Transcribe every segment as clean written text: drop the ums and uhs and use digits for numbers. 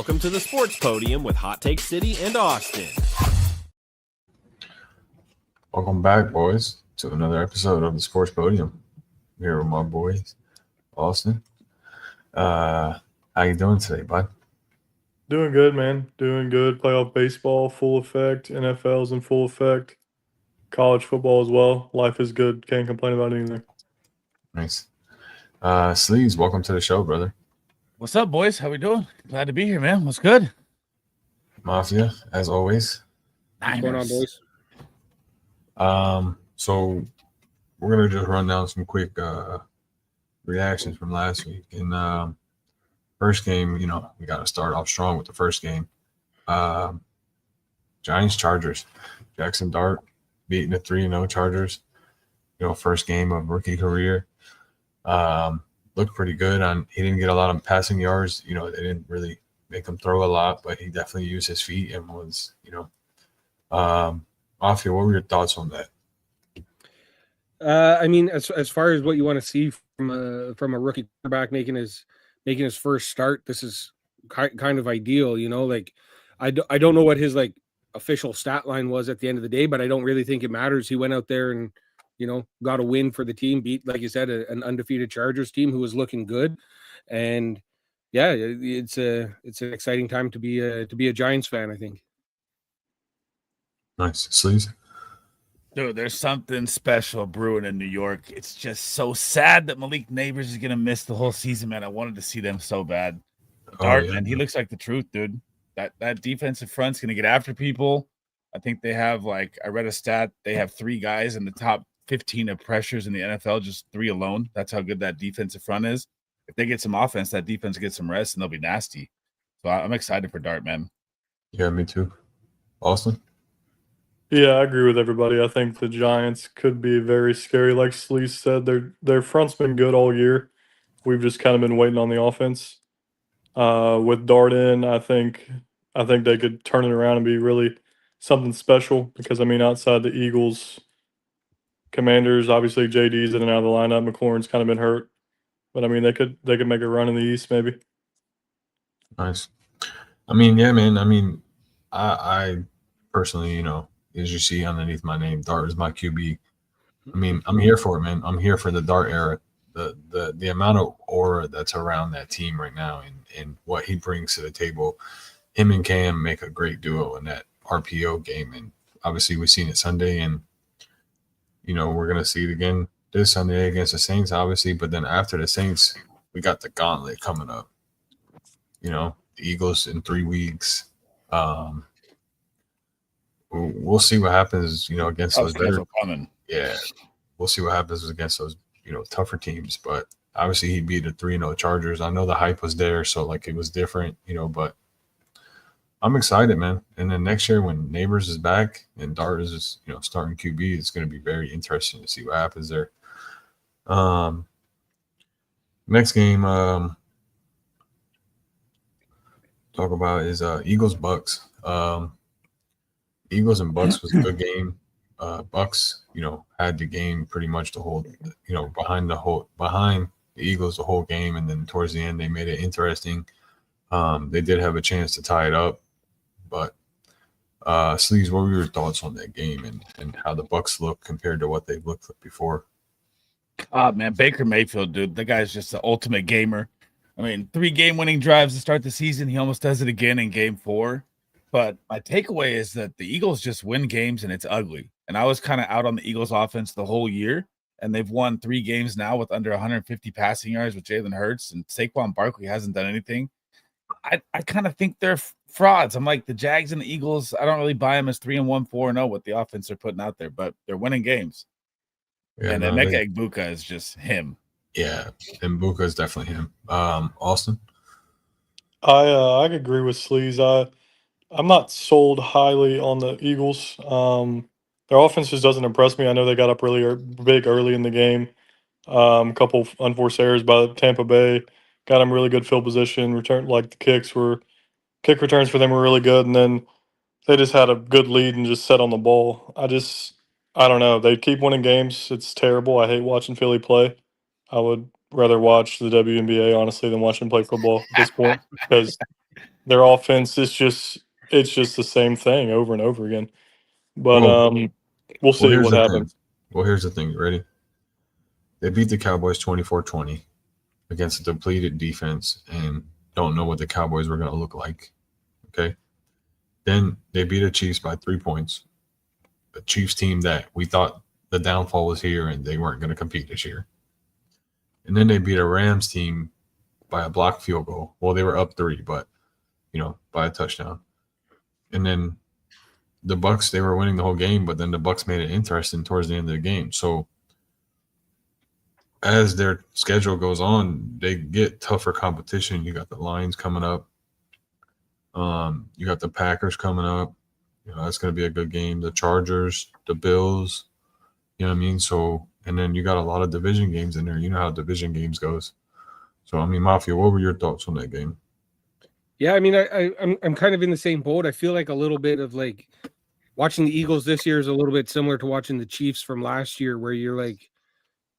Welcome to the Sports Podium with Hot Take City and Austin. Welcome back, boys, to another episode of the Sports Podium. I'm here with my boys, Austin. How you doing today, bud? Doing good, man. Doing good. Playoff baseball, full effect. NFL's in full effect. College football as well. Life is good. Can't complain about anything. Nice. Sleeves, welcome to the show, brother. What's up, boys? How we doing? Glad to be here, man. What's good? Mafia, as always. What's going on, boys? So we're gonna just run down some quick reactions from last week. And first game, we got to start off strong with the first game. Giants Chargers. Jackson Dart beating the 3-0 Chargers. First game of rookie career. Looked pretty good. He didn't get a lot of passing yards. They didn't really make him throw a lot, but he definitely used his feet and was, Mafia, what were your thoughts on that? I mean, as far as what you want to see from a rookie quarterback making his first start, this is kind of ideal. Like I don't know what his official stat line was at the end of the day, but I don't really think it matters. He went out there and got a win for the team, beat, like you said, an undefeated Chargers team who was looking good. And yeah, it's an exciting time to be a Giants fan, I think. Nice. Sleeves? Dude, there's something special brewing in New York. It's just so sad that Malik Nabers is going to miss the whole season, man. I wanted to see them so bad. Dart, man, he looks like the truth, dude. That defensive front's going to get after people. I think they have, I read a stat, they have 3 guys in the top 15 of pressures in the NFL, just 3 alone. That's how good that defensive front is. If they get some offense, that defense gets some rest, and they'll be nasty. So I'm excited for Dart, man. Yeah, me too. Austin? Yeah, I agree with everybody. I think the Giants could be very scary. Like Sleece said, their front's been good all year. We've just kind of been waiting on the offense. With Dart in, I think they could turn it around and be really something special because, outside the Eagles, Commanders, obviously JD's in and out of the lineup. McLaurin's kind of been hurt. But, they could make a run in the East maybe. Nice. Yeah, man. I personally, as you see underneath my name, Dart is my QB. I'm here for it, man. I'm here for the Dart era. The amount of aura that's around that team right now and what he brings to the table. Him and Cam make a great duo in that RPO game. And obviously we've seen it Sunday, and we're gonna see it again this Sunday against the Saints, obviously. But then after the Saints, we got the gauntlet coming up. The Eagles in 3 weeks. We'll see what happens, against those better. Yeah, we'll see what happens against those, tougher teams. But obviously, he beat the 3-0 Chargers. I know the hype was there, so it was different, but I'm excited, man. And then next year when Nabers is back and Dart is, starting QB, it's going to be very interesting to see what happens there. Next game, talk about is Eagles Bucks. Eagles and Bucks was a good game. Bucks, had the game pretty much the whole, behind the Eagles the whole game, and then towards the end they made it interesting. They did have a chance to tie it up, but Sleeves, what were your thoughts on that game and how the Bucks look compared to what they've looked like before? Man, Baker Mayfield, dude, the guy's just the ultimate gamer. 3 game-winning drives to start the season. He almost does it again in game 4. But my takeaway is that the Eagles just win games and it's ugly. And I was kind of out on the Eagles offense the whole year, and they've won 3 games now with under 150 passing yards with Jalen Hurts, and Saquon Barkley hasn't done anything. I kind of think they're frauds. I'm like, the Jags and the Eagles, I don't really buy them as 3-1, 4-0 with the offense they're putting out there, but they're winning games. Yeah, and Emeka Egbuka is just him. Yeah, and Buka is definitely him. Austin? I agree with Sleaze. I'm not sold highly on the Eagles. Their offense just doesn't impress me. I know they got up really big early in the game. A couple unforced errors by Tampa Bay got them really good field position. Kick returns for them were really good, and then they just had a good lead and just set on the ball. I don't know. They keep winning games. It's terrible. I hate watching Philly play. I would rather watch the WNBA, honestly, than watch them play football at this point because their offense is it's just the same thing over and over again. But we'll Well, see here's what the happens. thing. Well, here's the thing. Ready? They beat the Cowboys 24-20 against a depleted defense and don't know what the Cowboys were going to look like. Okay. Then they beat the Chiefs by 3 points. A Chiefs team that we thought the downfall was here and they weren't going to compete this year. And then they beat a Rams team by a blocked field goal. Well, they were up 3, but by a touchdown. And then the Bucks, they were winning the whole game, but then the Bucks made it interesting towards the end of the game. So as their schedule goes on, they get tougher competition. You got the Lions coming up. You got the Packers coming up. That's going to be a good game. The Chargers, the Bills. You know what I mean? So, and then you got a lot of division games in there. You know how division games goes. So, I mean, Mafia, what were your thoughts on that game? Yeah, I mean, I'm kind of in the same boat. I feel like a little bit of like watching the Eagles this year is a little bit similar to watching the Chiefs from last year, where you're like,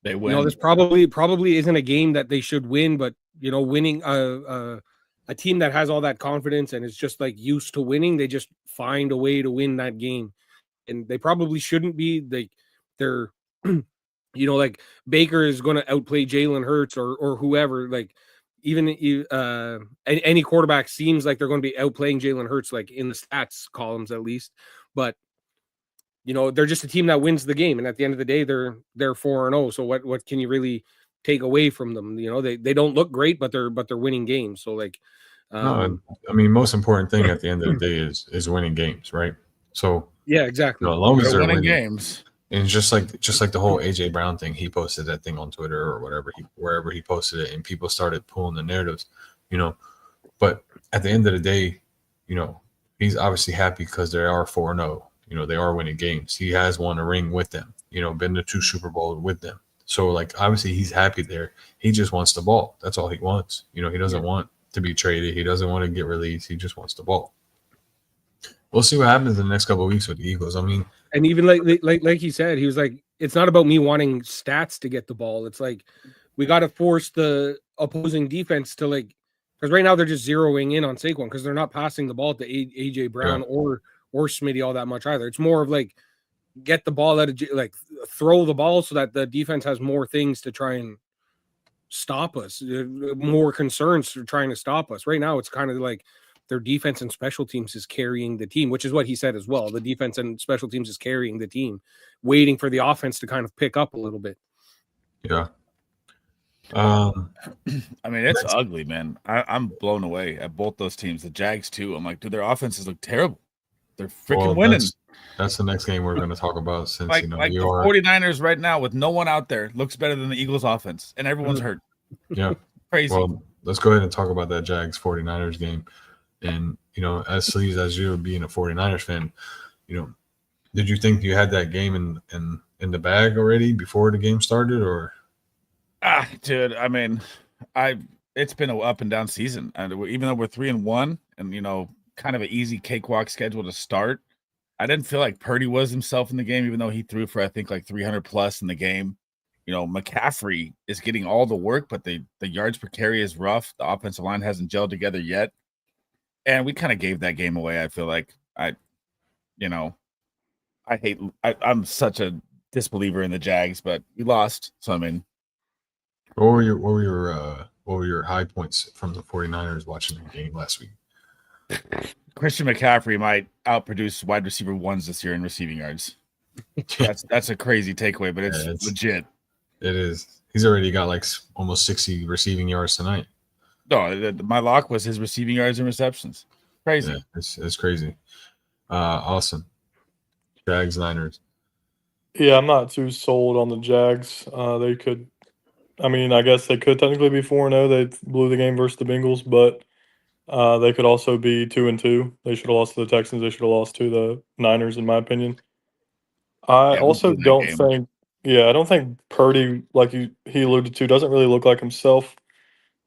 They win. this probably isn't a game that they should win, but winning a team that has all that confidence and is just like used to winning, they just find a way to win that game, and they probably shouldn't be. They're like Baker is going to outplay Jalen Hurts or whoever. Like even any quarterback seems like they're going to be outplaying Jalen Hurts, like in the stats columns at least, but. They're just a team that wins the game, and at the end of the day, they're 4-0. So what can you really take away from them? They don't look great, but they're winning games. So like, no, I mean, most important thing at the end of the day is winning games, right? So yeah, exactly. as long as They're they're winning winning games. and just like the whole AJ Brown thing, he posted that thing on Twitter or wherever he posted it, and people started pulling the narratives, But at the end of the day, he's obviously happy because they are 4-0. They are winning games. He has won a ring with them, been to 2 Super Bowls with them. So, like, obviously he's happy there. He just wants the ball. That's all he wants. He doesn't want to be traded. He doesn't want to get released. He just wants the ball. We'll see what happens in the next couple of weeks with the Eagles. I mean, and even like he said, he was like, it's not about me wanting stats to get the ball. It's like we got to force the opposing defense to because right now they're just zeroing in on Saquon because they're not passing the ball to AJ Brown or Smitty all that much either. It's more of like get the ball out of throw the ball so that the defense has more things to try and stop us, more concerns for trying to stop us. Right now, it's kind of like their defense and special teams is carrying the team, which is what he said as well. The defense and special teams is carrying the team, waiting for the offense to kind of pick up a little bit. Yeah. I mean, it's ugly, man. I'm blown away at both those teams. The Jags too. I'm like, dude, their offenses look terrible. They're freaking winning. That's the next game we're going to talk about since the 49ers right now with no one out there looks better than the Eagles offense, and everyone's hurt. Yeah. Crazy. Well, let's go ahead and talk about that Jags 49ers game. And, as sleaze as you being a 49ers fan, did you think you had that game in the bag already before the game started, or? Dude, I mean, it's been an up and down season, and even though we're 3-1 and kind of an easy cakewalk schedule to start, I didn't feel like Purdy was himself in the game, even though he threw for I think like 300 plus in the game. McCaffrey is getting all the work, but the yards per carry is rough. The offensive line hasn't gelled together yet, and we kind of gave that game away. I feel like I'm such a disbeliever in the Jags, but we lost. So I mean. What were your high points from the 49ers watching the game last week? Christian McCaffrey might outproduce wide receiver ones this year in receiving yards. That's a crazy takeaway, but it's legit. It is. He's already got like almost 60 receiving yards tonight. No, my lock was his receiving yards and receptions. Crazy. Yeah, it's crazy. Awesome. Jags, Niners. Yeah, I'm not too sold on the Jags. They could. I mean, I guess they could technically be 4-0. They blew the game versus the Bengals, but they could also be 2-2. They should have lost to the Texans. They should have lost to the Niners, in my opinion. I also don't think, I don't think Purdy, like he alluded to, doesn't really look like himself.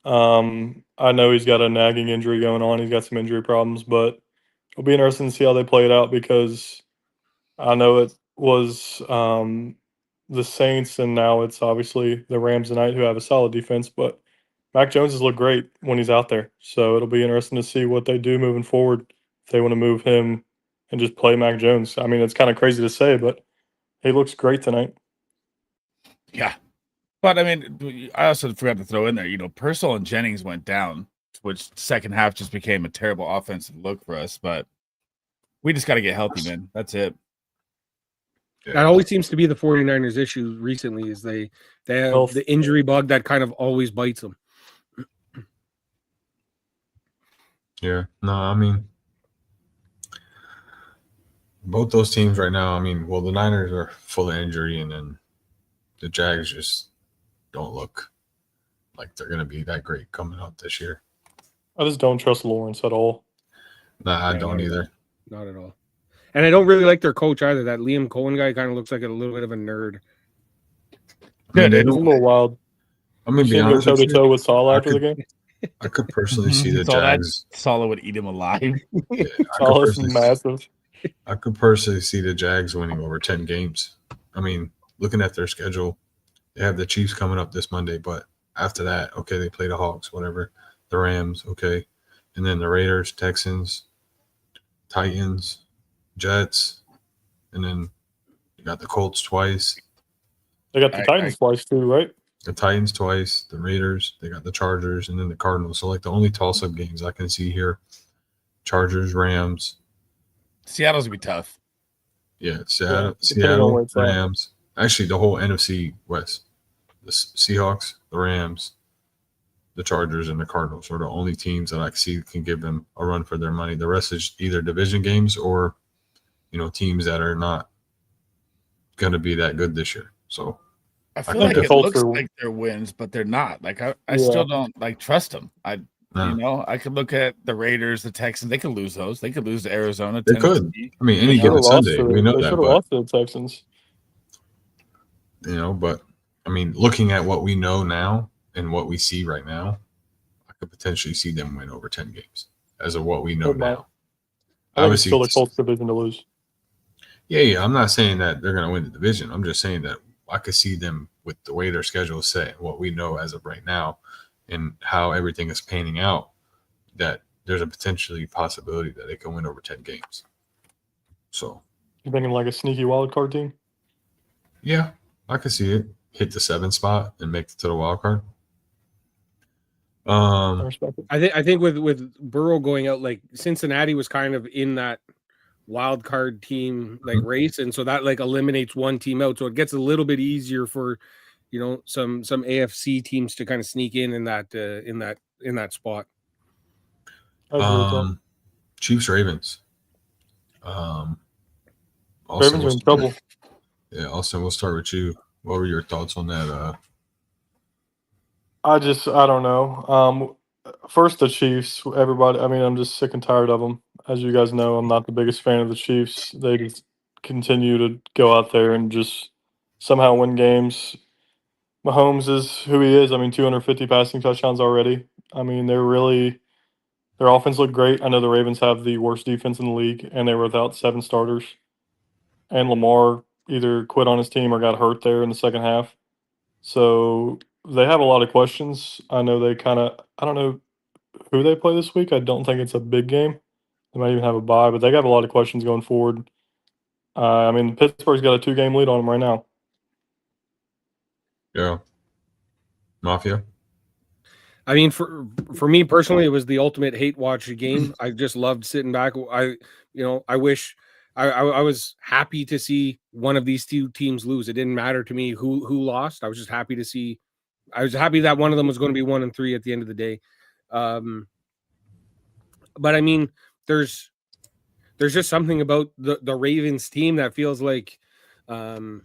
I know he's got a nagging injury going on. He's got some injury problems, but it'll be interesting to see how they play it out because I know it was the Saints, and now it's obviously the Rams tonight who have a solid defense, but Mac Jones has looked great when he's out there. So it'll be interesting to see what they do moving forward if they want to move him and just play Mac Jones. I mean, it's kind of crazy to say, but he looks great tonight. Yeah. But I mean, I also forgot to throw in there, Purcell and Jennings went down, which second half just became a terrible offensive look for us. But we just got to get healthy, man. That's it. That always seems to be the 49ers issue recently is they have the injury bug that kind of always bites them. Yeah. No, I mean, both those teams right now, I mean, well, the Niners are full of injury, and then the Jags just don't look like they're going to be that great coming up this year. I just don't trust Lawrence at all. Nah, I don't either. Not at all. And I don't really like their coach either. That Liam Cohen guy kind of looks like a little bit of a nerd. I mean, It's a little wild. I'm going to be honest toe to with toe you. with Salah after the game. I could personally see the Saw that Jags. Salah would eat him alive. Yeah, Salah's massive. I could personally see the Jags winning over 10 games. I mean, looking at their schedule, they have the Chiefs coming up this Monday, but after that, okay, they play the Hawks, whatever. The Rams, okay. And then the Raiders, Texans, Titans, Jets, and then you got the Colts twice. They got the Titans twice too, right? The Titans twice, the Raiders, they got the Chargers, and then the Cardinals. So, like, the only toss-up games I can see here, Chargers, Rams. Seattle's going to be tough. Yeah, depending on Seattle, where it's at. Rams. Actually, the whole NFC West. The Seahawks, the Rams, the Chargers, and the Cardinals are the only teams that I see can give them a run for their money. The rest is either division games or, teams that are not going to be that good this year. So I feel think like the it Colts looks are- like they're wins, but they're not. Like I Yeah. still don't trust them. no, I could look at the Raiders, the Texans. They could lose those. They could lose to Arizona. They could. Tennessee. I mean, any They given should've lost Sunday, to- we know they that. should have But, lost to the Texans. but, I mean, looking at what we know now and what we see right now, I could potentially see them win over 10 games as of what we know They might. now. I think it's still the Obviously, Colts division to lose. Yeah. I'm not saying that they're going to win the division. I'm just saying that I could see them with the way their schedule is set, what we know as of right now, and how everything is panning out, that there's a potentially possibility that they can win over 10 games. So, You thinking like a sneaky wild card team? yeah, I could see it. Hit the 7 spot and make it to the wild card. I respect it. I think with Burrow going out, like Cincinnati was kind of in that wild card team like race, and so that like eliminates one team out, so it gets a little bit easier for some AFC teams to kind of sneak in that spot. I agree with that. Chiefs Ravens. Ravens Austin, are in trouble. Yeah, Austin, we'll start with you. What were your thoughts on that? I don't know. First, the Chiefs. Everybody. I mean, I'm just sick and tired of them. As you guys know, I'm not the biggest fan of the Chiefs. They just continue to go out there and just somehow win games. Mahomes is who he is. I mean, 250 passing touchdowns already. I mean, their offense looked great. I know the Ravens have the worst defense in the league, and they were without 7 starters. And Lamar either quit on his team or got hurt there in the second half. So they have a lot of questions. I know I don't know who they play this week. I don't think it's a big game. They might even have a bye, but they have a lot of questions going forward. I mean, Pittsburgh's got a 2-game lead on them right now. Yeah. Mafia? I mean, for me personally, it was the ultimate hate watch game. I just loved sitting back. I wish I was happy to see one of these two teams lose. It didn't matter to me who lost. I was just happy to see. I was happy that one of them was going to be 1-3 at the end of the day. But I mean, there's just something about the Ravens team that feels like on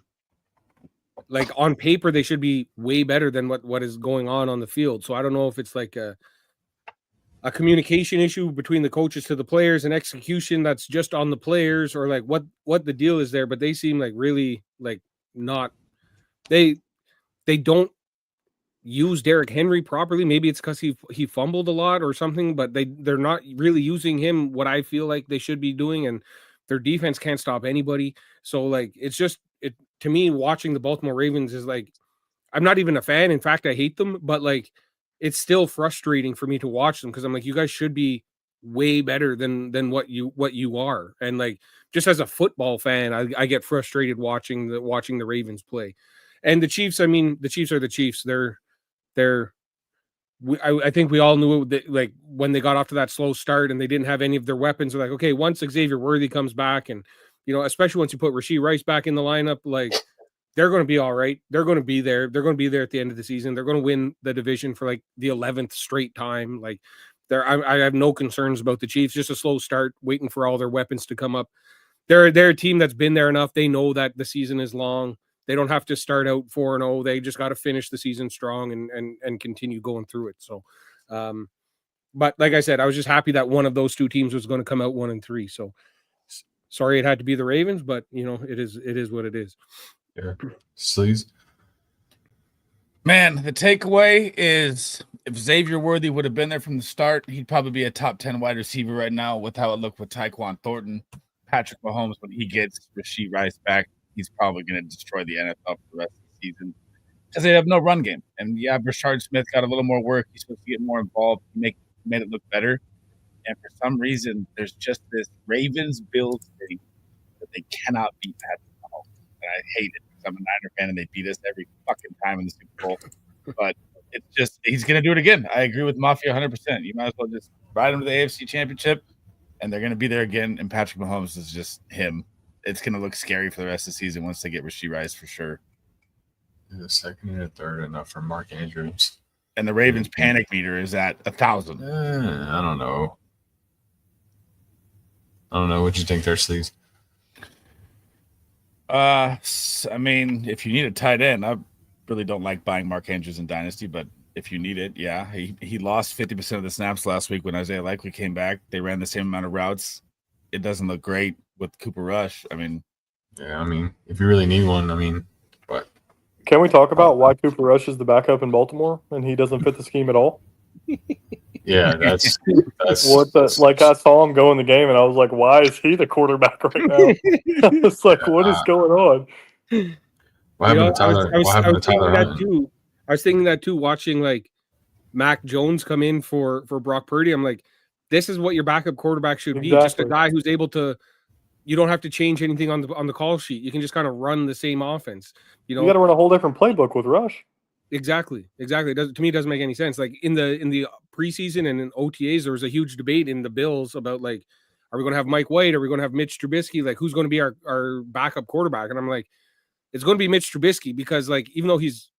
paper they should be way better than what is going on the field. So I don't know if it's like a communication issue between the coaches to the players and execution that's just on the players, or like what the deal is there. But they seem like really like not they don't use Derrick Henry properly. Maybe it's because he fumbled a lot or something, but they're not really using him what I feel like they should be doing, and their defense can't stop anybody. So like it's just to me, watching the Baltimore Ravens is like, I'm not even a fan. In fact, I hate them, but like it's still frustrating for me to watch them because I'm like, you guys should be way better than what you are. And like, just as a football fan, I get frustrated watching the Ravens play. And the Chiefs, I mean, the Chiefs are the Chiefs. I think we all knew that, like, when they got off to that slow start and they didn't have any of their weapons, they're like, okay, once Xavier Worthy comes back, and especially once you put Rashee Rice back in the lineup, like, they're going to be all right. They're going to be there. They're going to be there at the end of the season. They're going to win the division for like the 11th straight time. Like, I have no concerns about the Chiefs. Just a slow start, waiting for all their weapons to come up. They're a team that's been there enough. They know that the season is long. They don't have to start out 4-0. They just got to finish the season strong and continue going through it. So, but like I said, I was just happy that one of those two teams was going to come out 1-3. So sorry it had to be the Ravens, but it is what it is. Yeah. Sleaze? Man, the takeaway is if Xavier Worthy would have been there from the start, he'd probably be a top 10 wide receiver right now with how it looked with Tyquan Thornton. Patrick Mahomes, when he gets Rashee Rice back, he's probably going to destroy the NFL for the rest of the season because they have no run game. And yeah, Rashard Smith got a little more work. He's supposed to get more involved. He made it look better. And for some reason, there's just this Ravens-Bills thing that they cannot beat Patrick Mahomes. And I hate it because I'm a Niner fan and they beat us every fucking time in the Super Bowl. But it's just, he's going to do it again. I agree with Mafia 100%. You might as well just ride him to the AFC Championship, and they're going to be there again. And Patrick Mahomes is just him. It's going to look scary for the rest of the season once they get Rashee Rice for sure. The second and a third enough for Mark Andrews. And the Ravens panic meter is at 1,000. I don't know. What you think there, Sleaze? I mean, if you need a tight end, I really don't like buying Mark Andrews in Dynasty, but if you need it, yeah. He lost 50% of the snaps last week when Isaiah Likely came back. They ran the same amount of routes. It doesn't look great with Cooper Rush. I mean, yeah, if you really need one, but can we talk about why Cooper Rush is the backup in Baltimore and he doesn't fit the scheme at all? Yeah, that's what the, like, I saw him go in the game and I was like, why is he the quarterback right now? It's like, what is going on? What happened to Tyler? I was thinking that too, watching like Mac Jones come in for Brock Purdy. I'm like, this is what your backup quarterback should be. Just a guy who's able to, you don't have to change anything on the call sheet. You can just kind of run the same offense. You got to run a whole different playbook with Rush. Exactly. To me, it doesn't make any sense. Like in the preseason and in OTAs, there was a huge debate in the Bills about like, are we going to have Mike White? Are we going to have Mitch Trubisky? Like, who's going to be our backup quarterback? And I'm like, it's going to be Mitch Trubisky because like, even though he's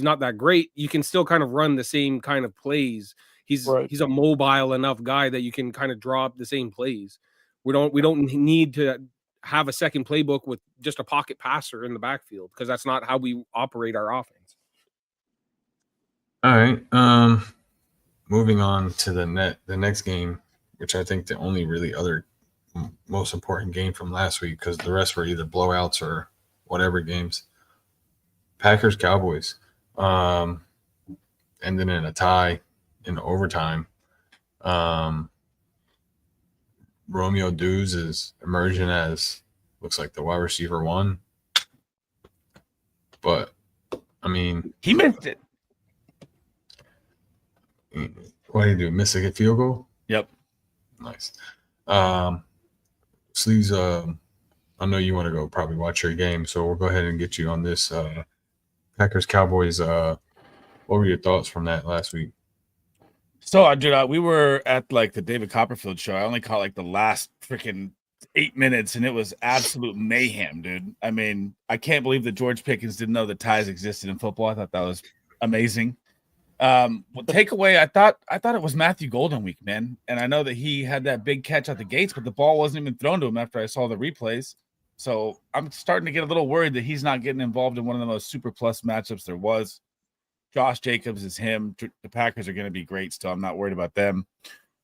not that great, you can still kind of run the same kind of plays. He's a mobile enough guy that you can kind of draw up the same plays. We don't need to have a second playbook with just a pocket passer in the backfield because that's not how we operate our offense. All right. Moving on to the next game, which I think the only really other most important game from last week because the rest were either blowouts or whatever games. Packers Cowboys. Ended in a tie in overtime. Romeo Dubes is emerging as looks like the wide receiver one. But he missed it. What did he do? Miss a field goal? Yep. Nice. Sleaze, I know you want to go probably watch your game, so we'll go ahead and get you on this. Packers Cowboys. What were your thoughts from that last week? So, dude, we were at like the David Copperfield show. I only caught like the last freaking 8 minutes, and it was absolute mayhem, dude. I can't believe that George Pickens didn't know that ties existed in football. I thought that was amazing. Takeaway, I thought it was Matthew Golden week, man. And I know that he had that big catch at the gates, but the ball wasn't even thrown to him after I saw the replays. So I'm starting to get a little worried that he's not getting involved in one of the most super plus matchups there was. Josh Jacobs is him. The Packers are going to be great still. I'm not worried about them.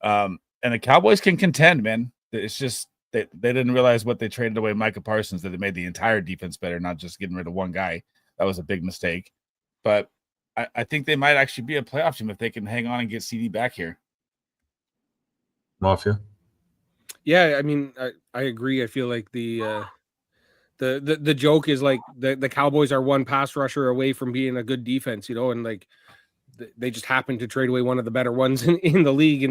And the Cowboys can contend, man. It's just they didn't realize what they traded away Micah Parsons, that it made the entire defense better, not just getting rid of one guy. That was a big mistake. But I think they might actually be a playoff team if they can hang on and get CD back here. Mafia? Yeah, I agree. I feel like the joke is like the Cowboys are one pass rusher away from being a good defense, and like they just happened to trade away one of the better ones in the league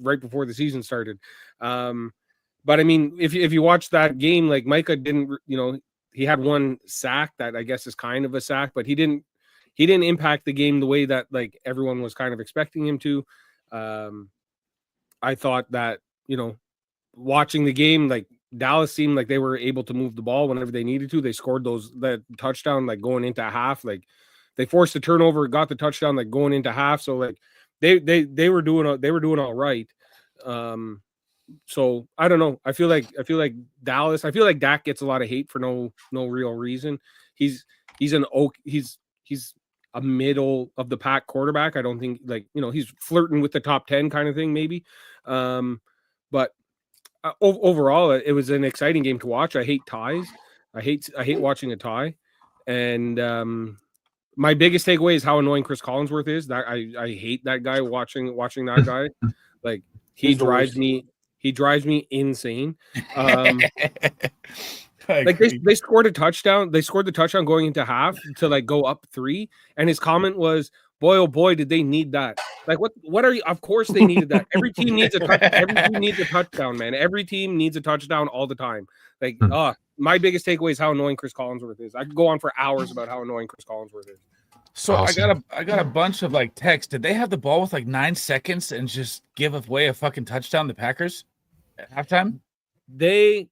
right before the season started. But I mean, if you watch that game, like Micah didn't, he had one sack that I guess is kind of a sack, but he didn't impact the game the way that like everyone was kind of expecting him to. I thought that, watching the game, like Dallas seemed like they were able to move the ball whenever they needed to. They scored that touchdown, like going into half, like they forced the turnover, got the touchdown, like going into half. So like they were doing all right. So I don't know. I feel like Dallas. I feel like Dak gets a lot of hate for no real reason. He's a middle of the pack quarterback. I don't think he's flirting with the top 10 kind of thing maybe. But overall, it was an exciting game to watch. I hate ties. I hate watching a tie. And my biggest takeaway is how annoying Chris Collinsworth is. That I hate that guy. Watching that guy, like he drives me insane. Like they scored a touchdown. They scored the touchdown going into half to like go up 3. And his comment was, "Boy, oh boy, did they need that? Like what are you? Of course they needed that. Every team needs a touchdown, man. Every team needs a touchdown all the time. Like, my biggest takeaway is how annoying Chris Collinsworth is. I could go on for hours about how annoying Chris Collinsworth is. So awesome. I got a bunch of like texts. Did they have the ball with like 9 seconds and just give away a fucking touchdown to Packers at halftime? It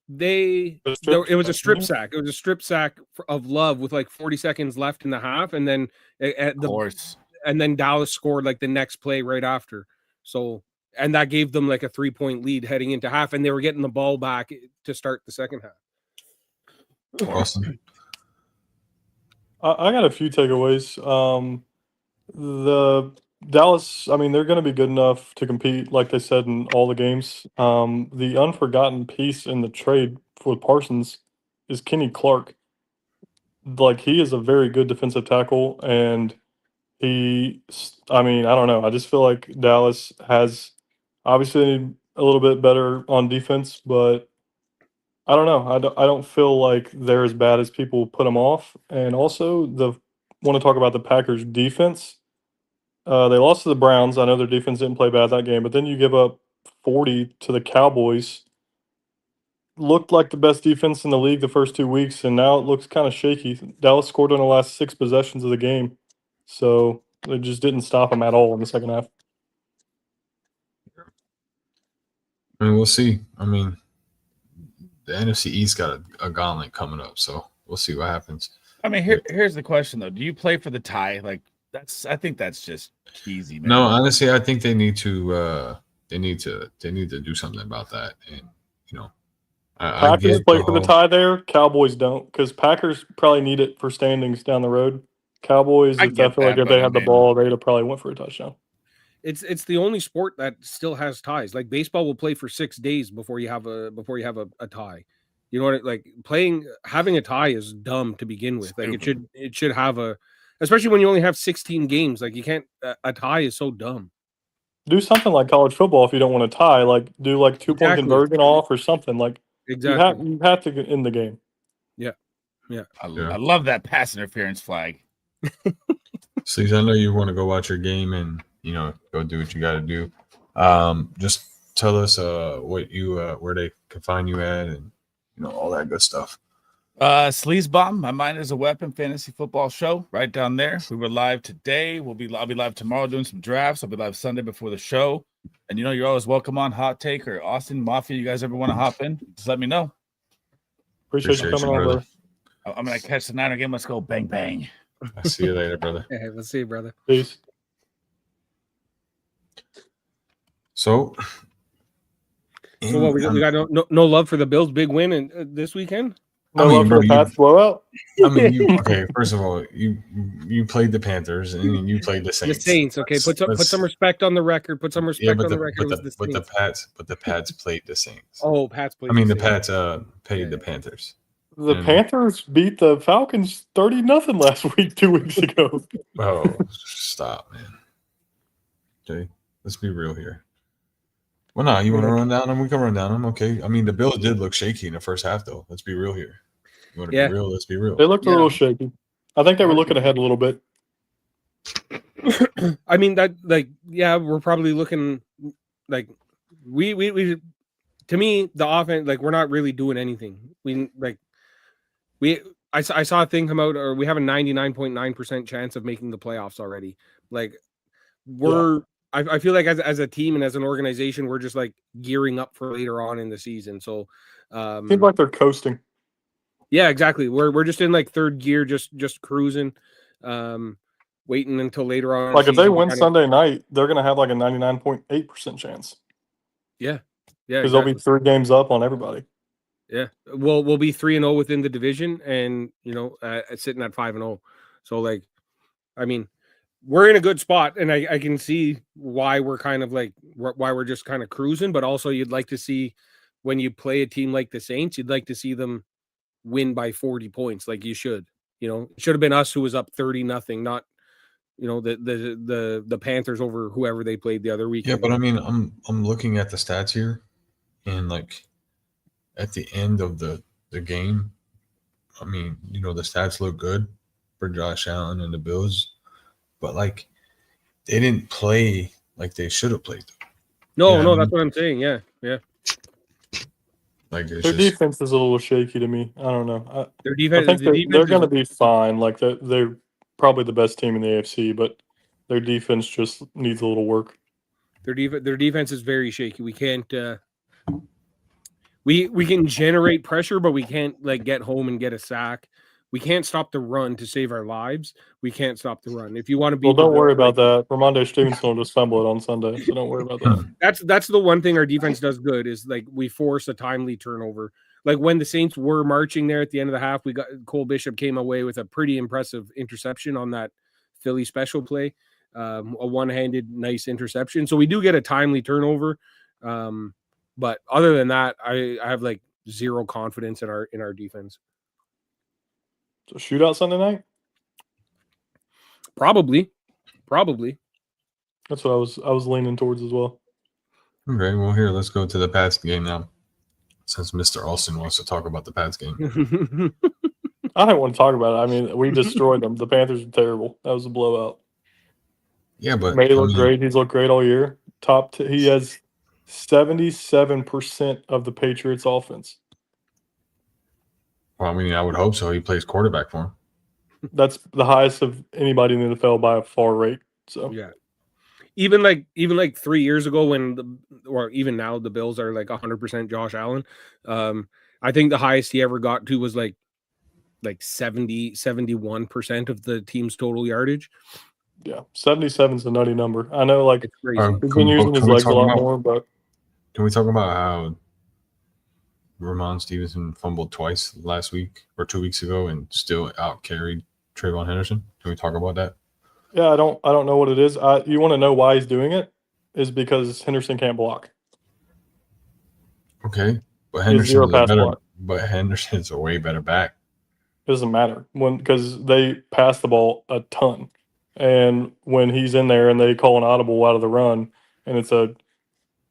was a strip sack. It was a strip sack of Love with like 40 seconds left in the half, and then and then Dallas scored like the next play right after. So, and that gave them like a 3-point lead heading into half, and they were getting the ball back to start the second half. Awesome. I got a few takeaways. The Dallas, I mean, they're going to be good enough to compete, like they said, in all the games. The unforgotten piece in the trade with Parsons is Kenny Clark. Like, he is a very good defensive tackle, and I don't know. I just feel like Dallas has obviously a little bit better on defense, but I don't know. I don't feel like they're as bad as people put them off. And also, want to talk about the Packers' defense. They lost to the Browns. I know their defense didn't play bad that game, but then you give up 40 to the Cowboys. Looked like the best defense in the league the first 2 weeks, and now it looks kind of shaky. Dallas scored on the last 6 possessions of the game, so it just didn't stop them at all in the second half. I mean, we'll see. I mean, the NFC East got a gauntlet coming up, so we'll see what happens. I mean, here's the question though: do you play for the tie? Like I think that's just cheesy, man. No, honestly, I think they need to do something about that. And Packers play for the tie there. Cowboys don't, because Packers probably need it for standings down the road. Cowboys, I feel like if they had the ball, they'd have probably went for a touchdown. It's the only sport that still has ties. Like baseball will play for 6 days before you have a tie. You know what? Having a tie is dumb to begin with. Like it should have especially when you only have 16 games. Like you can't. A tie is so dumb. Do something like college football if you don't want to tie. Like do like 2-point conversion off or something. Like exactly. You have to get in the game. Yeah. I love that pass interference flag. Sleaze, I know you want to go watch your game and go do what you got to do. Just tell us what you where they can find you at and all that good stuff. Sleaze Bomb, My Mind is a Weapon fantasy football show right down there. We were live today. I'll be live tomorrow doing some drafts. I'll be live Sunday before the show. And you're always welcome on Hot Take or Austin Mafia. You guys ever want to hop in? Just let me know. Appreciate you coming on, brother. I'm gonna catch the Niner game. Let's go bang bang. I'll see you later, brother. Hey, we'll see you, brother. Peace. So what we got? No love for the Bills' big win this weekend. No love for the Pats blowout. I mean, first of all, you played the Panthers and you played the Saints. The Saints, okay. Put some respect on the record. Put some respect on the record. But the Pats played the Saints. Oh, Pats played. I mean, the Pats paid the Panthers. The Panthers beat the Falcons 30-0 last week, 2 weeks ago. Oh, stop, man. Okay, let's be real here. Well, no, you want to run down them? We can run down them. Okay. I mean, the Bills did look shaky in the first half, though. Let's be real here. You want to be real? Let's be real. They looked a little shaky. I think they were looking ahead a little bit. I mean that we're probably looking like we to me the offense we're not really doing anything. I saw a thing come out, or we have a 99.9% chance of making the playoffs already. Like I feel like as a team and as an organization, we're just gearing up for later on in the season. So seems like they're coasting. Yeah, exactly. We're just in third gear, just cruising, waiting until later on. If they win Sunday night, they're gonna have a 99.8% chance. Yeah, because they'll be 3 games up on everybody. Yeah, we'll be 3-0 within the division, and sitting at 5-0. So I mean, we're in a good spot, and I can see why we're kind of why we're just kind of cruising. But also, you'd like to see when you play a team like the Saints, you'd like to see them win by 40 points, like you should. It should have been us who was up 30-0, not the Panthers over whoever they played the other week. Yeah, but I mean, I'm looking at the stats here, and at the end of the game, I mean, the stats look good for Josh Allen and the Bills, but they didn't play like they should have played. No, that's what I'm saying. Yeah. Their defense is a little shaky to me. I don't know. Their defense, I think they're going to be fine. They're probably the best team in the AFC, but their defense just needs a little work. Their defense is very shaky. We can't. We can generate pressure, but we can't get home and get a sack. We can't stop the run to save our lives. We can't stop the run. If you want to be, well, don't worry about that. Ramondre Stevenson will just fumble it on Sunday, so don't worry about that. That's the one thing our defense does good is we force a timely turnover. When the Saints were marching there at the end of the half, Cole Bishop came away with a pretty impressive interception on that Philly special play, a one-handed nice interception. So we do get a timely turnover. But other than that, I have zero confidence in our defense. So shootout Sunday night? Probably. That's what I was leaning towards as well. Okay, well here, let's go to the Pats game now. Since Mr. Alston wants to talk about the Pats game. I don't want to talk about it. I mean, we destroyed them. The Panthers were terrible. That was a blowout. Yeah, but May looked great. He's looked great all year. He has 77% of the Patriots offense. Well, I mean, I would hope so. He plays quarterback for him. That's the highest of anybody in the NFL by a far rate. So yeah, even 3 years ago or even now the Bills are 100% Josh Allen. I think the highest he ever got to was 71% of the team's total yardage. Yeah, 77 is a nutty number. I know, it's crazy. He's been using his legs a lot more, but can we talk about how Ramon Stevenson fumbled twice last week or 2 weeks ago and still out-carried Trayvon Henderson? Can we talk about that? Yeah, I don't know what it is. You want to know why he's doing it? Is because Henderson can't block. Okay, but Henderson's a way better back. It doesn't matter because they pass the ball a ton, and when he's in there and they call an audible out of the run, and it's a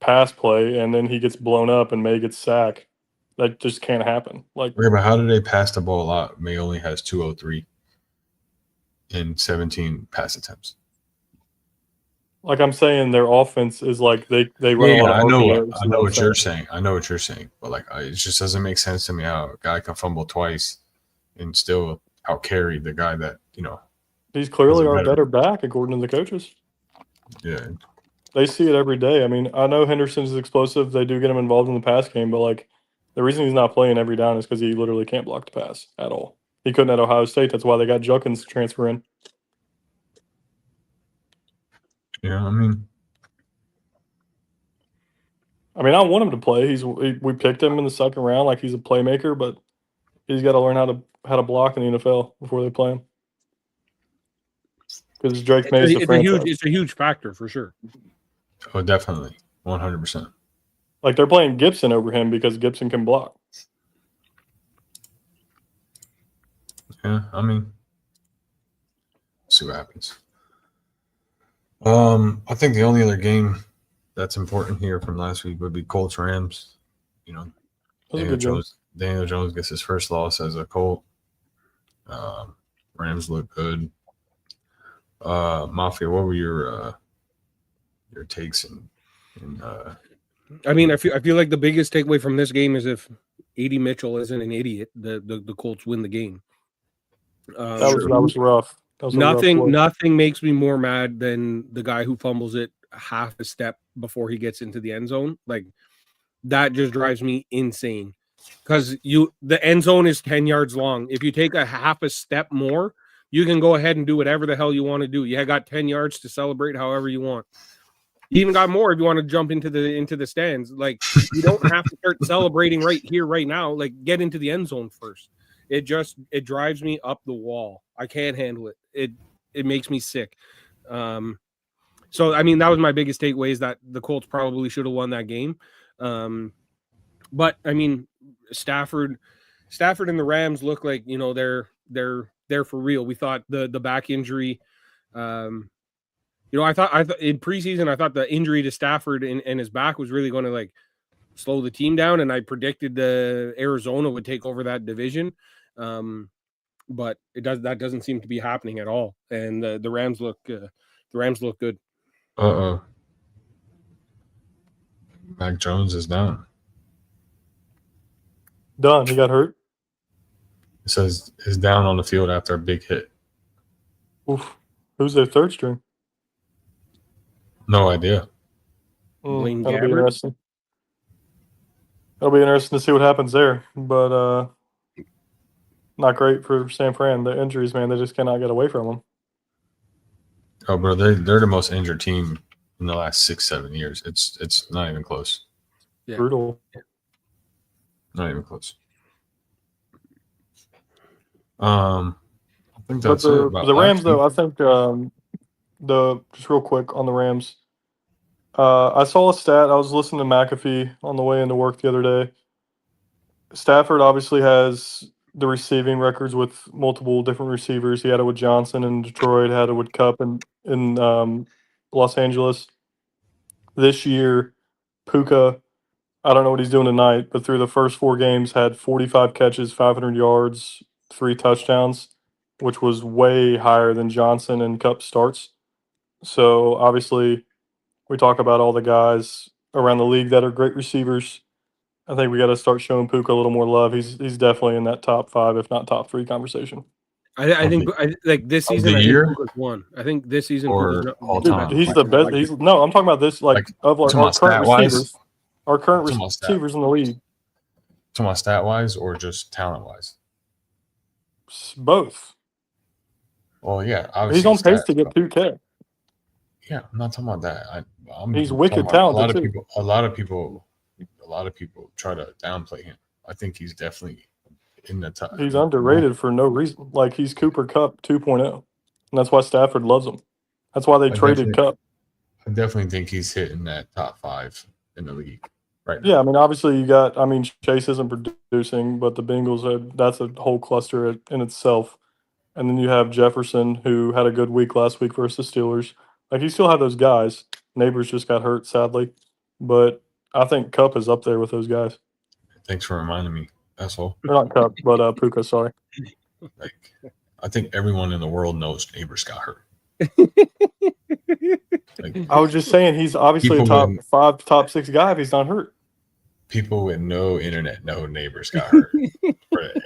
pass play, and then he gets blown up and May gets sacked, that just can't happen. Okay, but how do they pass the ball a lot? May only has 203 in 17 pass attempts. I'm saying, their offense is they run a lot of RPOs. I know what you're saying. But it just doesn't make sense to me how a guy can fumble twice and still out carry the guy that He's clearly our better back according to the coaches. Yeah, they see it every day. I mean, I know Henderson's explosive. They do get him involved in the pass game, but the reason he's not playing every down is because he literally can't block the pass at all. He couldn't at Ohio State. That's why they got Judkins to transfer in. Yeah, I mean, I want him to play. We picked him in the second round, he's a playmaker, but he's got to learn how to block in the NFL before they play him. Because Drake May's the franchise. It's a huge factor for sure. Oh, definitely, 100%. They're playing Gibson over him because Gibson can block. Yeah, I mean, see what happens. I think the only other game that's important here from last week would be Colts Rams. Daniel Jones gets his first loss as a Colt. Rams look good. Mafia, what were your takes in I mean, I feel like the biggest takeaway from this game is if A.D. Mitchell isn't an idiot, the Colts win the game. That was rough. That was a rough play. Nothing makes me more mad than the guy who fumbles it half a step before he gets into the end zone. Like that just drives me insane. Because the end zone is 10 yards long. If you take a half a step more, you can go ahead and do whatever the hell you want to do. You got 10 yards to celebrate however you want. You even got more if you want to jump into the stands. Like you don't have to start celebrating right here, right now. Like get into the end zone first. It drives me up the wall. I can't handle it. It makes me sick. So I mean that was my biggest takeaway is that the Colts probably should have won that game. But I mean Stafford and the Rams look like they're for real. We thought the back injury. I thought in preseason, I thought the injury to Stafford and his back was really going to like slow the team down. And I predicted Arizona would take over that division. But that doesn't seem to be happening at all. And the Rams look good. Mac Jones is down. Done. He got hurt. It says is down on the field after a big hit. Oof. Who's their third string? No idea. That'll be interesting. It'll be interesting to see what happens there. But not great for San Fran. The injuries, man, they just cannot get away from them. Oh, bro, they're the most injured team in the last 6-7 years. It's not even close. Yeah. Brutal. Not even close. I think that's it. The Rams, though, I think just real quick on the Rams. I saw a stat. I was listening to McAfee on the way into work the other day. Stafford obviously has the receiving records with multiple different receivers. He had it with Johnson in Detroit, had it with Kupp in Los Angeles. This year, Puka, I don't know what he's doing tonight, but through the first 4 games had 45 catches, 500 yards, 3 touchdowns, which was way higher than Johnson and Kupp starts. So obviously, we talk about all the guys around the league that are great receivers. I think we got to start showing Puka a little more love. He's definitely in that top 5, if not top 3 conversation. I think like this season, the year? Puka's won. I think this season Or all Dude, time? he's the best. I'm talking about this of our current stat-wise? receivers. Our current Talking about stat. receivers in the league. Talking about stat wise or just talent wise? Both. Well, yeah, He's on pace to get 2K. Yeah, I'm not talking about that. He's wicked talking about talented too. A lot of people try to downplay him. I think he's definitely in the top. He's underrated for no reason. Like he's Cooper Kupp 2.0, and that's why Stafford loves him. That's why they traded Kupp. I definitely think he's hitting that top 5 in the league right now. Yeah, I mean, obviously Chase isn't producing, but the Bengals that's a whole cluster in itself. And then you have Jefferson, who had a good week last week versus the Steelers. Like, you still have those guys. Neighbors just got hurt, sadly. But I think Kupp is up there with those guys. Thanks for reminding me, asshole. They're not Kupp, but Puka, sorry. Like, I think everyone in the world knows Neighbors got hurt. Like, I was just saying he's obviously a top 5, top 6 guy if he's not hurt. People with no internet know Neighbors got hurt.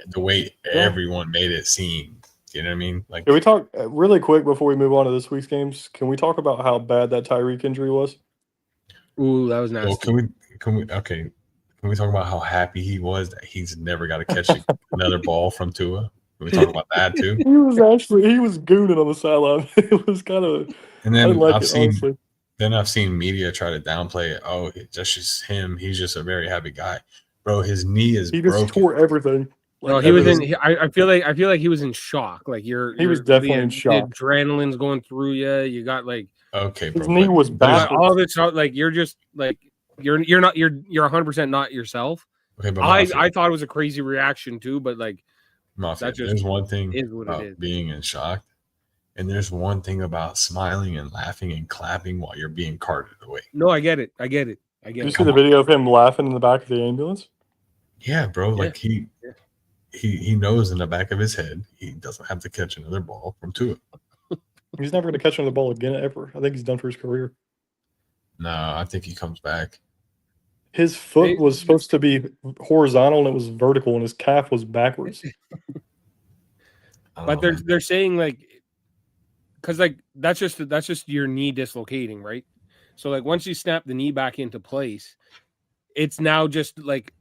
The way everyone made it seem. You know what I mean? Like, Can we talk really quick before we move on to this week's games? Can we talk about how bad that Tyreek injury was? Ooh, that was nasty. well, can we talk about how happy he was that he's never got to catch another ball from Tua? Can we talk about that too? He was gooning on the sideline. It was kind of. And then honestly. I've seen media try to downplay it. Oh, that's just him. He's just a very happy guy, bro. His knee is broken. He just tore everything. No, he was in. I feel like he was in shock. Like he was definitely in shock. The adrenaline's going through you. You got like okay, bro. His knee was bad. All this like you're just like you're 100% not yourself. Okay, but I thought it was a crazy reaction too, but like Mafia, there's one thing is what about it is. being in shock, and there's one thing about smiling and laughing and clapping while you're being carted away. No, I get it. Did you see the video of him laughing in the back of the ambulance? Yeah, bro. Yeah. Like he knows in the back of his head he doesn't have to catch another ball from Tua. He's never going to catch another ball again ever. I think he's done for his career. No, I think he comes back. His foot was supposed to be horizontal and it was vertical, and his calf was backwards. I don't But know, man. they're saying like, because like that's just your knee dislocating, right? So like once you snap the knee back into place, it's now just like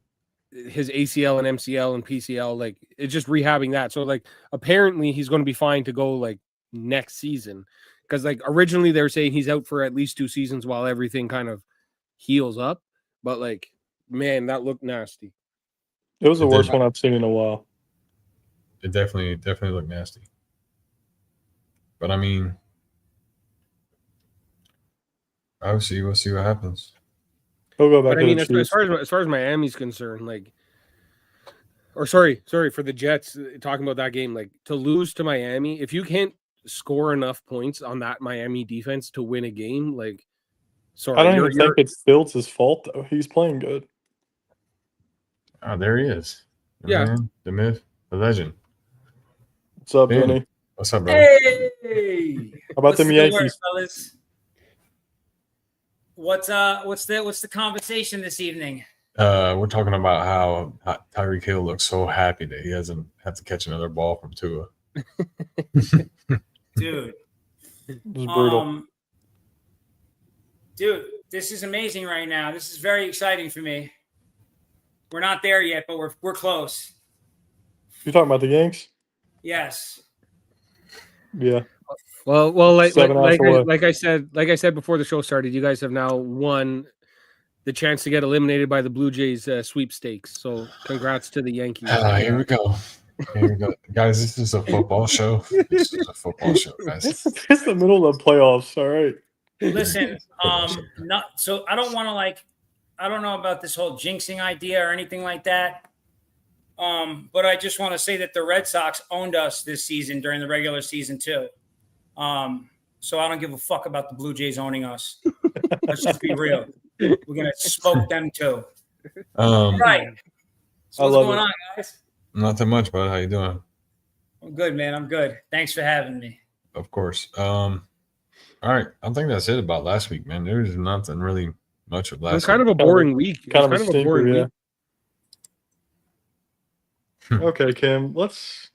his ACL and MCL and PCL, like it's just rehabbing that. So like apparently he's going to be fine to go like next season, because like originally they were saying he's out for at least 2 seasons while everything kind of heals up. But like, man, that looked nasty. It was the It worst did. one I've seen in a while. It definitely looked nasty. But I mean, obviously, we'll see what happens. He'll go back But I to mean, the as Chiefs. far as Miami's concerned, like, or sorry for the Jets, talking about that game, like to lose to Miami, if you can't score enough points on that Miami defense to win a game, like, sorry, I don't even think it's Fields' fault, though. He's playing good. Oh, there he is. The Yeah. man, the myth, the legend. What's up, Ben. Vinny? What's up, bro? Hey, How about what's them the good word, Yankees? fellas? What's the conversation this evening? We're talking about how Tyreek Hill looks so happy that he doesn't have to catch another ball from Tua. Dude. It was brutal. Dude, this is amazing right now. This is very exciting for me. We're not there yet, but we're close. You talking about the Yanks? Yes. Yeah. Well, like 7 hours away. I said before the show started, you guys have now won the chance to get eliminated by the Blue Jays sweepstakes. So, congrats to the Yankees. Here we go. Here we go, guys. This is a football show. This is a football show, guys. It's the middle of the playoffs. All right. Listen, so I don't want to I don't know about this whole jinxing idea or anything like that. But I just want to say that the Red Sox owned us this season during the regular season too. So I don't give a fuck about the Blue Jays owning us. Let's just be real. We're gonna smoke them too. Right. So what's going on, guys? Nothing much, bud. How you doing? I'm good, man. I'm good. Thanks for having me. Of course. All right. I think that's it about last week, man. There's nothing really much of last It was kind week. of a boring week. It Kind was of kind of a boring stinker, week. Okay, Kim. Let's.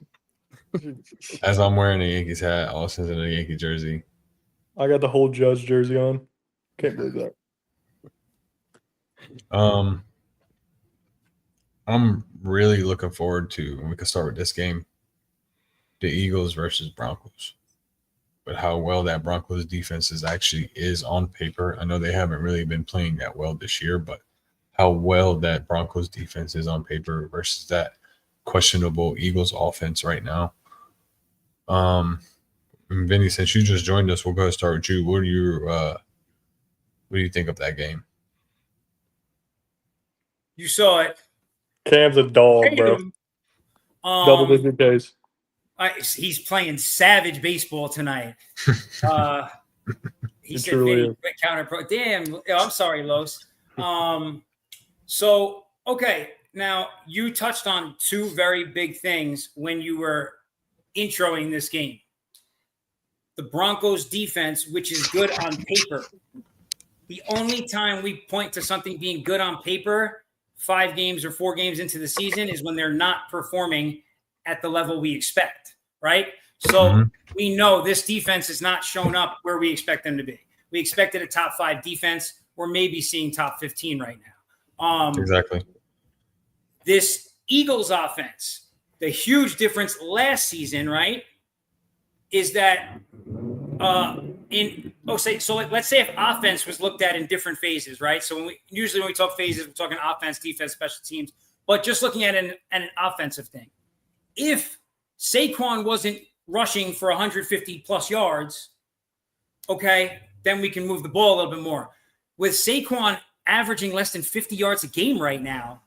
As I'm wearing a Yankees hat, Austin's in a Yankee jersey. I got the whole Judge jersey on. Can't believe that. I'm really looking forward to, and we can start with this game, the Eagles versus Broncos. But how well that Broncos defense is on paper. I know they haven't really been playing that well this year, but how well that Broncos defense is on paper versus that questionable Eagles offense right now. Vinny, since you just joined us, we'll go ahead and start with you. What do you think of that game? You saw it. Cam's a dog, bro. Double-digit days. He's playing savage baseball tonight. He said, truly "Vinny, counter pro." Damn, I'm sorry, Los. So okay, now you touched on 2 very big things when you were introing this game. The Broncos defense, which is good on paper. The only time we point to something being good on paper 5 games or 4 games into the season is when they're not performing at the level we expect, right? So we know this defense has not shown up where we expect them to be. We expected a top 5 defense. We're maybe seeing top 15 right now. Exactly. This Eagles offense, the huge difference last season, right, is that let's say if offense was looked at in different phases, right? So when we talk phases, we're talking offense, defense, special teams, but just looking at an offensive thing. If Saquon wasn't rushing for 150 plus yards, okay, then we can move the ball a little bit more. With Saquon averaging less than 50 yards a game right now,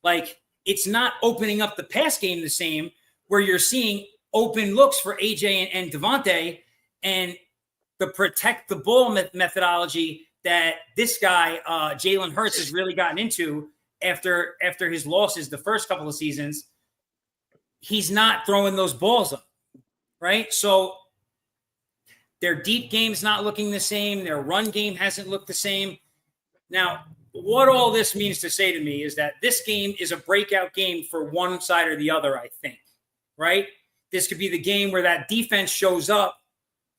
like it's not opening up the pass game the same, where you're seeing open looks for AJ and Devontae, and the protect the ball methodology that this guy, Jalen Hurts, has really gotten into after his losses the first couple of seasons. He's not throwing those balls up, right? So Their deep game's not looking the same. Their run game hasn't looked the same. Now, what all this means to say to me is that this game is a breakout game for one side or the other, I think, right? This could be the game where that defense shows up,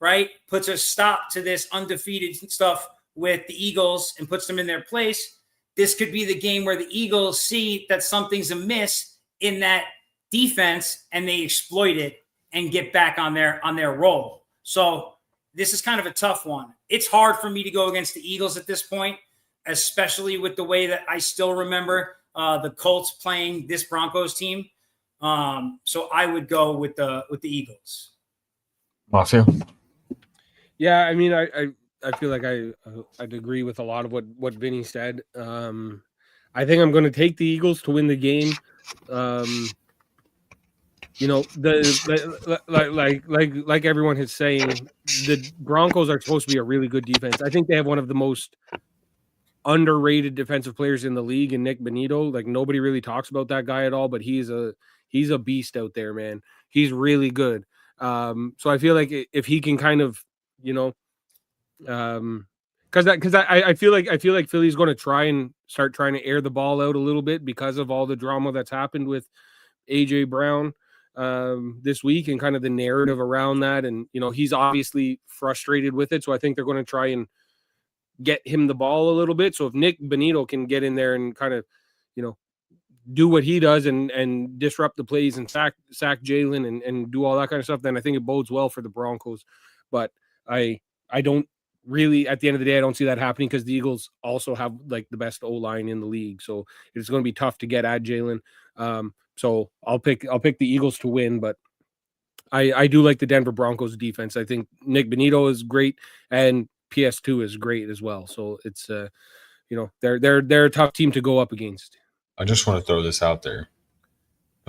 right? Puts a stop to this undefeated stuff with the Eagles and puts them in their place. This could be the game where the Eagles see that something's amiss in that defense and they exploit it and get back on their roll. So this is kind of a tough one. It's hard for me to go against the Eagles at this point, especially with the way that I still remember the Colts playing this Broncos team. So I would go with the Eagles. Mafia. Yeah, I mean, I feel like I'd agree with a lot of what Vinny said. I think I'm going to take the Eagles to win the game. You know, like everyone is saying, the Broncos are supposed to be a really good defense. I think they have one of the most underrated defensive players in the league in Nick Bonito. Like, nobody really talks about that guy at all, but he's a beast out there, man. He's really good. So I feel like if he can kind of, you know, because I feel like Philly's going to try and start trying to air the ball out a little bit because of all the drama that's happened with AJ Brown this week and kind of the narrative around that. And, you know, he's obviously frustrated with it. So I think they're going to try and get him the ball a little bit. So if Nick Bonito can get in there and kind of, you know, do what he does and disrupt the plays and sack Jalen and do all that kind of stuff, then I think it bodes well for the Broncos. But I don't really, at the end of the day, I don't see that happening because the Eagles also have like the best O-line in the league. So it's going to be tough to get at Jalen. So I'll pick the Eagles to win, but I do like the Denver Broncos defense. I think Nick Bonito is great and PS2 is great as well. So it's you know, they're a tough team to go up against. I just want to throw this out there.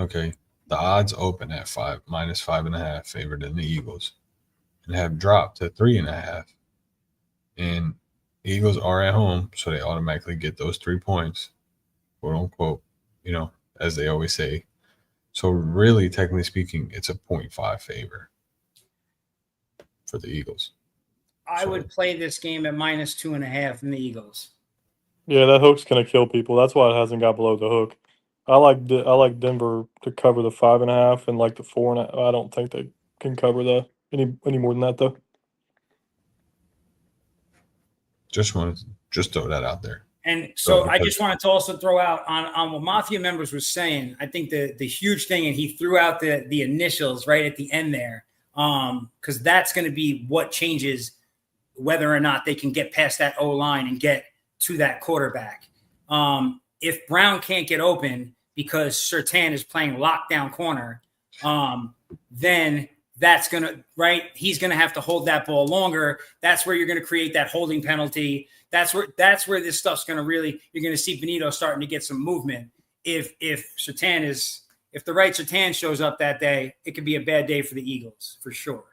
Okay. The odds open at -5.5 favored in the Eagles and have dropped to 3.5. And Eagles are at home, so they automatically get those 3 points, quote unquote, you know, as they always say. So really, technically speaking, it's a 0.5 favor for the Eagles. I would play this game at -2.5 in the Eagles. Yeah, that hook's gonna kill people. That's why it hasn't got below the hook. I like Denver to cover the 5.5 and like the 4.5. I don't think they can cover any more than that though. Just wanted to throw that out there. And so I just wanted to also throw out on what Mafia members was saying. I think the huge thing, and he threw out the initials right at the end there, because that's going to be what changes whether or not they can get past that O-line and get to that quarterback. If Brown can't get open because Surtain is playing lockdown corner, then that's going to, right, he's going to have to hold that ball longer. That's where you're going to create that holding penalty. That's where this stuff's going to really, you're going to see Bonito starting to get some movement. If the right Surtain shows up that day, it could be a bad day for the Eagles for sure.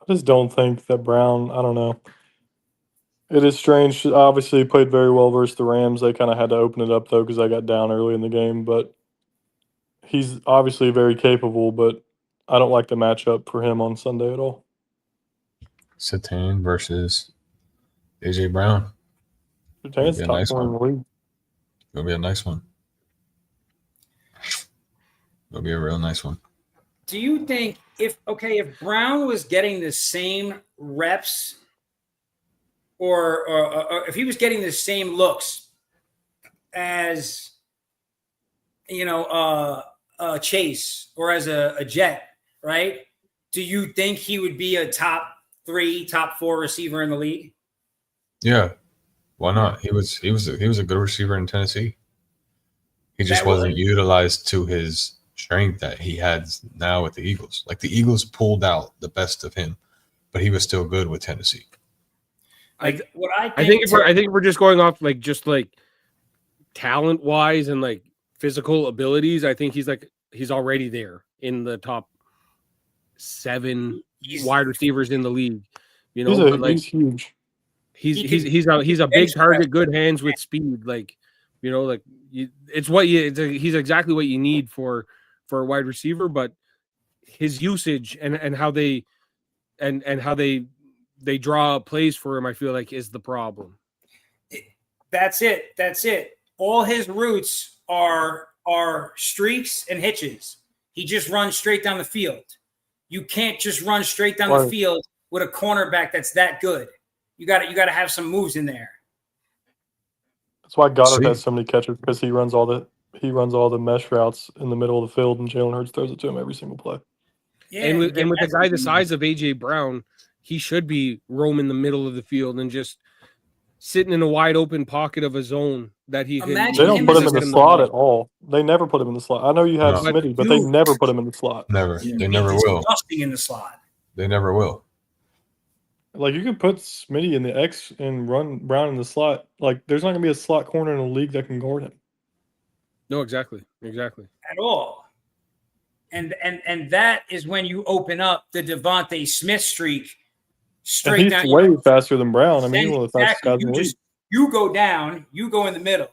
I just don't think that Brown, I don't know. It is strange. Obviously, he played very well versus the Rams. They kind of had to open it up, though, because they got down early in the game. But he's obviously very capable, but I don't like the matchup for him on Sunday at all. Surtain versus AJ Brown. Surtain's top corner in the league. It'll be a nice one. It'll be a real nice one. Do you think if Brown was getting the same reps or if he was getting the same looks as, Chase or as a Jet, right? Do you think he would be a top 3, top 4 receiver in the league? Yeah, why not? He was a good receiver in Tennessee. He just wasn't utilized to his strength that he has now with the Eagles. Like, the Eagles pulled out the best of him, but he was still good with Tennessee. I think if we're just going off like talent wise and like physical abilities, I think he's already there in the top 7 wide receivers in the league. He's huge. He's a big target, good hands with speed. He's exactly what you need for a wide receiver. But his usage and how they and how they draw up plays for him, I feel like is the problem. That's it. That's it. All his routes are streaks and hitches. He just runs straight down the field. You can't just run straight down the field with a cornerback that's that good. You got to have some moves in there. That's why Goddard See? has so many catches, because he runs all the mesh routes in the middle of the field, and Jalen Hurts throws it to him every single play. Yeah, And with a guy the that's- size of AJ Brown, he should be roaming the middle of the field and just sitting in a wide open pocket of a zone that he can. Imagine They don't him put as him a in the slot at all. They never put him in the slot. I know you have No. Smitty, but they Dude. never put him in the slot. Never. He'd They be never will. disgusting in the slot. They never will. Like, you could put Smitty in the X and run Brown in the slot. Like, there's not going to be a slot corner in the league that can guard him. No, exactly. At all. And that is when you open up the Devontae Smith streak And straight he's down. way faster than Brown. I mean, he's Then one of the fastest exactly, guys in you the league. just you go down, you go in the middle,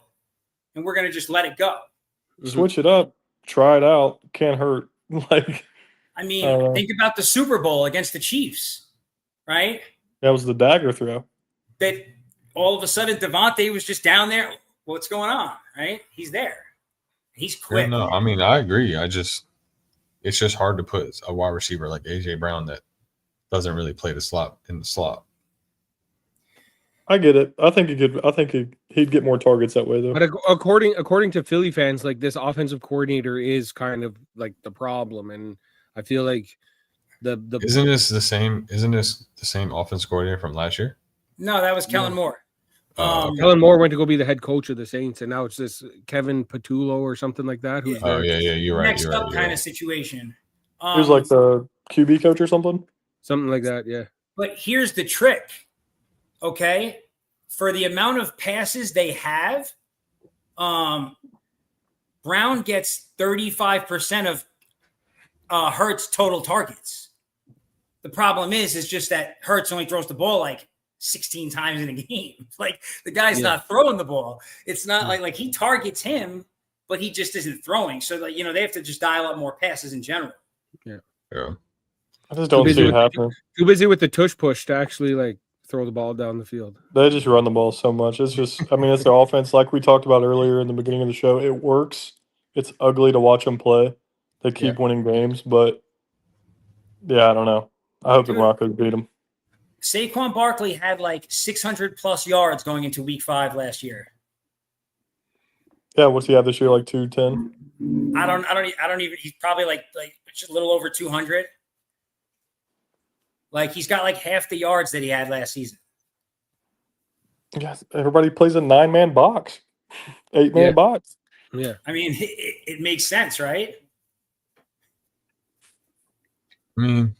and we're gonna just let it go. Switch it up, try it out. Can't hurt. Like, I mean, think about the Super Bowl against the Chiefs, right? that was the dagger throw. That all of a sudden Devontae was just down there. What's going on? Right? He's there. He's Yeah, quick. no, I mean, I agree. It's just hard to put a wide receiver like AJ Brown that doesn't really play the slot in the slot. I get it. I think he'd get more targets that way, though. But according to Philly fans, like, this offensive coordinator is kind of like the problem, and I feel like the Isn't this the same offense coordinator from last year? No, that was Kellen Moore. Okay. Kellen Moore went to go be the head coach of the Saints, and now it's this Kevin Patullo or something like that. Who's Oh yeah, you're right. Next You're up right. kind of situation. He was like the QB coach or something. something like that. Yeah. But here's the trick, okay? For the amount of passes they have, Brown gets 35% of Hurts' total targets. The problem is just that Hurts only throws the ball like 16 times in a game. Like, the guy's not throwing the ball. It's not like he targets him, but he just isn't throwing. So, like, they have to just dial up more passes in general. Yeah. I just don't see it happening. Too busy with the tush push to actually like throw the ball down the field. They just run the ball so much. It's just, I mean, it's their offense. Like we talked about earlier in the beginning of the show, it works. It's ugly to watch them play. They keep winning games, but yeah, I don't know. I hope the Broncos beat them. Saquon Barkley had like 600 plus yards going into week 5 last year. Yeah, what's he have this year? Like 210? I don't even, he's probably like just a little over 200. Like, he's got like half the yards that he had last season. Yes, everybody plays a 9-man box, 8-man box. Yeah. I mean, it makes sense, right? I mean,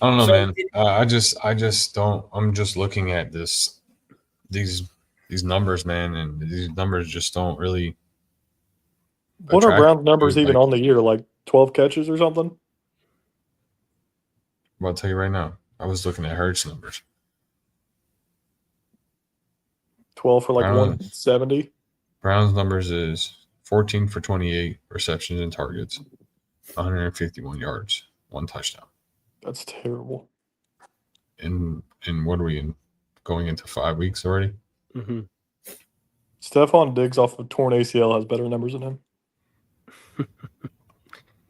I don't know, So man. I just don't. I'm just looking at these numbers, man, and these numbers just don't really. What are attract Brown's numbers me, even like, on the year? Like 12 catches or something? Well, I'll tell you right now. I was looking at Hurts numbers. 12 for like Brown. 170? Brown's numbers is 14 for 28 receptions and targets, 151 yards, 1 touchdown. That's terrible. And what are we in? Going into 5 weeks already? Mm-hmm. Stephon Diggs off of torn ACL has better numbers than him.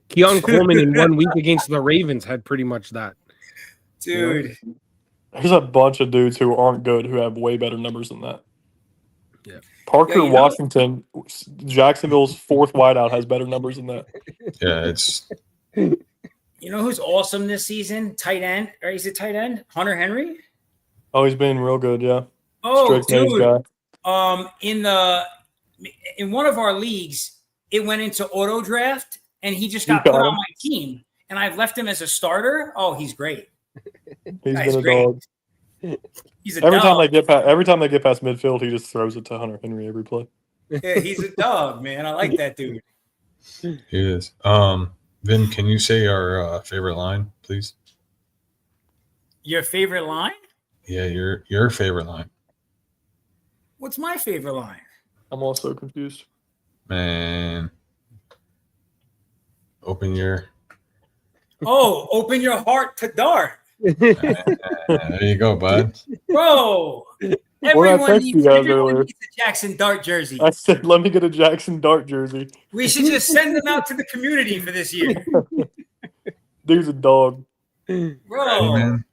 Keon Coleman in 1 week against the Ravens had pretty much that. Dude. There's a bunch of dudes who aren't good who have way better numbers than that. Yeah. Parker Yeah, Washington, Jacksonville's 4th wideout, has better numbers than that. Yeah, it's You know who's awesome this season? Tight end. Or is it tight end? Hunter Henry? Oh, he's been real good, yeah. Oh, Straight names dude. guy. In one of our leagues, it went into auto draft, and he just got You put got on him. my team. And I've left him as a starter. Oh, he's great. He's Guy's been a great. dog. He's a Every dog. time they get past midfield, he just throws it to Hunter Henry every play. Yeah, he's a dog, man. I like that dude. It is. Vin, can you say our favorite line, please? Your favorite line? Yeah, your favorite line. What's my favorite line? I'm also confused. Man, open your Oh, open your heart to Dart, There you go, bud. bro. What I Everyone texted you guys earlier. needs a Jackson Dart jersey. I said, let me get a Jackson Dart jersey. We should just send them out to the community for this year, Dude's a dog. Hey, bro. man.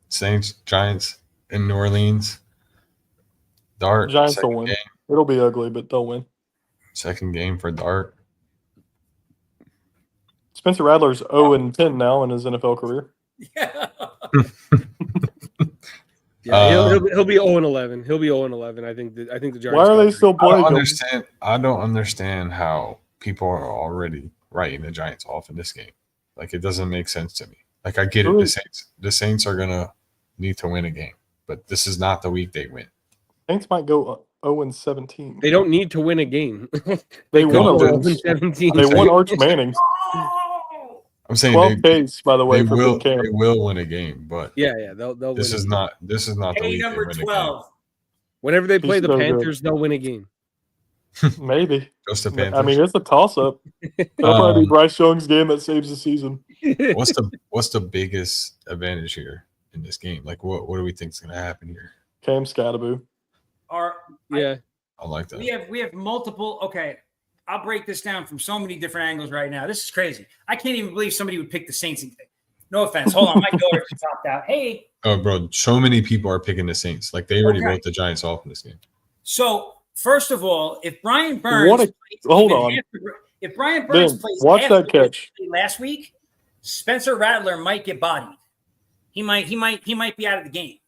Saints, Giants in New Orleans. Dart. Giants second will win. game. It'll be ugly, but they'll win. Second game for Dart. Spencer Rattler's 0-10 now in his NFL career. Yeah. Yeah, he'll be 0-11. He'll be 0-11. I think the Giants. Why are they still I don't playing? understand. I don't understand how people are already writing the Giants off in this game. Like, it doesn't make sense to me. Like, I get it. The Saints are gonna need to win a game, but this is not the week they win. Saints might go 0-17. They don't need to win a game. They could won go a 0-17. They won Arch Manning. I'm saying 12 Ks, by the way, they for will. Big Cam. They will win a game, but Yeah, they'll this win is a game. not. This is not the Hey, week they number win 12. Whenever they play He's the so good. Panthers, they'll win a game. Maybe. a game. Just the Panthers. I mean, it's a toss-up. That'll probably be Bryce Young's game that saves the season. what's the biggest advantage here in this game? Like, what do we think is going to happen here? Cam Scattaboo. Yeah. I like that. We have multiple. Okay, I'll break this down from so many different angles right now. This is crazy. I can't even believe somebody would pick the Saints. No offense. Hold on, my daughter just popped out. Hey, Oh, bro, so many people are picking the Saints. Like, they already Okay. wrote the Giants off in this game. so first of all, if Brian Burns, What a- plays hold even on. half if Brian Burns Ben, plays watch half that the catch. way last week, Spencer Rattler might get bodied. He might be out of the game.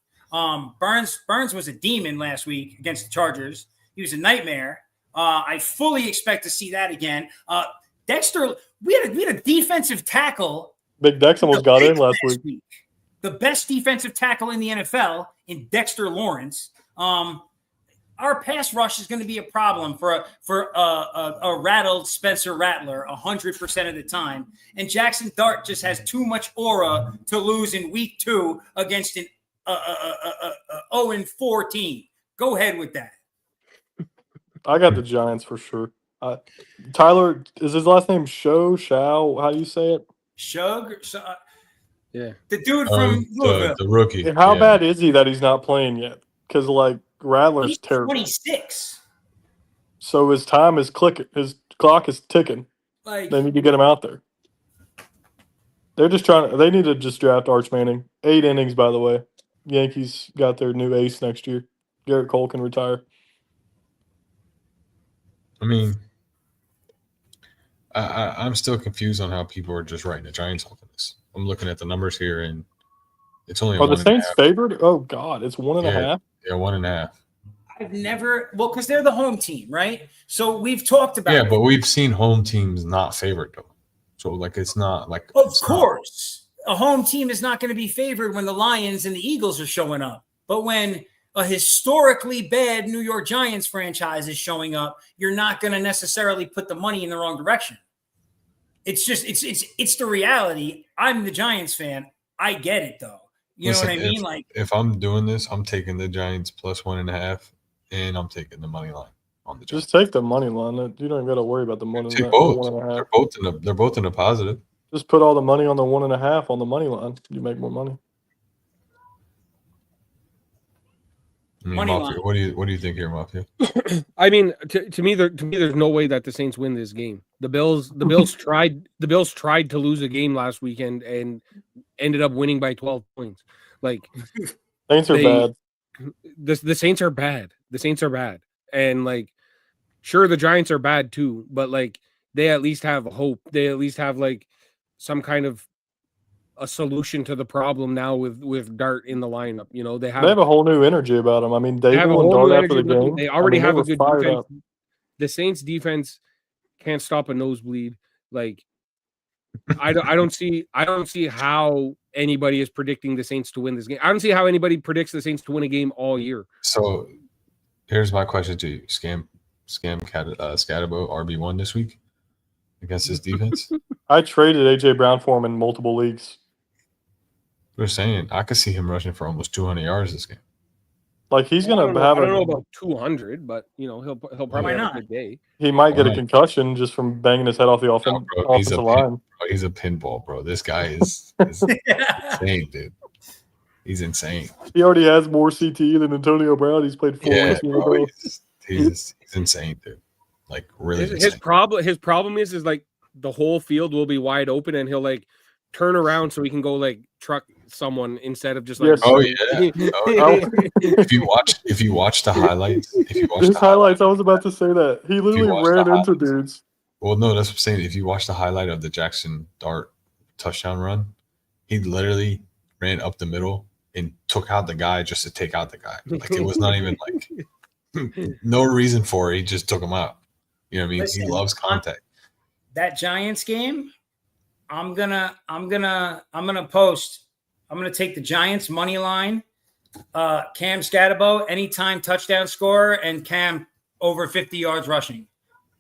Burns was a demon last week against the Chargers. He was a nightmare. I fully expect to see that again. Dexter, we had a defensive tackle. Big Dex almost got in last week. The best defensive tackle in the NFL in Dexter Lawrence. Our pass rush is going to be a problem for a rattled Spencer Rattler 100% of the time. And Jackson Dart just has too much aura to lose in week 2 against an 0-4 team. Go ahead with that. I got the Giants for sure. Tyler, is his last name Shao? How you say it? Shug, Yeah. the dude from Louisville. The rookie. How Yeah. bad is he that he's not playing yet? Because, like, Rattler's He's terrible. 26. So his time is clicking. His clock is ticking. Like, They need to get him out there. They're just they need to just draft Arch Manning. 8 innings, by the way. Yankees got their new ace next year. Garrett Cole can retire. I mean, I'm still confused on how people are just writing the Giants off of this. I'm looking at the numbers here, and it's only Are the 1.5. Saints favored? Oh, God. It's 1.5. Yeah, 1.5. I've never, because they're the home team, right? So we've talked about Yeah, it. but we've seen home teams not favored though. So like, it's not like. Of it's not- course, a home team is not going to be favored when the Lions and the Eagles are showing up. But when a historically bad New York Giants franchise is showing up, you're not going to necessarily put the money in the wrong direction. It's just it's the reality. I'm the Giants fan. I get it though. You Listen, know what I mean? Like, if I'm doing this, I'm taking the Giants plus 1.5, and I'm taking the money line on the Giants. Just take the money line. You don't got to worry about the money Take line. both. 1.5. They're both in the positive. Just put all the money on the 1.5 on the money line. You make more money. I mean, Money Mafia, line. what do you think here, Mafia? I mean, to me, there's no way that the Saints win this game. The Bills tried to lose a game last weekend and ended up winning by 12 points. Like, Saints are bad. the Saints are bad. The Saints are bad, and like, sure, the Giants are bad too. But like, they at least have hope. They at least have like some kind of a solution to the problem now with Dart in the lineup. You know, they have a whole new energy about them. I mean, they have a Dable and whole Dart new after the energy. game. They already have they a were good fired defense. up. The Saints defense can't stop a nosebleed. Like, I don't see how anybody is predicting the Saints to win this game. I don't see how anybody predicts the Saints to win a game all year. So here's my question to you: Scam Scatabo RB1 this week against his defense. I traded A.J. Brown for him in multiple leagues. We're saying I could see him rushing for almost 200 yards this game. Like he's I don't gonna know, have I don't know a about 200, but he'll probably Why have not? a good day. he might get a Right. concussion just from banging his head off the No, bro, offensive line. he's a pinball, bro. This guy is insane, dude. He's insane. He already has more CTE than Antonio Brown. He's played 4 Yeah, years in the bro. NFL. He's insane, dude. Like really His insane. problem is like the whole field will be wide open and he'll like turn around so he can go like truck someone instead of just like Yes. Oh, yeah. If you watch the highlights, His highlights, I was about to say that. He literally watch the ran into highlights- dudes. well, no, that's what I'm saying. If you watch the highlight of the Jackson Dart touchdown run, he literally ran up the middle and took out the guy just to take out the guy. Like it was not even like no reason for it. He just took him out. You know what I mean? Listen, he loves contact. That Giants game, I'm gonna post. I'm gonna take the Giants money line. Cam Scatabo, anytime touchdown scorer, and Cam over 50 yards rushing,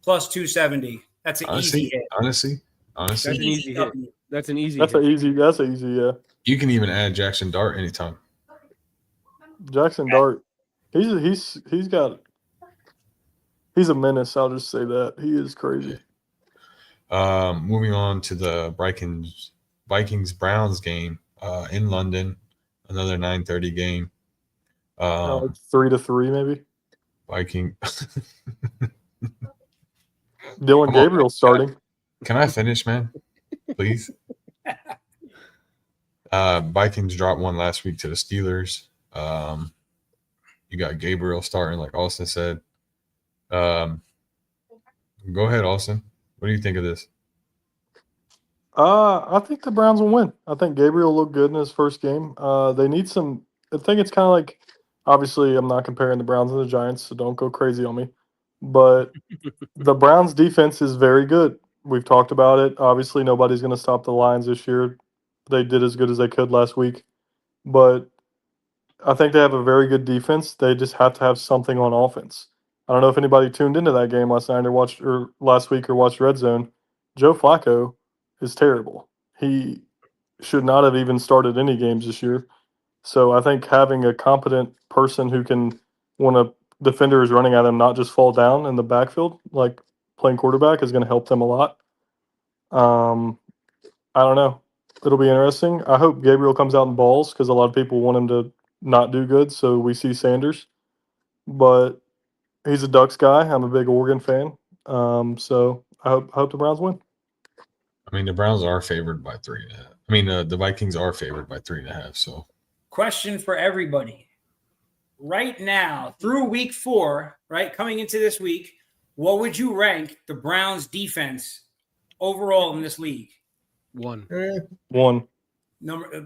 plus 270. That's an easy hit. Honestly, That's an easy hit. W. That's an easy. That's hit. an easy, yeah. you can even add Jackson Dart anytime. Jackson Dart. He's a menace, I'll just say that. He is crazy. Moving on to the Vikings Browns game in London, another 9:30 game. Like 3-3, maybe. Viking. Dylan Come on, Gabriel man. starting. Can I finish, man? Please. Vikings dropped one last week to the Steelers. You got Gabriel starting, like Austin said. Go ahead, Austin. What do you think of this? I think the Browns will win. I think Gabriel looked good in his first game. They need some. I think it's kind of like, obviously, I'm not comparing the Browns and the Giants, so don't go crazy on me. But the Browns' defense is very good. We've talked about it. Obviously, nobody's going to stop the Lions this year. They did as good as they could last week. But I think they have a very good defense. They just have to have something on offense. I don't know if anybody tuned into that game last night or last week or watched Red Zone. Joe Flacco is terrible. He should not have even started any games this year. So I think having a competent person who can, when a defender is running at him, not just fall down in the backfield, like playing quarterback, is going to help them a lot. I don't know. It'll be interesting. I hope Gabriel comes out in balls because a lot of people want him to not do good. So we see Sanders. But he's a Ducks guy. I'm a big Oregon fan. So I hope the Browns win. I mean, the Browns are favored by 3.5. I mean, the Vikings are favored by 3.5. So, Question for everybody. Right now, through week 4, right, coming into this week, what would you rank the Browns defense overall in this league? 1.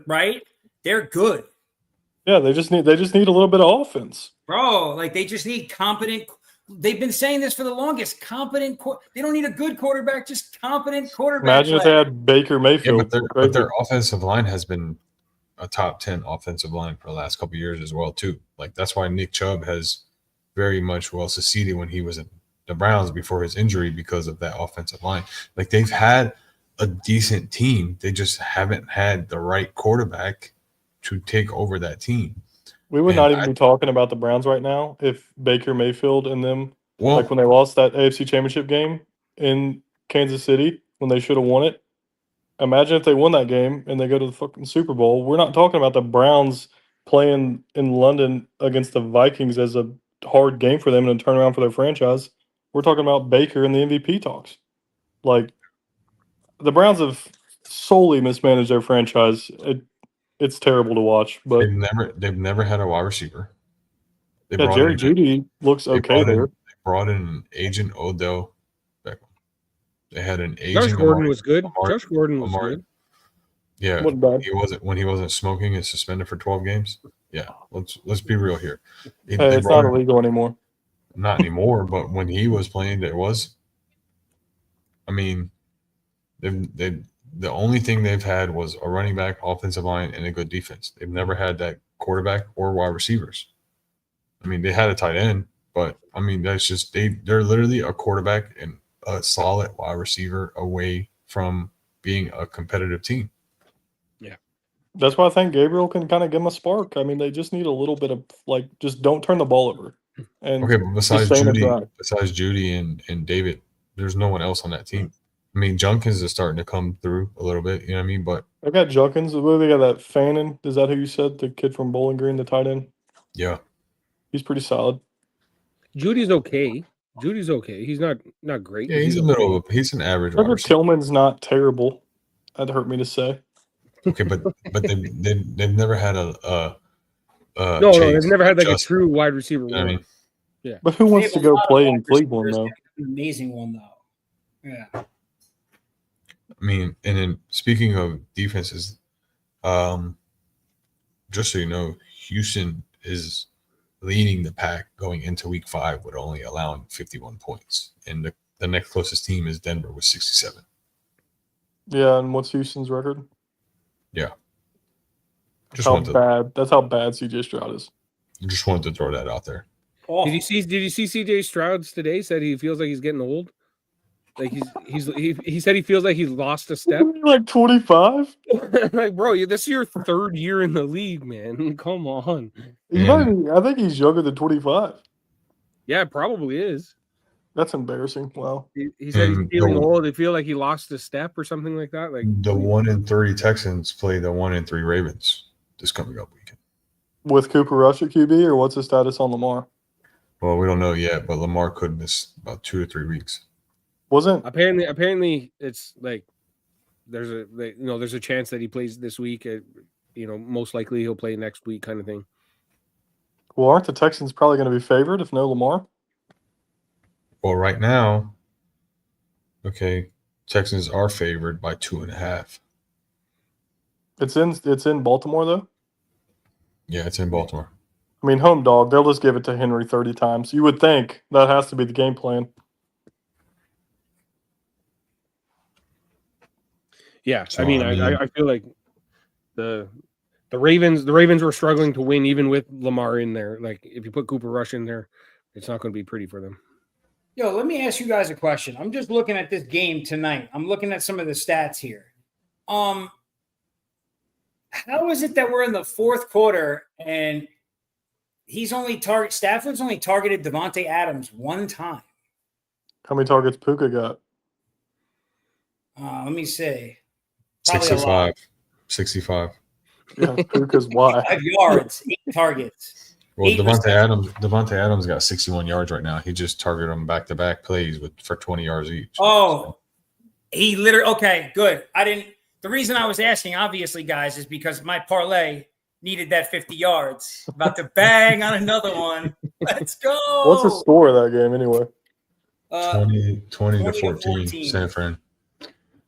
Right? They're good. Yeah, they just need a little bit of offense. Bro, like they just need competent. They've been saying this for the longest. Competent. They don't need a good quarterback, just competent quarterback. Imagine if they had Baker yeah, Mayfield. but their offensive line has been a top 10 offensive line for the last couple of years as well, too. Like, that's why Nick Chubb has very much well succeeded when he was in the Browns before his injury because of that offensive line. Like, they've had a decent team. They just haven't had the right quarterback to take over that team. We would And not even be talking about the Browns right now if Baker Mayfield and them, Well, like when they lost that AFC Championship game in Kansas City when they should have won it. Imagine if they won that game and they go to the fucking Super Bowl. We're not talking about the Browns playing in London against the Vikings as a hard game for them and a turnaround for their franchise. We're talking about Baker and the MVP talks. Like, the Browns have solely mismanaged their franchise. It's terrible to watch, but they've never had a wide receiver. They yeah, brought Jerry in- Jeudy looks they okay there. They brought in an agent Odell Beckham. They had an agent. Josh Gordon was good. Amari- Josh Gordon was Amari- good. Yeah, Wasn't bad. he wasn't smoking and suspended for 12 games. Yeah, let's be real here. Hey, it's not illegal anymore. Not anymore, but when he was playing, it was. I mean, they the only thing they've had was a running back, offensive line, and a good defense. They've never had that quarterback or wide receivers. I mean, they had a tight end, but I mean that's just they're literally a quarterback and a solid wide receiver away from being a competitive team. Yeah. That's why I think Gabriel can kind of give them a spark. I mean, they just need a little bit of just don't turn the ball over. And Okay, but just stay in the drive. besides Judy and David, there's no one else on that team. I mean, Junkins is starting to come through a little bit. You know what I mean? But They got Junkins. They got that Fannin. Is that who you said? The kid from Bowling Green, the tight end. yeah, He's pretty solid. Judy's okay. He's not great. yeah, but he's a middle of he's an average. Trevor wide receiver. Tillman's not terrible. That'd hurt me to say. Okay, but they've never had a No, Chase they've never had like a Justin, true wide receiver. you know what I mean? But who wants to go play in Cleveland, though? An amazing one, though. Yeah. I mean, and then speaking of defenses, just so you know, Houston is leading the pack going into week 5 with only allowing 51 points. And the next closest team is Denver with 67. Yeah, and what's Houston's record? Just How wanted to, bad? That's how bad CJ Stroud is. just wanted to throw that out there. Awful. Did you see CJ Stroud's today? Said he feels like he's getting old. Like he said he feels like he's lost a step. Like 25? Like, bro, this is your 3rd year in the league, man. Come on. He's not even, I think he's younger than 25. Yeah, it probably is. That's embarrassing. Wow. He said he's And feeling the- old. They feel like he lost a step or something like that. Like The 1-3 Texans play the 1-3 Ravens this coming up weekend. With Cooper Rush at QB, or what's his status on Lamar? Well, we don't know yet, but Lamar could miss about 2 to 3 weeks. Wasn't apparently it's like there's a chance that he plays this week. Most likely he'll play next week, kind of thing. well, aren't the Texans probably going to be favored if no Lamar? Well, right now, okay, Texans are favored by 2.5. It's in Baltimore though. Yeah, it's in Baltimore. I mean, home dog. They'll just give it to Henry 30 times. You would think that has to be the game plan. Yeah, So, I mean, I mean- I feel like the Ravens were struggling to win even with Lamar in there. Like if you put Cooper Rush in there, it's not going to be pretty for them. Yo, let me ask you guys a question. I'm just looking at this game tonight. I'm looking at some of the stats here. How is it that we're in the 4th quarter and Stafford's only targeted Devontae Adams 1 time? How many targets Puka got? Let me see. Probably a lot. 65. Yeah, Puka's why. 5 yards, 8 targets. Well, 8%. Devontae Adams got 61 yards right now. He just targeted them back-to-back plays for 20 yards each. Oh, he literally. Okay, good. The reason I was asking, obviously, guys, is because my parlay needed that 50 yards. About to bang on another one. Let's go. What's the score of that game anyway? 20 to 14, 14. San Fran.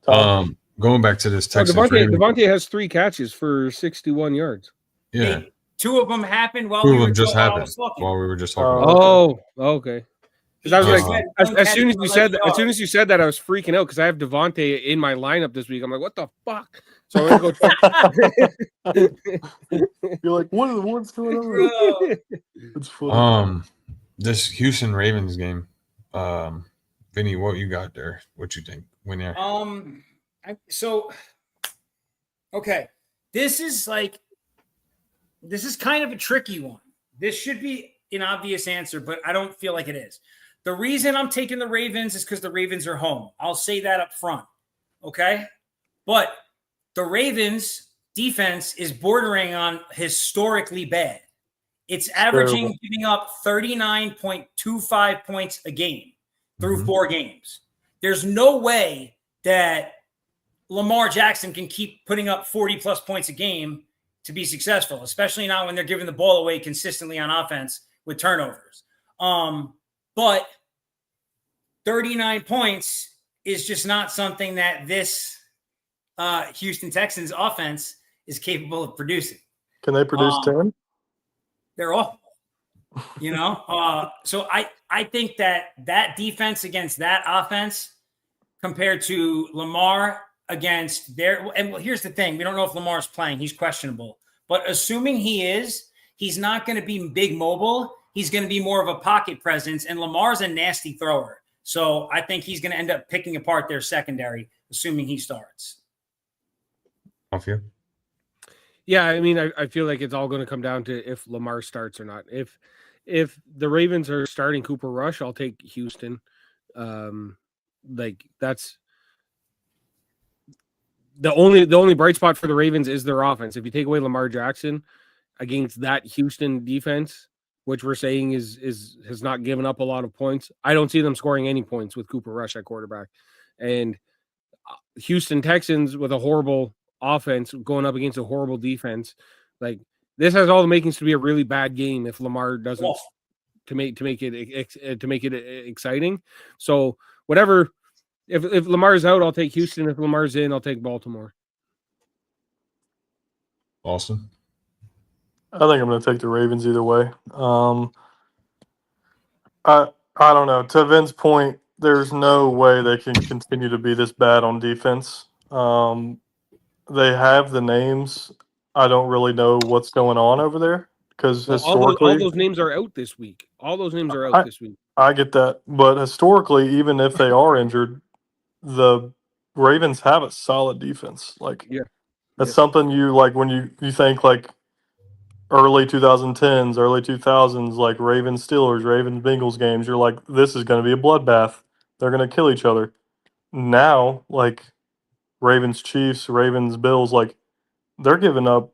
Tom? Going back to this Texans. Devontae has 3 catches for 61 yards. Yeah, Hey, 2 of them happened while 2 we of were them just while I happened was talking. while we were just talking about it. Oh, okay. Because I was like, One as soon as you said that, I was freaking out because I have Devontae in my lineup this week. I'm like, what the fuck? So I'm gonna go. You're like, what's going on? Bro. It's funny. This Houston Ravens game. Vinny, what you got there? What you think? Win there? Okay, this is kind of a tricky one. This should be an obvious answer, but I don't feel like it is. The reason I'm taking the Ravens is because the Ravens are home. I'll say that up front. Okay, but the Ravens defense is bordering on historically bad. It's averaging giving up 39.25 points a game through 4 games. There's no way that Lamar Jackson can keep putting up 40-plus points a game to be successful, especially not when they're giving the ball away consistently on offense with turnovers. But 39 points is just not something that this Houston Texans offense is capable of producing. Can they produce 10? They're awful, So I think that defense against that offense compared to Lamar against and here's the thing. We don't know if Lamar's playing. He's questionable. But assuming he is, he's not going to be big mobile. He's going to be more of a pocket presence, and Lamar's a nasty thrower. So I think he's going to end up picking apart their secondary, assuming he starts. Off you? Yeah, I mean, I feel like it's all going to come down to if Lamar starts or not. If the Ravens are starting Cooper Rush, I'll take Houston. Like that's the only bright spot for the Ravens is their offense. If you take away Lamar Jackson against that Houston defense, which we're saying has not given up a lot of points, I don't see them scoring any points with Cooper Rush at quarterback. And Houston Texans with a horrible offense going up against a horrible defense, like this has all the makings to be a really bad game if Lamar doesn't to make it exciting. So whatever, if Lamar's out, I'll take Houston. If Lamar's in, I'll take Baltimore. Austin. I think I'm going to take the Ravens either way. I don't know. To Vin's point, there's no way they can continue to be this bad on defense. They have the names. I don't really know what's going on over there because historically, all those names are out this week. All those names are out this week. I get that, but historically, even if they are injured, the Ravens have a solid defense. Like, that's something you like when you think like early 2010s, early 2000s, like Ravens Steelers, Ravens Bengals games. You're like, this is going to be a bloodbath. They're going to kill each other. Now, like Ravens Chiefs, Ravens Bills, like they're giving up.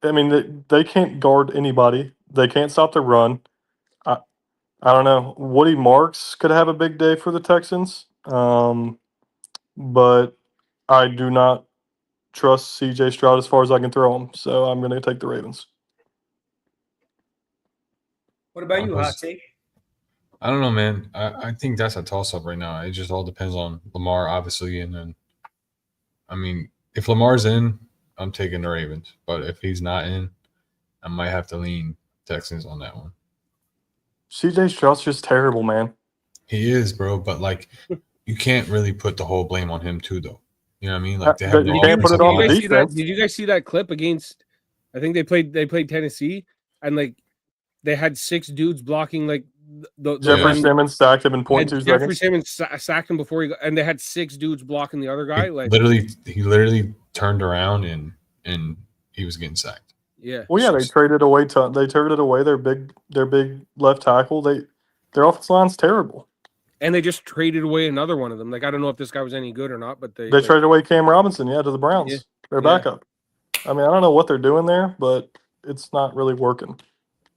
I mean, they can't guard anybody. They can't stop the run. I don't know. Woody Marks could have a big day for the Texans, but I do not trust C.J. Stroud as far as I can throw him. So I'm going to take the Ravens. What about you, Hot Take? I don't know, man. I think that's a toss-up right now. It just all depends on Lamar, obviously, and then, I mean, if Lamar's in, I'm taking the Ravens. But if he's not in, I might have to lean Texans on that one. C.J. Stroud's just terrible, man. He is, bro. But like, you can't really put the whole blame on him too, though. You know what I mean? Like, they have You can't put it on the Did defense. you guys see that clip against? I think they played Tennessee, and like they had 6 dudes blocking like the Jeffrey Simmons stacked him in 0.2 seconds. Jeffrey Simmons sacked him before he got, and they had 6 dudes blocking the other guy. Like he literally turned around and he was getting sacked. Yeah. Well, yeah, they traded away. They traded away their big left tackle. Their offensive line's terrible. And they just traded away another one of them. Like I don't know if this guy was any good or not, but they traded away Cam Robinson, to the Browns. Yeah. Their backup. I mean, I don't know what they're doing there, but it's not really working.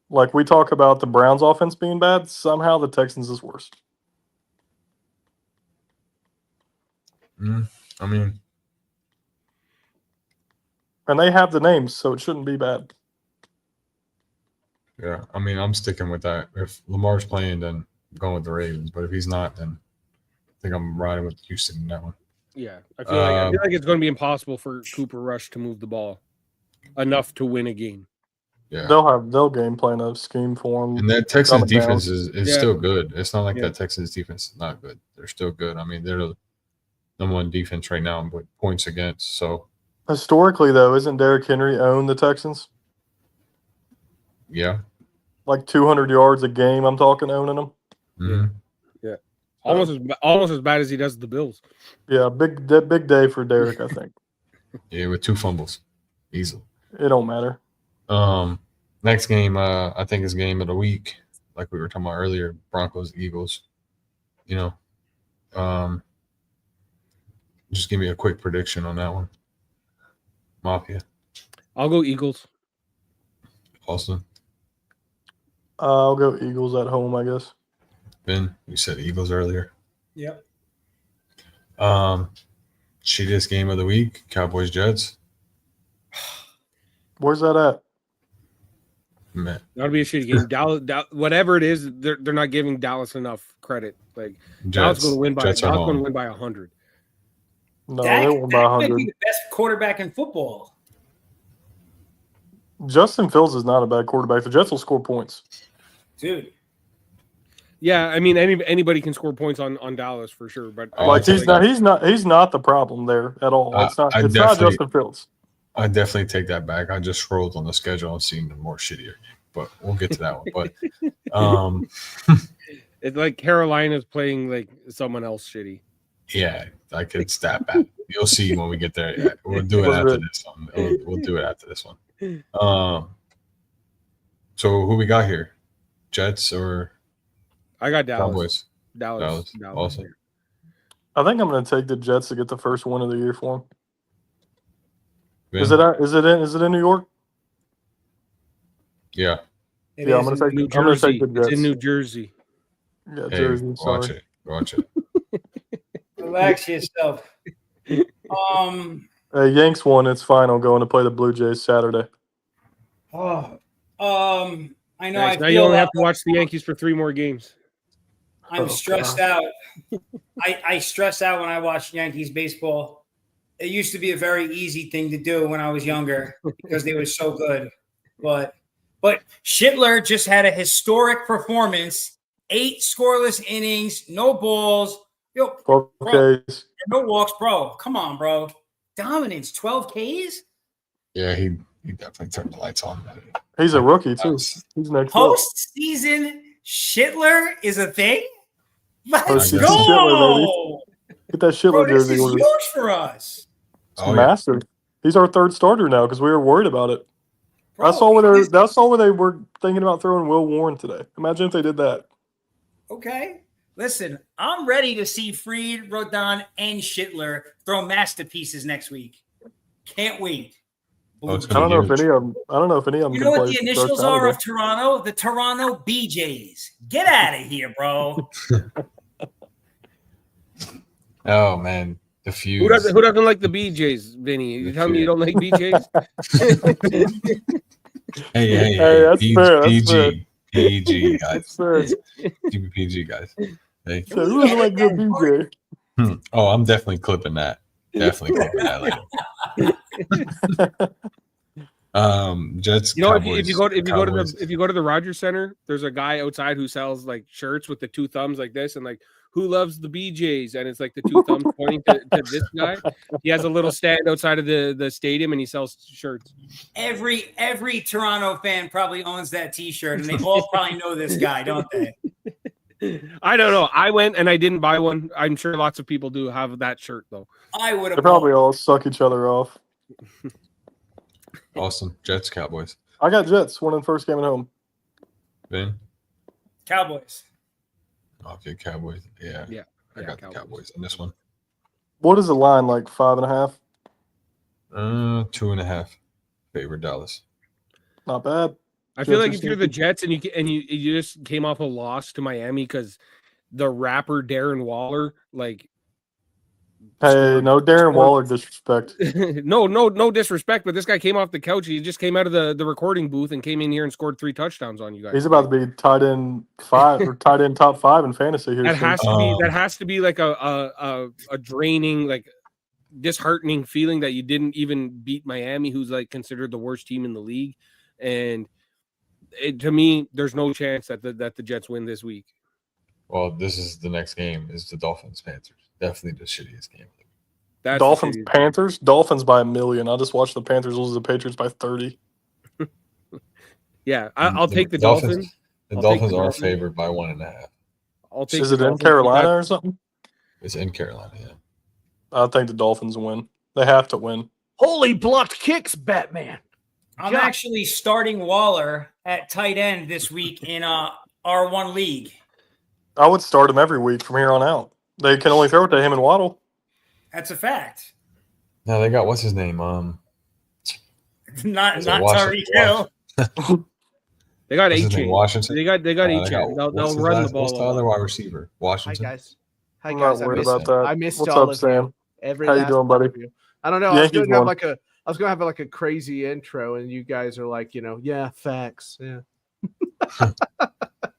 Like we talk about the Browns' offense being bad, somehow the Texans is worse. I mean, and they have the names, so it shouldn't be bad. Yeah, I mean, I'm sticking with that. If Lamar's playing, then I'm going with the Ravens. But if he's not, then I think I'm riding with Houston in that one. Yeah, I feel like it's going to be impossible for Cooper Rush to move the ball enough to win a game. Yeah, they'll game plan a scheme for him. And that Texans defense is still good. It's not like Yeah. that Texans defense is not good. They're still good. I mean, they're the number one defense right now with points against. So Historically, though, isn't Derrick Henry own the Texans? yeah, Like 200 yards a game. I'm talking owning them. Mhm. Almost as bad as he does the Bills. Yeah, big day for Derrick. I think Yeah, with 2 fumbles, easily. it don't matter. Next game, I think is game of the week, like we were talking about earlier. Broncos, Eagles. You know, just give me a quick prediction on that one. Mafia, I'll go Eagles. Austin, I'll go Eagles at home, I guess. Ben. You said Eagles earlier. Yep. Cheetah's game of the week, Cowboys, Jets. Where's that at? Man, That'll be a shitty game. Dallas, whatever it is, they're not giving Dallas enough credit. Like Dallas going to win by Jets are home. 100. No, Dak, they won by Dak might 100. be the best quarterback in football. Justin Fields is not a bad quarterback. The Jets will score points. Dude. Yeah, I mean anybody can score points on Dallas for sure, but Like he's not the problem there at all. It's not Justin Fields. I definitely take that back. I just scrolled on the schedule and seen the more shittier game, but we'll get to that one. But it's like Carolina's playing like someone else shitty. yeah, like it's that bad. You'll see when we get there. Yeah, we'll do it Was after it- this one. We'll do it after this one. So who we got here? Jets or I got Dallas. Cowboys? Dallas. Awesome. I think I'm going to take the Jets to get the first win of the year for them. Vin? Is it in New York? Yeah. It Yeah, is. I'm gonna New take the Jersey. It's Jets. in New Jersey. Yeah, Hey, Jersey. watch Sorry. it. Watch it. Relax yourself. Hey, Yanks won. It's final. Going to play the Blue Jays Saturday. I know. Nice. I Now you feel only have to watch the Yankees for 3 more games. I'm Oh, stressed out. I stress out when I watch Yankees baseball. It used to be a very easy thing to do when I was younger because they were so good. But Schittler just had a historic performance. 8 scoreless innings, no balls, yo, 12 Bro. Ks. no walks, bro. Come on, bro. Dominance, 12 Ks. Yeah, he definitely turned the lights on. He's a rookie too. He's next up. Postseason Schittler is a thing. Let's Postseason go, Schittler, Get that Schittler bro. This jersey is ordered. huge for us. Oh, yeah. Massive. He's our 3rd starter now because we were worried about it. Bro, I saw where they were thinking about throwing Will Warren today. Imagine if they did that. Okay. Listen, I'm ready to see Fried, Rodon, and Schittler throw masterpieces next week. Can't wait. Oh, it's I don't know if huge. any of them. I don't know if any of them. You can know what play the first initials are Saturday. of Toronto? The Toronto BJs. Get out of here, bro. Oh man, the fuse. Who doesn't like the BJs, Vinny? You tell me you don't like BJs? Hey, that's fair, that's PG, PG guys, That's fair. keep it PG guys. Hey, So who doesn't like good BJ? oh, I'm definitely clipping that. Definitely clipping that later. Jets. You know, Cowboys, if you go to Cowboys. the Rogers Center, there's a guy outside who sells like shirts with the 2 thumbs like this, and like, who loves the BJs? And it's like the 2 thumbs pointing to this guy. He has a little stand outside of the stadium, and he sells shirts. Every Toronto fan probably owns that T-shirt, and they all probably know this guy, don't they? I don't know. I went and I didn't buy one. I'm sure lots of people do have that shirt though. I would They have probably all suck each other off. Awesome. Jets. Cowboys. I got Jets winning first game at home. Vin. Cowboys. Okay, Cowboys. Yeah. I got the Cowboys in this one. What is the line like? 5.5? 2.5. Favor Dallas. Not bad. I feel like Jets if you're the Jets and you just came off a loss to Miami because the rapper Darren Waller, like, Hey, no Darren Waller disrespect. no disrespect, but this guy came off the couch. He just came out of the recording booth and came in here and scored 3 touchdowns on you guys. He's about to be tied in 5 or tied in top 5 in fantasy here. That soon. has to be like a draining, like disheartening feeling that you didn't even beat Miami, who's like considered the worst team in the league. And to me, there's no chance that the Jets win this week. Well, this is the next game. Is the Dolphins Panthers? Definitely the shittiest game. That's Dolphins the series. Panthers. Dolphins by 1 million. I'll just watch the Panthers lose to the Patriots by 30. Yeah, I'll take the Dolphins. The I'll take Dolphins the are Dolphins. favored by 1.5. I'll take. Is the it in Dolphins. Carolina or something? It's in Carolina. Yeah. I think the Dolphins win. They have to win. Holy blocked kicks, Batman. I'm Yeah. actually starting Waller at tight end this week in R1 league. I would start him every week from here on out. They can only throw it to him and Waddle. That's a fact. Now they got what's his name? Not Is it Tyreek Hill. They got What's his name? A-Chain. Washington. They got They A-Chain. got- They'll what's his run last- the ball. What's the a other lot. wide receiver? Hi, Washington. guys. Hi, I'm guys. not worried about that. I missed What's all up, of you. Sam? Every How you last doing, one buddy? of you. I don't know. I was Yankees going to have won. like a crazy intro, and you guys are like, yeah, facts. Yeah.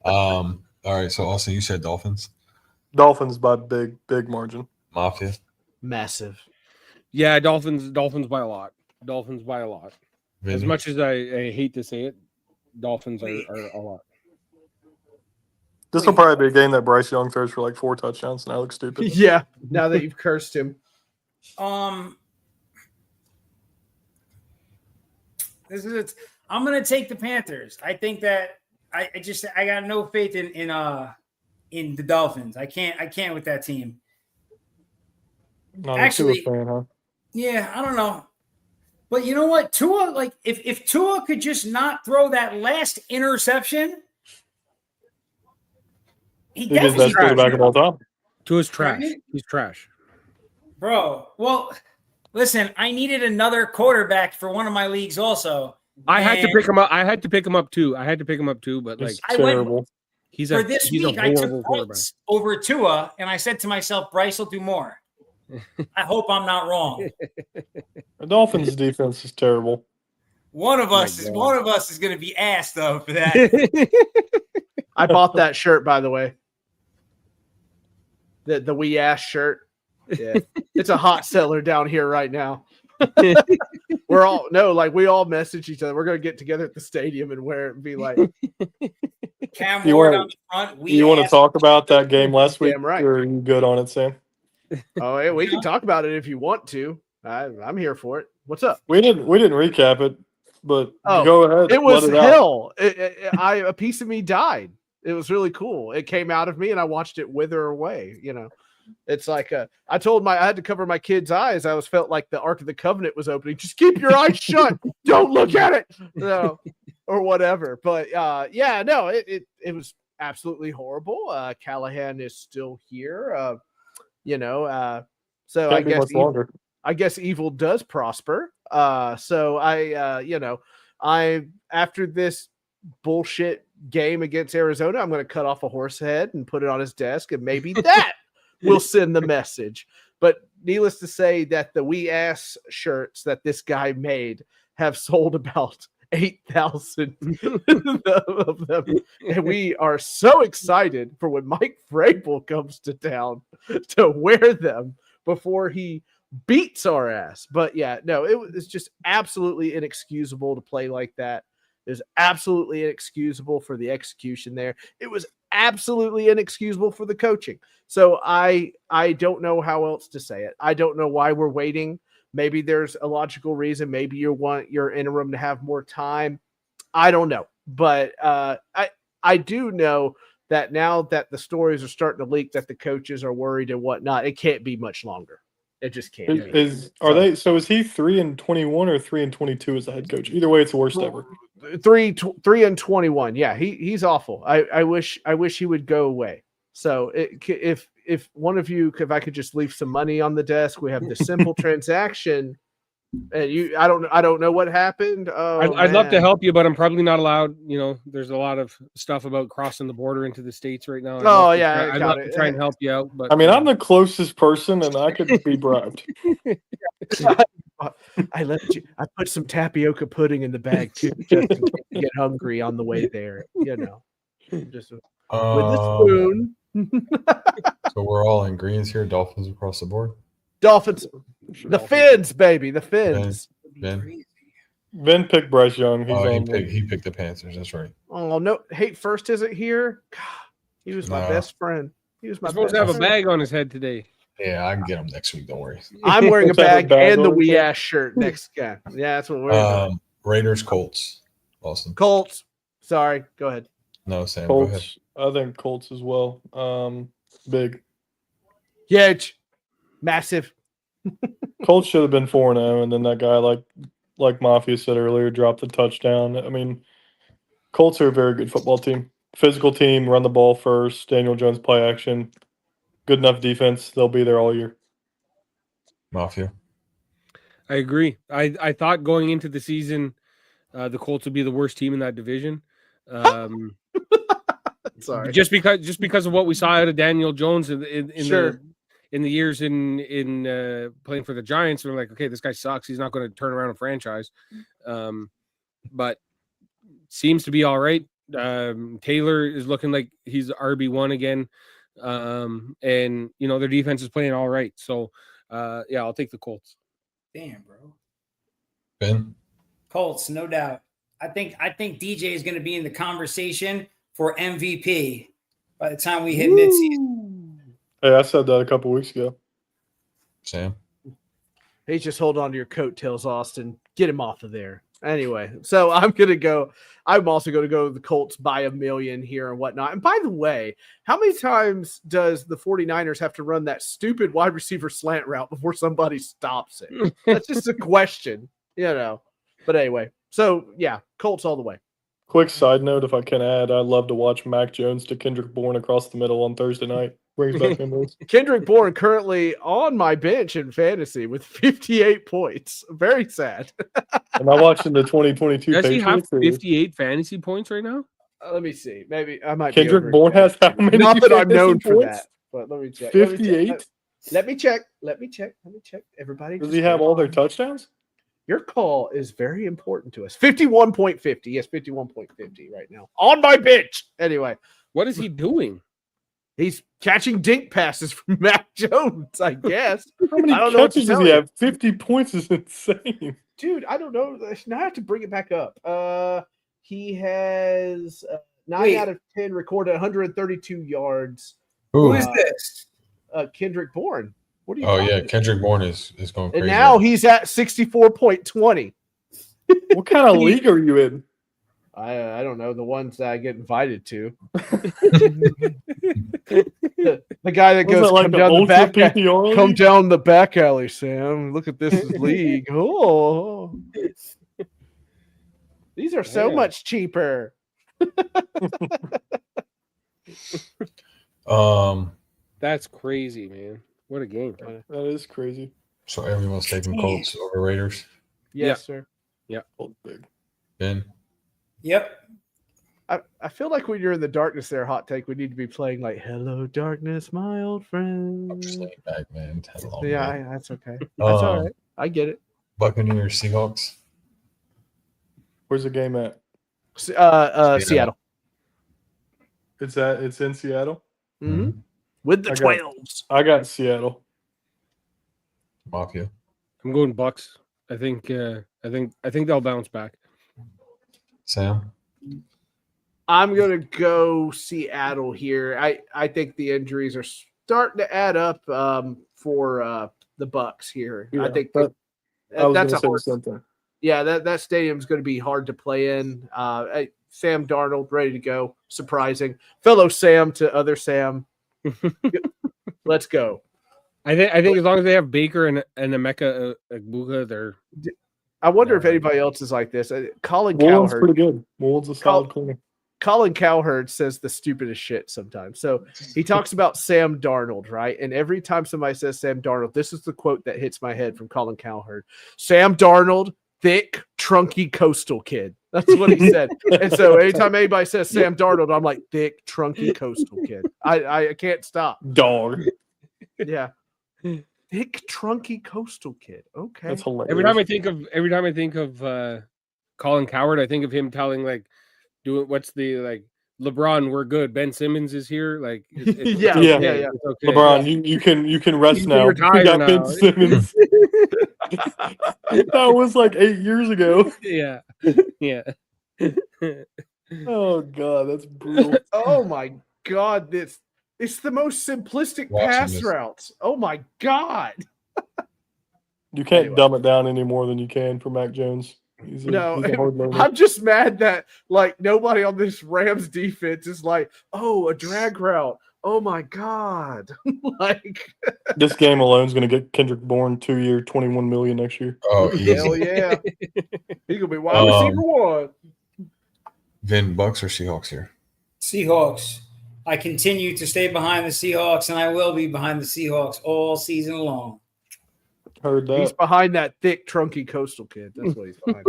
All right. So Austin, you said Dolphins, Dolphins by big margin. Mafia. Massive. Yeah, Dolphins by a lot. Dolphins by a lot. As Vinny? much as I hate to say it, Dolphins are a lot. This will probably be a game that Bryce Young throws for like 4 touchdowns, and I look stupid. Yeah. Now that you've cursed him. This is it. I'm gonna take the Panthers. I think that I got no faith in the Dolphins. I can't with that team. Not Actually- a Tua fan, huh? Yeah, I don't know. But you know what? Tua, like, if Tua could just not throw that last interception, He is best quarterback of all time. Tua's trash. Right? He's trash. Bro, well, listen, I needed another quarterback for one of my leagues also. I had to And pick him up. I had to pick him up too. But like It's I went- terrible. he's for a this he's week, a I horrible took quarterback. Bryce over Tua, and I said to myself, Bryce will do more. I hope I'm not wrong. The Dolphins' defense is terrible. One of My us is God. going to be asked though for that. I bought that shirt, by the way. The wee ass shirt. Yeah, it's a hot seller down here right now. We all message each other. We're gonna get together at the stadium and wear it and be like, Cam You Ward wanna- on the front. You want to talk about that game last week? Damn right. Or are you good on it, Sam? "Oh, hey, we can talk about it if you want to. I'm here for it. What's up?" We didn't recap it, but Oh, go ahead. It was let out. hell. A piece of me died. It was really cool. It came out of me, and I watched it wither away. You know, it's like I had to cover my kid's eyes. I felt like the Ark of the Covenant was opening. Just keep your eyes shut. Don't look at it. No, or whatever. But it was absolutely horrible. Callahan is still here. So Can't be much longer. I guess evil does prosper. So I after this bullshit game against Arizona, I'm going to cut off a horse head and put it on his desk, and maybe that will send the message. But needless to say, that the wee ass shirts that this guy made have sold about 8,000 of them, and we are so excited for when Mike Vrabel comes to town to wear them before he beats our ass. But yeah, no, it's just absolutely inexcusable to play like that. It was absolutely inexcusable for the execution there. It was absolutely inexcusable for the coaching. So I don't know how else to say it. I don't know why we're waiting. Maybe there's a logical reason. Maybe you want your interim to have more time. I don't know. But I do know that now that the stories are starting to leak that the coaches are worried and whatnot, it can't be much longer. It just can't be. Is he 3-21 or 3-22 as the head coach? Either way, it's the worst ever. 3-21. Yeah, he's awful. I wish he would go away. So if one of you, if I could just leave some money on the desk, we have the simple transaction. And I don't know what happened. I'd love to help you, but I'm probably not allowed. You know, there's a lot of stuff about crossing the border into the States right now. I'd love to try and help you out. But I mean, I'm the closest person, and I could be bribed. I put some tapioca pudding in the bag too, just in case you get hungry on the way there. You know, just with a spoon. So we're all in greens here. Dolphins across the board. Dolphins, the Fins, baby, the Fins. Ben picked Bryce Young. He's He picked the Panthers. That's right. Oh no, Hate First isn't here. God, he was my best friend. He was my He's supposed best to have a friend. bag on his head today. Yeah, I can get them next week. Don't worry. I'm wearing a Let's have a bag bag and the on wee it. ass shirt next guy. Yeah, that's what we're doing. Raiders, Colts, Austin. Colts. Sorry, go ahead. No, Sam. Go ahead. Colts. I think Colts as well. Big. Huge, massive. Colts should have been 4-0, and then that guy, like Mafia said earlier, dropped the touchdown. I mean, Colts are a very good football team. Physical team, run the ball first. Daniel Jones play action. Good enough defense. They'll be there all year. Mafia. I agree. I thought going into the season, the Colts would be the worst team in that division. Sorry. Just because of what we saw out of Daniel Jones in Sure. the years in playing for the Giants, we're like, okay, this guy sucks. He's not going to turn around a franchise. But seems to be all right. Taylor is looking like he's RB1 again. And you know, their defense is playing all right. So yeah, I'll take the Colts. Damn, bro. Ben. Colts, no doubt. I think DJ is going to be in the conversation for MVP by the time we hit midseason. Hey, I said that a couple weeks ago. Sam. He's just hold on to your coattails, Austin. Get him off of there. Anyway, so I'm also going to go the Colts by 1 million here and whatnot. And by the way, how many times does the 49ers have to run that stupid wide receiver slant route before somebody stops it? That's just a question, But anyway, so yeah, Colts all the way. Quick side note, if I can add, I love to watch Mac Jones to Kendrick Bourne across the middle on Thursday night. Brings back memories. Kendrick Bourne currently on my bench in fantasy with 58 points. Very sad. Am I watching the 2022 Does he have Patriots? or- 58 fantasy points right now? Let me see. Maybe I might. be Kendrick Bourne has how many? Not that I'm known fantasy for points? that, but let me check. 58. Let me check. Everybody. Does just he have hold all their on. touchdowns? Your call is very important to us. 51.50. Yes, 51.50 right now. On my bench. Anyway, What is he doing? he's catching dink passes from Mac Jones, I guess. How many I don't know what to catches does tell he you. have? 50 points is insane. Dude, I don't know. Now I have to bring it back up. He has 9 Wait. out of 10 recorded 132 yards. Who Ooh. is this? Kendrick Bourne. What are you Oh talking yeah, about? Kendrick Bourne is going crazy. And now he's at 64.20. What kind of league are you in? I don't know, the ones that I get invited to. The guy that Was goes it like come the down the ultra back PPR come league? down the back alley, Sam. Look at this league. Oh, these are so Yeah. much cheaper. That's crazy, man. What a game. That is crazy. So everyone's taking Colts over Raiders. Yes, sir. Oh, big. Ben, Yep. I feel like when you're in the darkness there, Hot Take, we need to be playing like "Hello, Darkness, my old friend." I'm just laying back, man. Had a long Yeah, day. that's okay. That's all right. I get it. Buccaneers, Seahawks. Where's the game at? Seattle. It's in Seattle. Mhm. With the I got- 12s. I got Seattle. Mafia. I'm going Bucks. I think they'll bounce back. Sam. I'm gonna go Seattle here. I think the injuries are starting to add up for the Bucks here. I Yeah, think I was that's gonna a say hard, something. yeah. That stadium's going to be hard to play in. Sam Darnold ready to go. Surprising fellow Sam to other Sam. Let's go. I think as long as they have Baker and Emeka Egbuka, they're I wonder if Yeah. anybody else is like this. Colin Woolen's Cowherd. pretty good. Woolen's a solid corner. Colin Cowherd says the stupidest shit sometimes. So he talks about Sam Darnold, right? And every time somebody says Sam Darnold, this is the quote that hits my head from Colin Cowherd. Sam Darnold, thick, trunky, coastal kid. That's what he said. And so anytime anybody says Sam Darnold, I'm like, thick, trunky, coastal kid. I can't stop. Dog. Yeah. Thick, trunky, coastal kid. Okay. That's hilarious. every time I think of Colin Cowherd, I think of him telling what's the LeBron, we're good. Ben Simmons is here. Like it's Yeah, okay, yeah. it's okay. LeBron, you can rest You can now. You retire got now. Ben Simmons. That was like 8 years ago. Yeah. Yeah. Oh god, that's brutal. Oh my God. It's the most simplistic Watching pass this. routes. Oh my God. You can't Anyway. dumb it down any more than you can for Mac Jones. He's a hard learner. I'm just mad that nobody on this Rams defense is like, oh, a drag route. Oh my God. This game alone is going to get Kendrick Bourne 2-year, $21 million next year. Oh, easy. Hell yeah. He's gonna be wide receiver one. Vin, Bucks or Seahawks here? Seahawks. I continue to stay behind the Seahawks, and I will be behind the Seahawks all season long. Heard He's that. behind that thick, trunky coastal kid. That's what he's behind.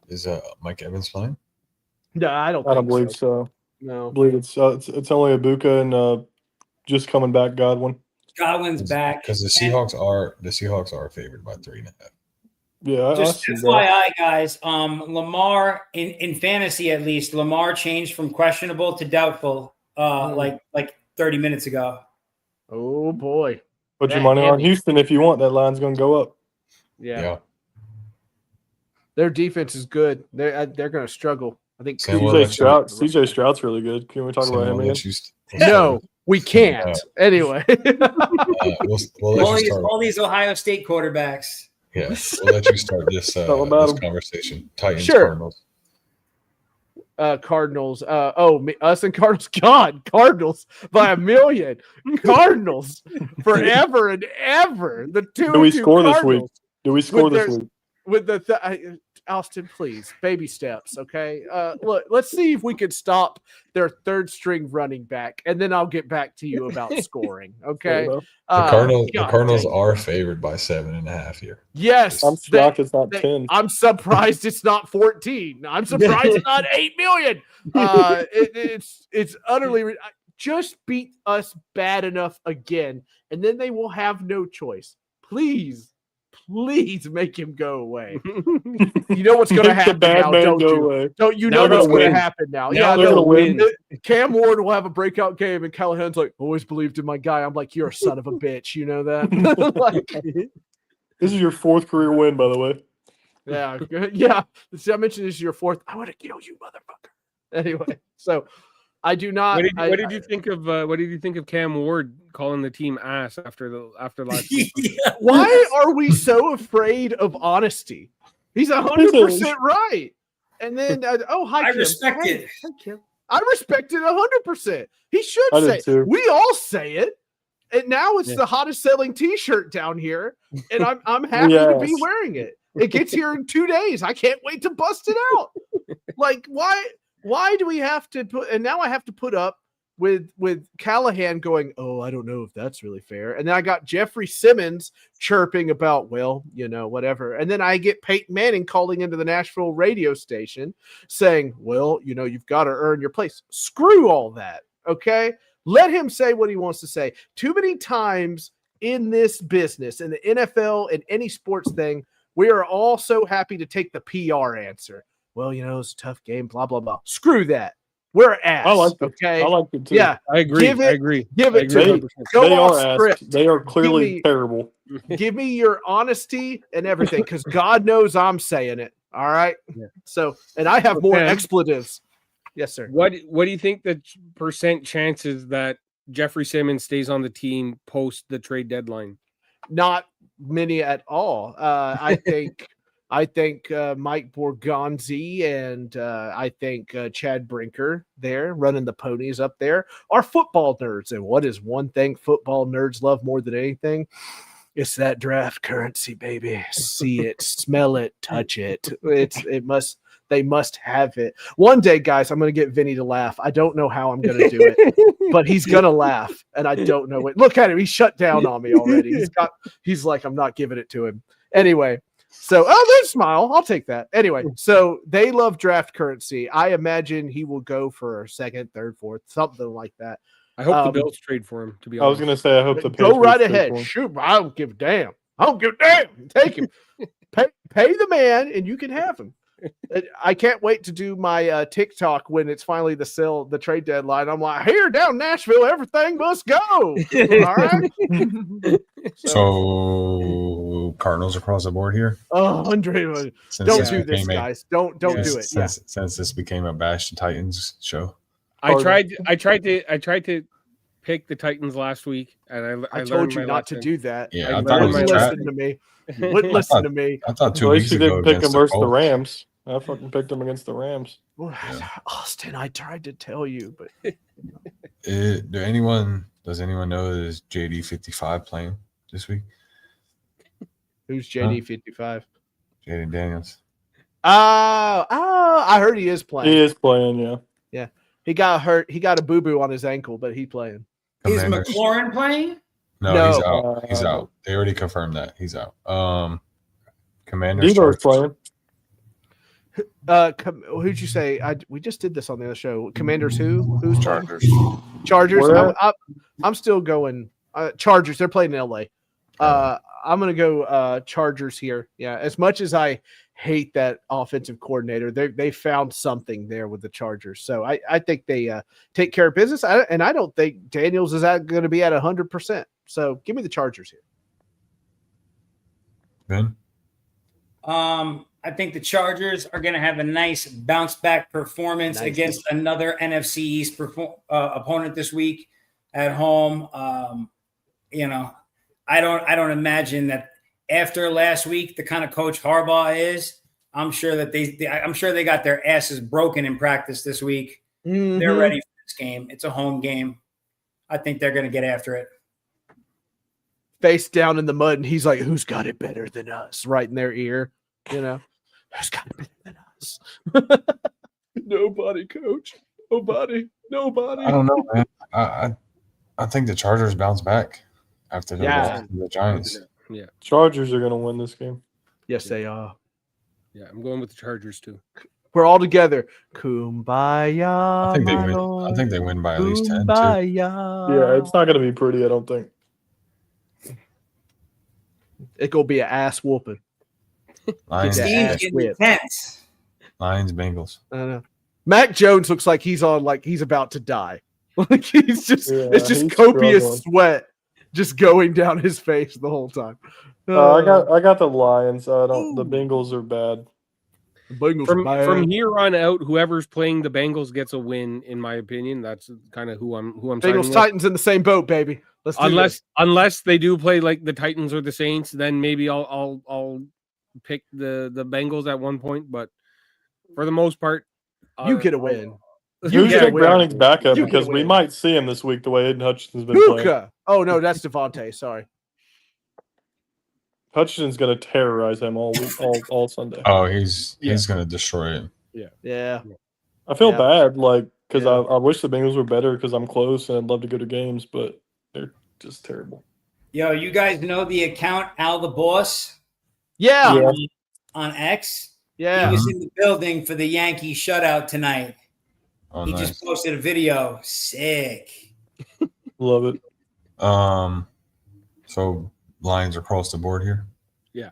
Is Mike Evans playing? No, I don't. I don't think believe so. so. I No. believe it's only Ibuka and just coming back Godwin. Godwin's back. Because the Seahawks are favored by 3.5. Yeah, I Just see that. FYI, guys, Lamar in fantasy at least, Lamar changed from questionable to doubtful like 30 minutes ago. Oh boy. Put your that money on heavy. Houston if you want. That line's going to go up. Yeah. Their defense is good. They're going to struggle. I think. Sam Cooper- CJ Stroud's really good. Can we talk about him again? No, we can't. Anyway. we'll let you start. All these Ohio State quarterbacks. Yeah, we'll let you start this Tell about this 'em. conversation. Titans, Sure. Cardinals. Cardinals. Us and Cardinals. God, Cardinals by a million. Cardinals forever and ever. The two. Do we 2 score this week? Cardinals Do we score this their- week? with the Austin, please, baby steps, okay? Look, let's see if we can stop their third string running back, and then I'll get back to you about scoring, okay? Fair enough. The Cardinals dang. are favored by 7.5 here. Yes, I'm shocked it's not 10. I'm surprised it's not 14. I'm surprised it's not 8 million. It's utterly just beat us bad enough again, and then they will have no choice. Please make him go away. You know what's going to Make the happen bad now, man don't go you? away. Don't you Now know they're what's gonna going to win. happen now? Now they're gonna win. Cam Ward will have a breakout game, and Callahan's like, always believed in my guy. I'm like, you're a son of a bitch. You know that? Like, This is your 4th career win, by the way. yeah. See, I mentioned this is your 4th. I want to kill you, motherfucker. Anyway, so I do not. What did you think of Cam Ward calling the team ass after last week? Yeah. Why are we so afraid of honesty? He's 100% right. And then, hi, I Kim. respect Hey, it. hi, Kim. I respect it 100%. He should I did say it. too. We all say it. And now it's the hottest selling T-shirt down here, and I'm happy to be Yes. wearing it. It gets here in 2 days. I can't wait to bust it out. Like, why do we have to put? And now I have to put up with Callahan going, oh, I don't know if that's really fair. And then I got Jeffrey Simmons chirping about, well, whatever. And then I get Peyton Manning calling into the Nashville radio station saying, well, you've got to earn your place. Screw all that. Okay. Let him say what he wants to say. Too many times in this business, in the NFL and any sports thing, we are all so happy to take the PR answer. Well, it's a tough game, blah, blah, blah. Screw that. We're ass. I like it. Okay. I like it too. Yeah. I agree. Give it- I agree. Give I it agree to me. 100%. Go They off are script. ass. They are clearly me- terrible. Give me your honesty and everything, because God knows I'm saying it. All right. Yeah. So, and I have more Okay. expletives. Yes, sir. What do you think the percent chances that Jeffrey Simmons stays on the team post the trade deadline? Not many at all. I think Mike Borgonzi and I think Chad Brinker there running the ponies up there are football nerds. And what is one thing football nerds love more than anything? It's that draft currency, baby. See it, smell it, touch it. They must have it. One day, guys, I'm going to get Vinny to laugh. I don't know how I'm going to do it, but he's going to laugh, and I don't know it. Look at him. He's shut down on me already. He's like, I'm not giving it to him. Anyway, so, there's a smile. I'll take that. Anyway, so they love draft currency. I imagine he will go for 2nd, 3rd, 4th, something like that. I hope the Bills trade for him. To be I was honest, going to say, I hope the Go right Patriots trade ahead. for him. Shoot, I don't give a damn. I don't give a damn. Take him. Pay the man, and you can have him. I can't wait to do my TikTok when it's finally the trade deadline. I'm like, here down Nashville, everything must go. All right. So Cardinals across the board here. Oh, Andre, Since don't this do this, became a- guys. Don't do it. Yeah. Since this became a Bash the Titans show. I tried to pick the Titans last week, and I I told learned you my not to lesson. do that. Yeah, I I thought it was learned a my trap. Listen to me. Wouldn't listen to me. I thought 2 At weeks least you ago didn't pick against them versus the Colts. Rams. I fucking picked them against the Rams. Austin, I tried to tell you, but Does anyone know is JD 55 playing this week? who's JD 55? Jaden Daniels. I heard he is playing. He is playing, yeah. He got hurt. He got a boo-boo on his ankle, but he's playing. Is Commanders- McLaurin playing? No, No. he's out. He's out. They already confirmed that he's out. Commanders. Devo's Chargers. playing. Who'd you say? We just did this on the other show. Commanders who? Who's playing? Chargers. Chargers. Where? I'm still going. Chargers. They're playing in LA. I'm gonna go Chargers here. Yeah. As much as I hate that offensive coordinator, they found something there with the Chargers. So I think they take care of business. And I don't think Daniels is going to be at 100%. So give me the Chargers here. Ben? I think the Chargers are going to have a nice bounce back performance against another NFC East opponent this week at home. I don't imagine that after last week, the kind of coach Harbaugh is, I'm sure that they got their asses broken in practice this week. Mhm. They're ready for this game. It's a home game. I think they're going to get after it. Face down in the mud, and he's like, "Who's got it better than us?" Right in their ear, you know. Who's got it better than us? Nobody, coach. Nobody. I don't know, man. I think the Chargers bounce back after the Yeah. loss to the Giants. Yeah. Chargers are going to win this game. Yes, they are. Yeah, I'm going with the Chargers too. We're all together. Kumbaya. I think they my win. I lord. think they win by at least 10 too. Kumbaya. Yeah, it's not going to be pretty, I don't think. It's gonna be an ass whooping. Lions, Yeah. Teams ass get whipped. intense. Lions, Bengals. I don't know. Mac Jones looks like he's about to die. Like it's just he's copious struggling. sweat just going down his face the whole time. I got the Lions. The Bengals are bad. The Bengals From are bad. from here on out, whoever's playing the Bengals gets a win, in my opinion. That's kind of who I'm siding Bengals with. Titans in the same boat, baby. Let's do this. Unless they do play like the Titans or the Saints, then maybe I'll pick the Bengals at one point. But for the most part, You get a win. Who's get a Jake win. Browning's backup? You get a Because we win. might see him this week the way Aiden Hutchinson's been playing. Puka. Oh no, that's Devontae. Sorry. Hutchinson's going to terrorize him all week, all Sunday. Oh, he's gonna destroy it. Yeah. I feel Yeah. bad, because Yeah. I wish the Bengals were better because I'm close and I'd love to go to games, but they're just terrible. Yo, you guys know the account Al the Boss Yeah. Yeah. on X? Yeah. He was in the building for the Yankee shutout tonight. Oh, He nice. just posted a video. Sick. Love it. So Lions across the board here. yeah,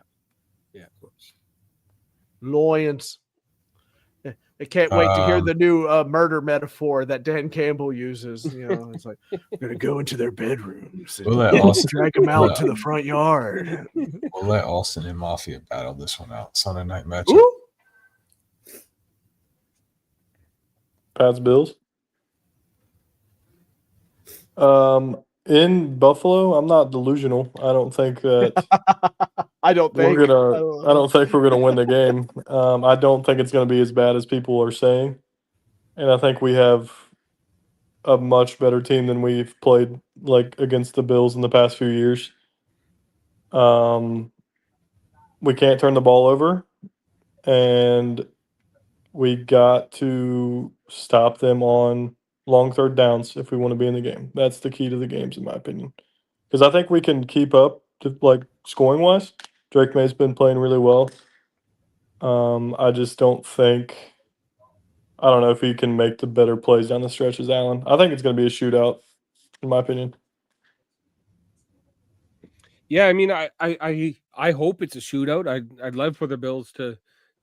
of course. Lions. I can't wait to hear Um, the new murder metaphor that Dan Campbell uses. You know, it's like we're gonna go into their bedrooms and We'll let Austin. drag them out to the front yard. We'll let Austin and Mafia battle this one out. Sunday night matchup. Ooh. Pats Bills. In Buffalo, I'm not delusional. I don't think that I don't think I don't think we're gonna win the game. I don't think it's gonna be as bad as people are saying, and I think we have a much better team than we've played against the Bills in the past few years. We can't turn the ball over, and we got to stop them on long third downs if we want to be in the game. That's the key to the games, in my opinion, because I think we can keep up to scoring wise. Drake May's been playing really well. I just don't think. I don't know if he can make the better plays down the stretch as Allen. I think it's going to be a shootout, in my opinion. Yeah, I mean, I hope it's a shootout. I'd love for the Bills to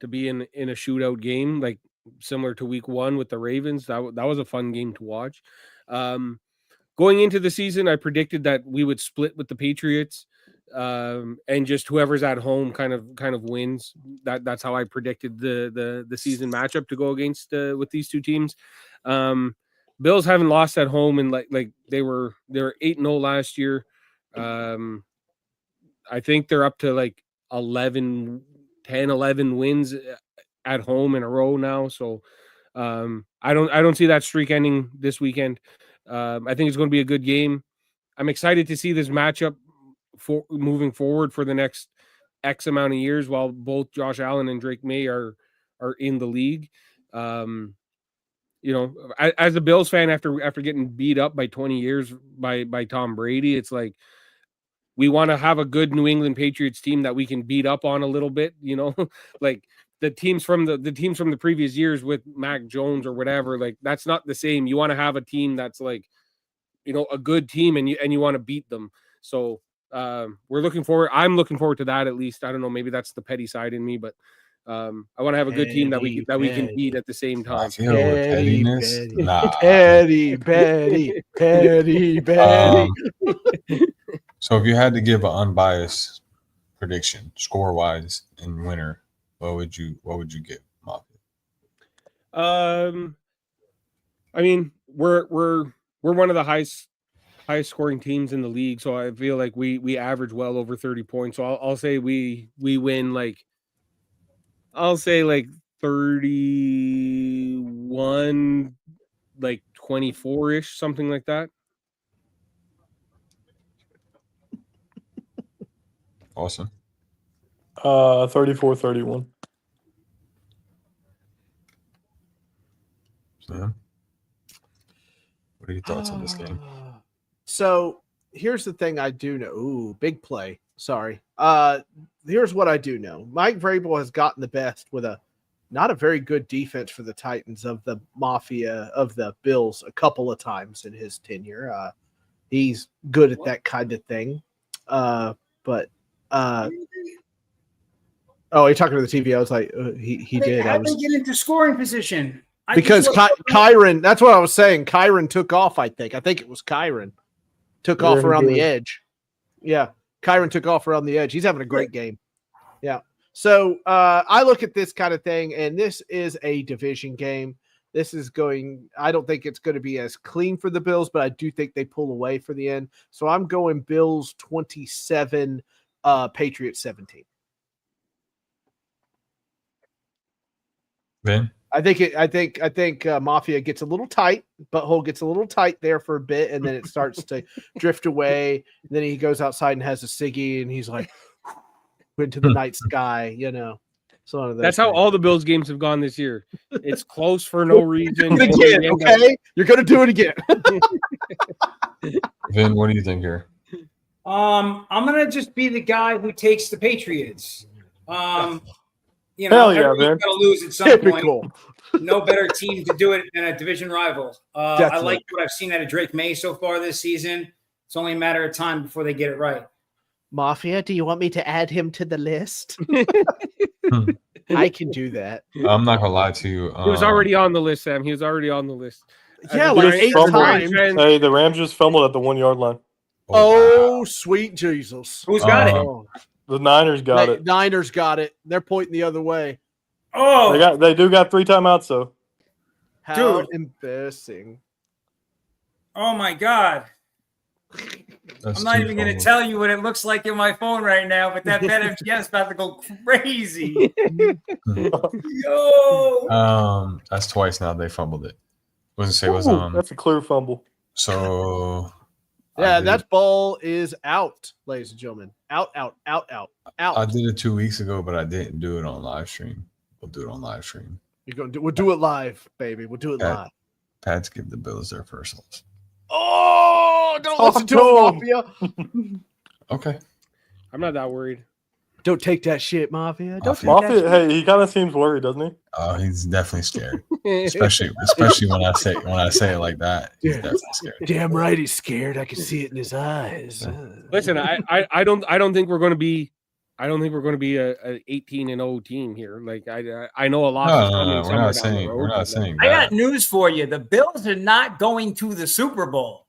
be in a shootout game, like similar to Week 1 with the Ravens. That was a fun game to watch. Going into the season, I predicted that we would split with the Patriots, and just whoever's at home kind of wins. That's how I predicted the season matchup to go against with these two teams. Bills haven't lost at home, and like they were 8-0 last year. I think they're up to 11 wins at home in a row now. So I don't see that streak ending this weekend. I think it's going to be a good game. I'm excited to see this matchup for moving forward for the next X amount of years while both Josh Allen and Drake May are in the league. You know, as a Bills fan, after getting beat up by 20 years by Tom Brady, it's like we want to have a good New England Patriots team that we can beat up on a little bit, you know, like the teams from the previous years with Mac Jones or whatever, like that's not the same. You want to have a team that's a good team and you want to beat them. So I'm looking forward to that at least. I don't know, maybe that's the petty side in me, but I want to have a good team that we can beat at the same time. I feel with Petty, pettiness. petty. Nah. Petty. So if you had to give an unbiased prediction, score wise and winner, what would you give, Mafia? I mean, we're one of the highest highest scoring teams in the league, so I feel like we average well over 30 points. So I'll say we win like, I'll say like 31, like 24-ish, something like that. Awesome. 34-31. Sam, what are your thoughts on this game? So here's the thing I do know. Ooh, big play. Sorry. Here's what I do know. Mike Vrabel has gotten the best with not a very good defense for the Titans of the Mafia of the Bills a couple of times in his tenure. He's good at that kind of thing. Oh, you're talking to the TV. I was like, he did. How did they get into scoring position? Because Kyron, that's what I was saying. Kyron took off, I think. I think it was Kyron. Took off around the edge. Yeah. Kyron took off around the edge. He's having a great game. Yeah. So I look at this kind of thing, and this is a division game. This is I don't think it's going to be as clean for the Bills, but I do think they pull away for the end. So I'm going Bills 27, Patriots 17. Ben? I think Mafia gets a little tight. Butthole gets a little tight there for a bit, and then it starts to drift away. And then he goes outside and has a ciggy, and he's like, into the night sky, So that's how all the Bills games have gone this year. It's close for no reason. Do it again, okay? You're going to do it again. Vin, what do you think here? I'm gonna just be the guy who takes the Patriots. Hell yeah, everyone's gonna lose at some point. Typical. No better team to do it than a division rival. I like what I've seen out of Drake May so far this season. It's only a matter of time before they get it right. Mafia, do you want me to add him to the list? I can do that. I'm not gonna lie to you. He was already on the list, Sam. He was already on the list. Yeah, He like just 8 fumbled. times. Hey, the Rams just fumbled at the 1 yard line. Oh, sweet Jesus. Who's got it? Oh. The Niners got it. Niners got it. They're pointing the other way. Oh, They do got 3 timeouts though. How Dude. embarrassing. oh my God. That's I'm not too even going to fumbles. tell you what it looks like in my phone right now, but that BetMGM is about to go crazy. Yo. That's twice now they fumbled it. Was Ooh, that's a clear fumble. so Yeah, I did that ball is out, ladies and gentlemen. Out. I did it 2 weeks ago, but I didn't do it on live stream. We'll do it on live stream. We'll do it live, baby. We'll do it Pat- live. Pats give the Bills their first loss. Oh, don't listen to Oh, him, Mafia. Okay. I'm not that worried. Don't take that shit, Mafia. Don't take that Mafia, shit. hey, he kind of seems worried, doesn't he? He's definitely scared. especially when I say it like that. He's definitely scared. Damn right he's scared. I can see it in his eyes. Listen, I don't think we're going to be. I don't think we're going to be a 18-0 team here. Like I know a lot. No, we're not saying. We're not saying I that. got news for you. The Bills are not going to the Super Bowl.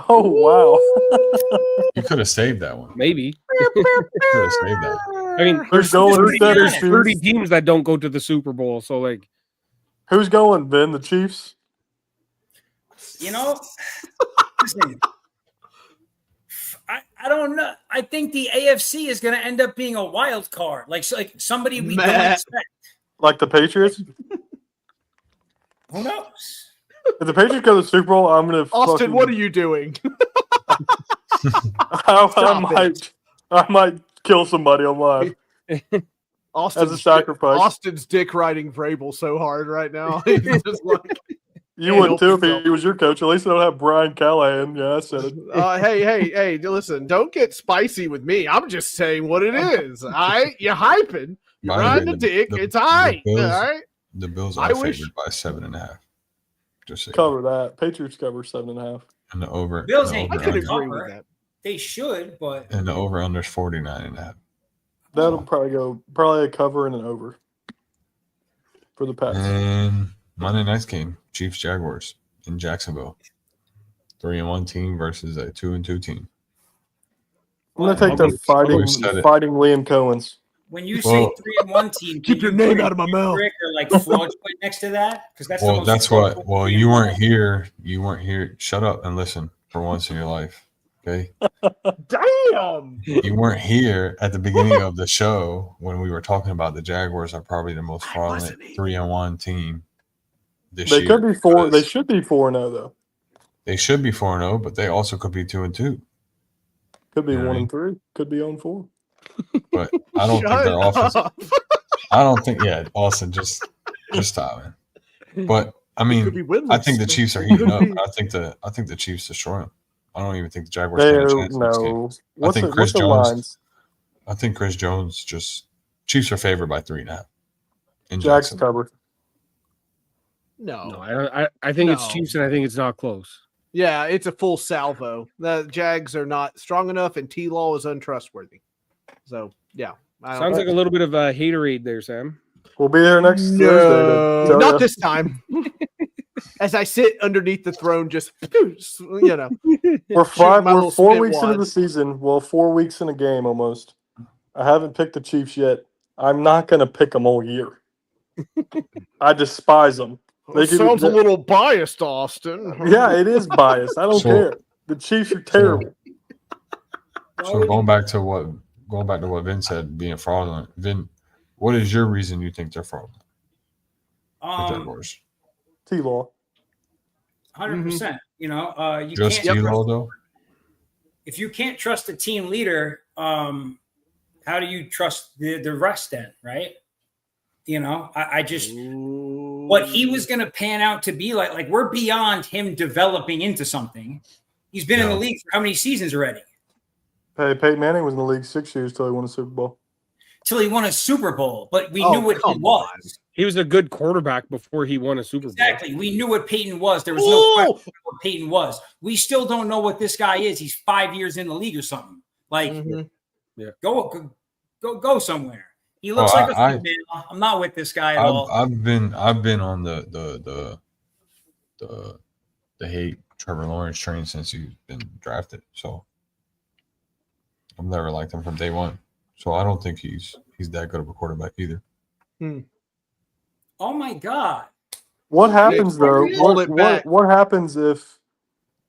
Oh wow. You could have saved that one. Maybe. You could have saved that. I mean, Who's going? Who said there's it, 30 Chiefs? teams that don't go to the Super Bowl. So like, Who's going, Ben? The Chiefs? You know, listen, I don't know. I think the AFC is going to end up being a wild card, like somebody we don't Matt. expect. Like the Patriots? Who knows? If the Patriots go to the Super Bowl, I'm gonna. Austin, what are you doing? I might kill somebody on live Austin's, as a sacrifice. Austin's dick riding Vrabel so hard right now. He's just like, You would too if he was your coach. At least they don't have Brian Callahan. Yeah, I said it. hey, listen, don't get spicy with me. I'm just saying what it is. All right, you're hyping. You're By the riding way, the dick. It's all right. All right. The Bills I are wish- favored by 7.5. Just so you know. Cover that. Patriots cover 7.5. And the over. Bills the ain't I over can gonna under, agree with cover. that. They should, but and the over under is 49.5. That'll probably a cover and an over for the Pats. And Monday night's game, Chiefs Jaguars in Jacksonville. 3-1 team versus a 2-2 team. I'm gonna take the fighting Liam Cohen's. when you say Well- 3-1 team, Keep your name out of my mouth. Rick or like fraudulent next to that because that's the Well, most that's fraudulent what. Well, thing. you weren't here. You weren't here. Shut up and listen. for once in your life. Okay. Damn. You weren't here at the beginning of the show when we were talking about the Jaguars are probably the most I fraudulent wasn't here. 3-1 team this They year. could be 4. They because should be 4-0 though. They should be 4-0, but they also could be 2-2. Could be You know what I 1-3. Could be 0-4. But I don't think their Shut offense. up. I don't think. Yeah, Austin, just stop, man. But I It could mean, be winless. I think the Chiefs are heating up. I think the Chiefs destroy them. I don't even think the Jaguars stand a chance in this game. No. What's think the, Chris what's the Jones- lines? I think Chris Jones just Chiefs are favored by 3.5. In Jags Jackson. cover. No, No. I think it's No. Chiefs, and I think it's not close. Yeah, it's a full salvo. The Jags are not strong enough, and T-Law is untrustworthy. So, yeah. I don't Sounds think- like a little bit of a haterade there, Sam. We'll be here next Thursday. No, To tell not ya. this time. As I sit underneath the throne, just you know, We're shooting my we're little 4 spit weeks into the wads. season. Well, 4 weeks in a game almost. I haven't picked the Chiefs yet. I'm not going to pick them all year. I despise them. They could- Sounds a little biased, Austin. Yeah, it is biased. I don't So- care. The Chiefs are terrible. So going back to what Vin said, being fraudulent. Vin, what is your reason you think they're fraudulent? The Jaguars. T-Law. 100%. You know, you Just can't T-Law though. if you can't trust the team leader, how do you trust the rest then, right? You know, I just what he was going to pan out to be like we're beyond him developing into something. He's been in the Yeah. league for how many seasons already? Hey, Peyton Manning was in the league 6 years till he won a Super Bowl. Till he won a Super Bowl, but we Oh, knew what he come was. on. He was a good quarterback before he won a Super Bowl. Exactly. We knew what Peyton was. There was no question what Peyton was. We still don't know what this guy is. He's 5 years in the league or something. Like, Mhm. go somewhere. He looks Well, like a female. I'm not with this guy at all. I've been on the hate Trevor Lawrence train since he's been drafted. So I've never liked him from day one. So I don't think he's that good of a quarterback either. Oh my God. What happens though? Hold it back. What happens if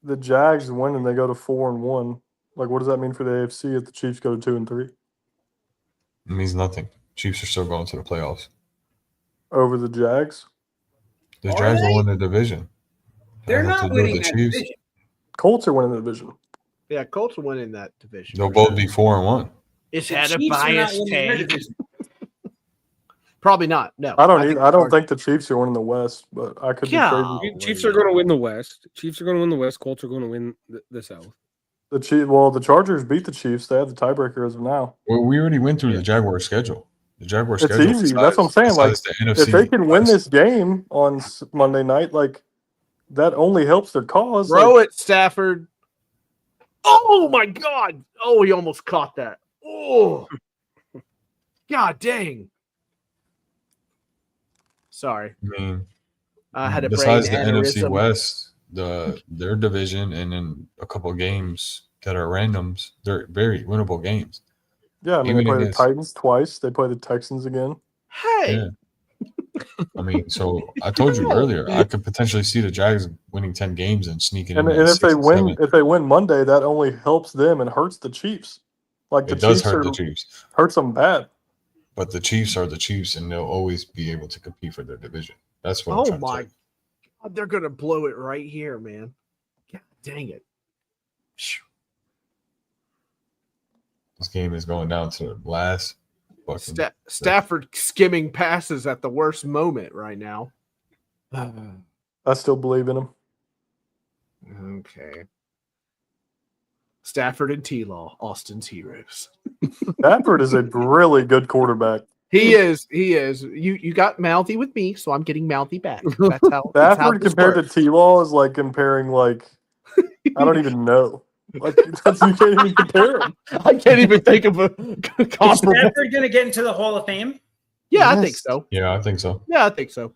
the Jags win and they go to 4-1? Like, what does that mean for the AFC if the Chiefs go to 2-3 It means nothing. Chiefs are still going to the playoffs. over the Jags? The Are Jags they? will win the division. They're Has not nothing to do with winning the that Chiefs. division. Colts are winning the division. Yeah, Colts will win in that division. They'll both be 4-1. It's The had a Chiefs are not bias winning their tag. division. Probably not. No, I don't think think the Chiefs are winning the West, but I could be Yeah. crazy. Chiefs are going to win the West. Chiefs are going to win the West. Colts are going to win the South. The Chargers beat the Chiefs. They have the tiebreaker as of now. Well, we already went through the Jaguars schedule. The Jaguars It's schedule. easy. That's what I'm saying. Like, besides the NFC If they can win West. this game on Monday night, like that only helps their cause. throw Like, it, Stafford. Oh my God! Oh, he almost caught that. Oh, God dang! Sorry, I mean, I had a besides the brain NFC aneurysm. West, their division, and then a couple of games that are randoms, they're very winnable games. yeah, I mean, Even they play the against- Titans twice. They play the Texans again. Hey, Yeah. I mean, so I told you earlier, I could potentially see the Jags winning 10 games and sneaking And in. at if 6 they and win, 7. Monday, that only helps them and hurts the Chiefs. Like the It does Chiefs hurt the Chiefs, hurts them bad. but the Chiefs are the Chiefs, and they'll always be able to compete for their division. That's what I'm oh trying my to say. God, they're gonna blow it right here, man. God dang it! This game is going down to the last fucking. Stafford skimming passes at the worst moment right now. I still believe in them. Okay. Stafford and T-Law, Austin's heroes. Stafford is a really good quarterback. He is. He is. You got mouthy with me, so I'm getting mouthy back. That's how. that's how Stafford this compared works. to T-Law is like comparing like I don't even know. Like you can't even compare them. I can't even think of a Is comparable. Stafford going to get into the Hall of Fame? Yeah, I Yes. think so. Yeah, I think so. Yeah, I think so.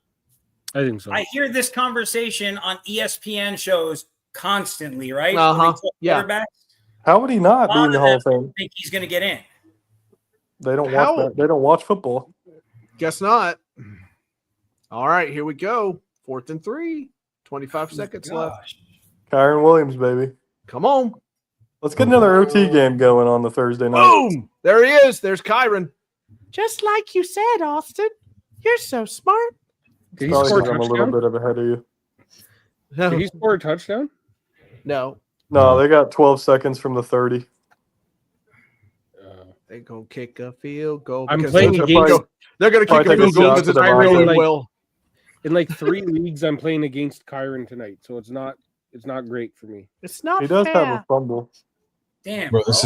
I think so. I hear this conversation on ESPN shows constantly, right? When Uh-huh. they talk Yeah. quarterbacks, How would he not be in the A lot Hall of of Fame? think he's going to get in. They don't How- watch that. They don't watch football. Guess not. All right, here we go. 4th and 3. 25 seconds left. Gosh. Kyron Williams, baby. Come on. Let's get another OT game going on the Thursday night. Boom! There he is. There's Kyron. Just like you said, Austin. You're so smart. Did he Probably score a 'cause I'm a little touchdown? bit of ahead of you. Did he score a touchdown? No. No, they got 12 seconds from the 30. They go kick a field goal. I'm because playing they're against- gonna- They're going to kick Probably a field take a goal shot because to it's Devontae. really Like- well. In like 3 leagues, I'm playing against Kyron tonight, so it's not great for me. It's not He does fair. have a fumble. Damn, Bro, this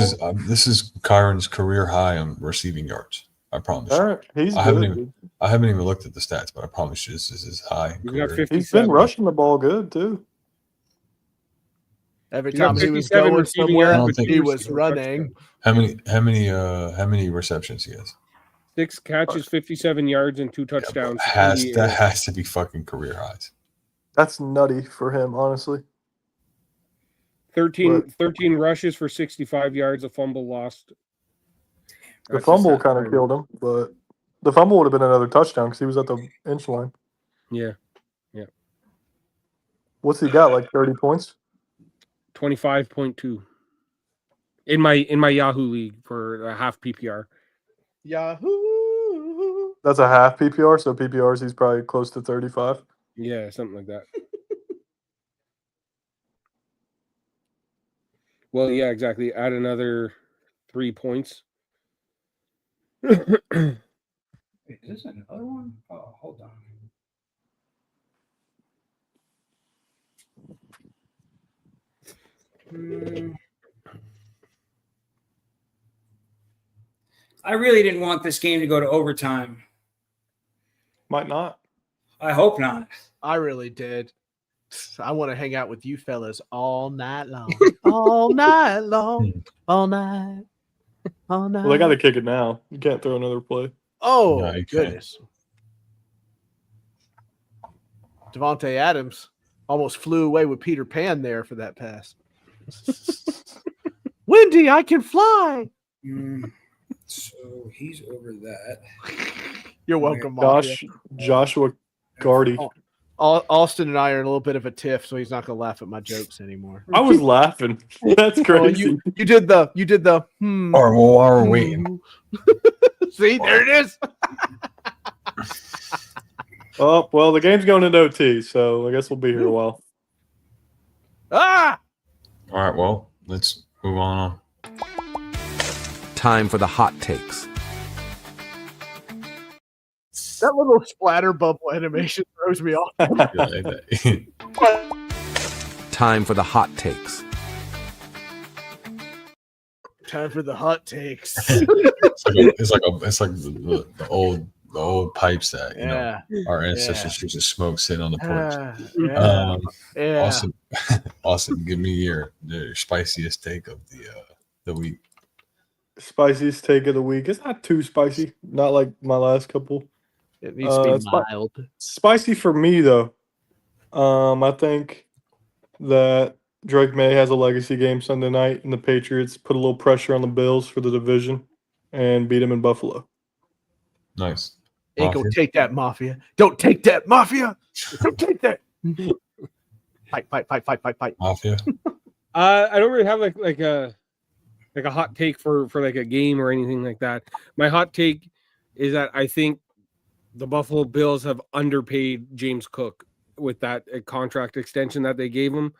is Kyron's career high on receiving yards. I promise. All you. right, he's I haven't good. I haven't even looked at the stats, but I promise you this is his high. He's got career. 50. He's been rushing the ball good too. Every He's got time he was 57 going receiving somewhere, yards, yards, but he two was receiving running. touchdowns. How many receptions he has? 6 catches, 57 yards, and 2 touchdowns. That has to be fucking career highs. That's nutty for him, honestly. 13 rushes for 65 yards, a fumble lost. The That's fumble just not kind of fair. killed him, but the fumble would have been another touchdown because he was at the inch line. Yeah, What's he got? Like 30 points? 25.2 in my Yahoo league for a half PPR. Yahoo! That's a half PPR, so PPRs he's probably close to 35. Yeah, something like that. Well, yeah, exactly. Add another 3 points. Wait, is this another one? Oh, hold on. I really didn't want this game to go to overtime. Might not. I hope not. I really did. I want to hang out with you fellas all night long. All night long. All night. All night. Well, they got to kick it now. You can't throw another play. Oh, No, you can't. goodness. Devontae Adams almost flew away with Peter Pan there for that pass. Wendy, I can fly. So he's over that. You're welcome, Mafia. Joshua Gardy. Austin and I are in a little bit of a tiff, so he's not going to laugh at my jokes anymore. I was laughing. That's Oh, crazy. you did the Or well, while we're waiting, See, there it is. Oh, well, the game's going into OT, so I guess we'll be here a while. Ah! all right. Well, let's move on. Time for the hot takes. That little splatter bubble animation throws me off. Time for the hot takes. Time for the hot takes. It's like the old pipes that Yeah. our ancestors used to smoke sitting on the porch. Yeah. Yeah. Austin, give me your spiciest take of the week. Spiciest take of the week. It's not too spicy. Not like my last couple. It needs to it's be fi- mild. Spicy for me, though. I think that Drake May has a legacy game Sunday night, and the Patriots put a little pressure on the Bills for the division and beat them in Buffalo. Nice. Ain't gonna Mafia? take that, Mafia. Don't take that, Mafia. Don't take that. Fight. Mafia. I don't really have like a hot take for like a game or anything like that. My hot take is that I think the Buffalo Bills have underpaid James Cook with that contract extension that they gave him.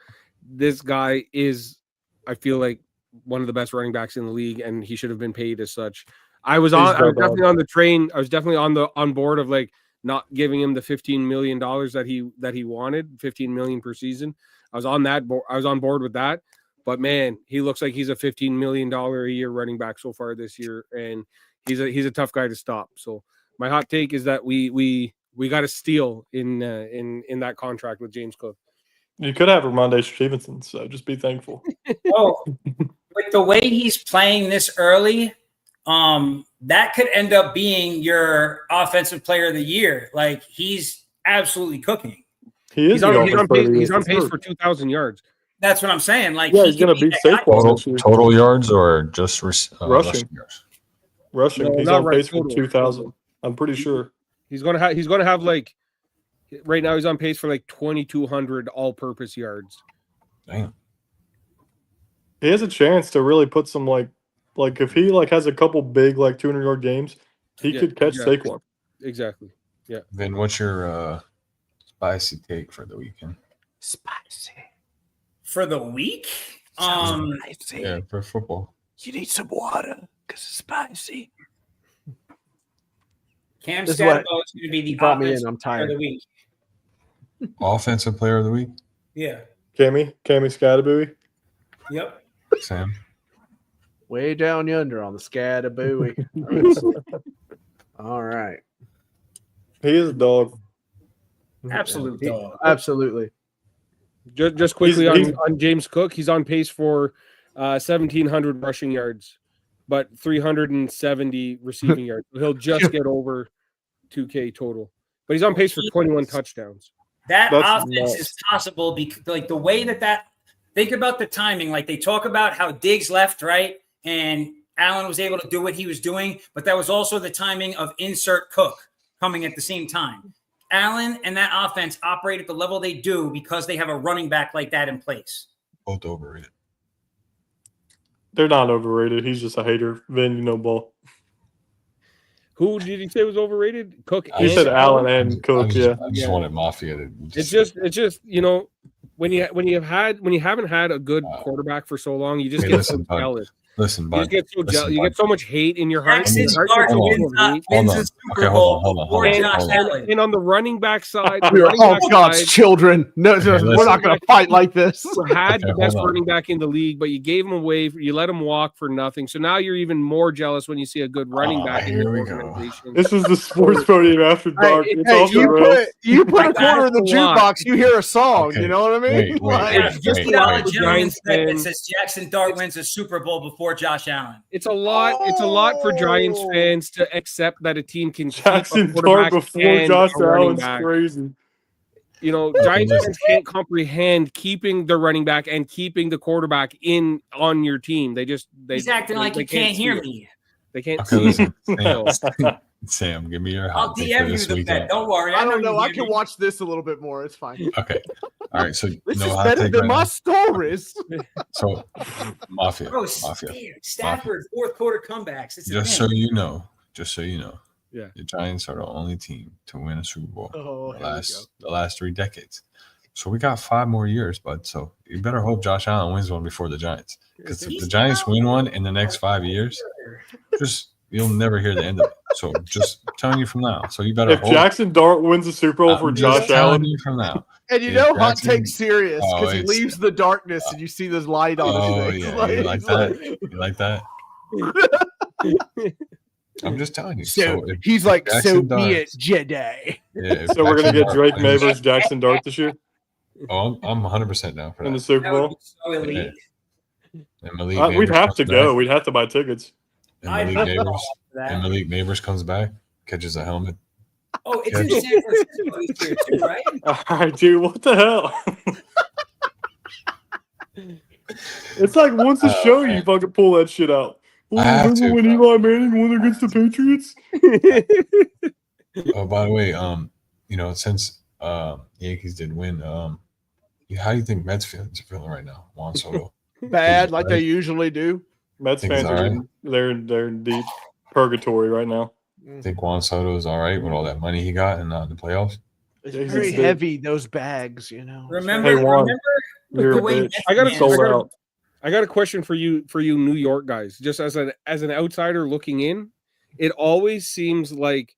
This guy is, I feel like, one of the best running backs in the league, and he should have been paid as such. I was definitely on the train. I was definitely on board of like not giving him the $15 million that he wanted, $15 million per season. I was on board with that. But man, he looks like he's a $15 million a year running back so far this year, and he's a tough guy to stop. So my hot take is that we got to steal in that contract with James Cook. You could have Ramondre Stevenson, so just be thankful. Oh, with the way he's playing this early, that could end up being your offensive player of the year. Like, he's absolutely cooking. He is. He's on pace for 2,000 yards. That's what I'm saying. Like, Yeah, he's gonna beat Saquon. Total yards or just rushing yards? Rushing. No, He's not on right, pace for total. 2,000. I'm pretty sure. He's gonna have like right now he's on pace for like 2,200 all-purpose yards. Damn. He has a chance to really put some like if he like has a couple big like 200-yard games, he Yeah, could catch exactly. Saquon. Exactly. Vin, what's your spicy take for the weekend? Spicy. For the week, Yeah, for football. You need some water because it's spicy. Cam This is what- Scatterbo is going to be the You brought me in. offensive I'm player of the tired. week. Offensive player of the week, Yeah. Cammy Scatterbury. Yep. Sam. Way down yonder on the Scatterbury. All right. He is a dog. Absolute dog. Absolutely. Just quickly He's- on James Cook, he's on pace for 1,700 rushing yards, but 370 receiving yards. He'll just get over 2K total, but he's on pace for 21 touchdowns. That That's offense nuts. is possible because, like, the way that think about the timing. Like, they talk about how Diggs left, right? And Allen was able to do what he was doing, but that was also the timing of insert Cook coming at the same time. Allen and that offense operate at the level they do because they have a running back like that in place. Both overrated. They're not overrated. He's just a hater. Vin, you know, ball. Who did he say was overrated? Cook. I He and said Cook? Allen I and Cook. just, Yeah. I just wanted Mafia to. It's just when you haven't had a good quarterback for so long, you just Hey, get listen, so bud. jealous. Listen, You bud. just get so Listen, jealous. You bud. get so much hate in your heart. Jackson Your heart Stark gets hold wins, so hate. wins on. the Super Okay, hold Bowl on, hold on, before hold on, Josh hold on. Allen. And on the running back side, We're God's children. No, we're listen. not going to fight like this. you had Okay, the best hold on. running back in the league, but you gave him away. You let him walk for nothing. So now you're even more jealous when you see a good running Oh, back in here your we go. organization. This is the sports podium after dark. Hey, It's hey, off the you rails. put a quarter in the That's a lot. jukebox, you hear a song. Okay. You know what I mean? Wait, Yeah, just wait, the Dollar wait. General Giants that fans- says Jackson Dart wins a Super Bowl before Josh Allen. It's a lot. It's a lot for Giants fans to accept that a team can keep a Jackson Dart quarterback before and Josh a running Allen's back. crazy. You know, Giants fans can't comprehend keeping the running back and keeping the quarterback on your team. He's acting like he can't hear me. They can't Okay, see it. listen. Sam, give me your I'll hot take for DM you this the bet. weekend. Don't worry. I don't you know. I hear can me. watch this a little bit more. It's fine. Okay. All right. So This no is hot better take than right my now. stories. So Mafia. Bro, Mafia. Stafford, fourth quarter comebacks. It's a Just thing. so you know, Yeah. the Giants are the only team to win a Super Bowl Oh, the last 3 decades. So we got 5 more years, bud. So you better hope Josh Allen wins one before the Giants. Because if the Giants win one in the next 5 years, you'll never hear the end of it. So just telling you from now. So you better If hope. Jackson Dart wins the Super Bowl for I'm just Josh telling Allen, you from now. And you If know, hot Jackson- take's serious Oh, because he it's- leaves the darkness and you see this light on Oh his face. yeah, you like he's that? You like that? I'm just telling you. So if he's like, Jackson so Dart- be it, Jedi. Yeah, if so we're gonna Jackson get Dart Drake wins- Neighbors, Jackson Dart this year Oh, I'm 100% down for in the that. Super That would Bowl. be so elite. And Malik We'd Neighbors have comes to back, go. We'd have to buy tickets. And I'd Malik be Neighbors, all for that. and Malik Neighbors comes back, catches a helmet. Oh, it's in San Francisco this year too, right? All right, dude. What the hell? It's like once a show, you fucking pull that shit out. Oh, I have remember to, when Eli Manning won against the Patriots? Oh, by the way, since Yankees did win, how do you think Mets fans are feeling right now? Juan Soto. Bad, like they Right. usually do. Mets Think fans it's are all in, they're in deep purgatory right now. Think Juan Soto is all right with all that money he got and not in the playoffs? It's Yeah, he's very big. heavy, those bags, you know. Remember, Hey, Juan, remember You're the a way bitch. Mets I gotta- fans- Sold I gotta- out. I got a question for you, New York guys. Just as an outsider looking in, it always seems like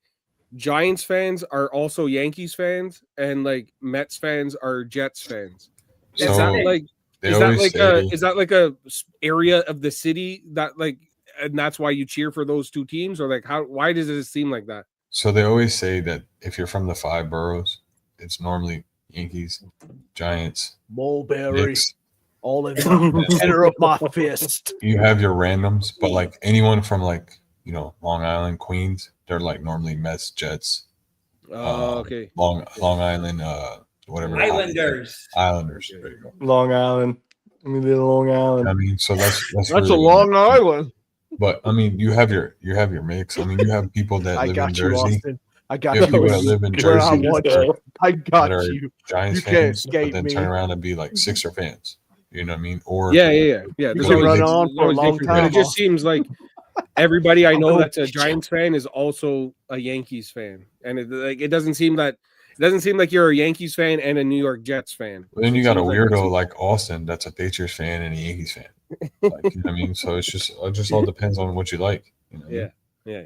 Giants fans are also Yankees fans, and like Mets fans are Jets fans. Is So that like they is that always like say, is that like a area of the city that like, and that's why you cheer for those two teams, or like why does it seem like that? so they always say that if you're from the 5 boroughs, it's normally Yankees, Giants, Mulberry, Knicks. all in the center of my fist. You have your randoms, but like anyone from like Long Island, Queens, they're like normally Mets, Jets, Okay. Long Island, whatever. Islanders. Islanders. There you go. Long Island. I mean, the Long Island. I mean, so that's That's a really- Long Island. But I mean, you have your mix. I mean, you have people that I live in got you, Jersey. Austin. I got You have people you. that live in Where I Jersey want that you. I got are you. Giants You can't fans, but escape then me. turn around and be like Sixer fans. You know what I mean? Or Yeah. You There's can always run there's on for a always long different- but time. it just seems like everybody I know Oh, that's a Giants fan is also a Yankees fan, and it doesn't seem like you're a Yankees fan and a New York Jets fan. then It you got a seems weirdo like Austin that's a Patriots fan and a Yankees fan. Like, you know what I mean? So it just all depends on what you like. You know what I mean? Yeah.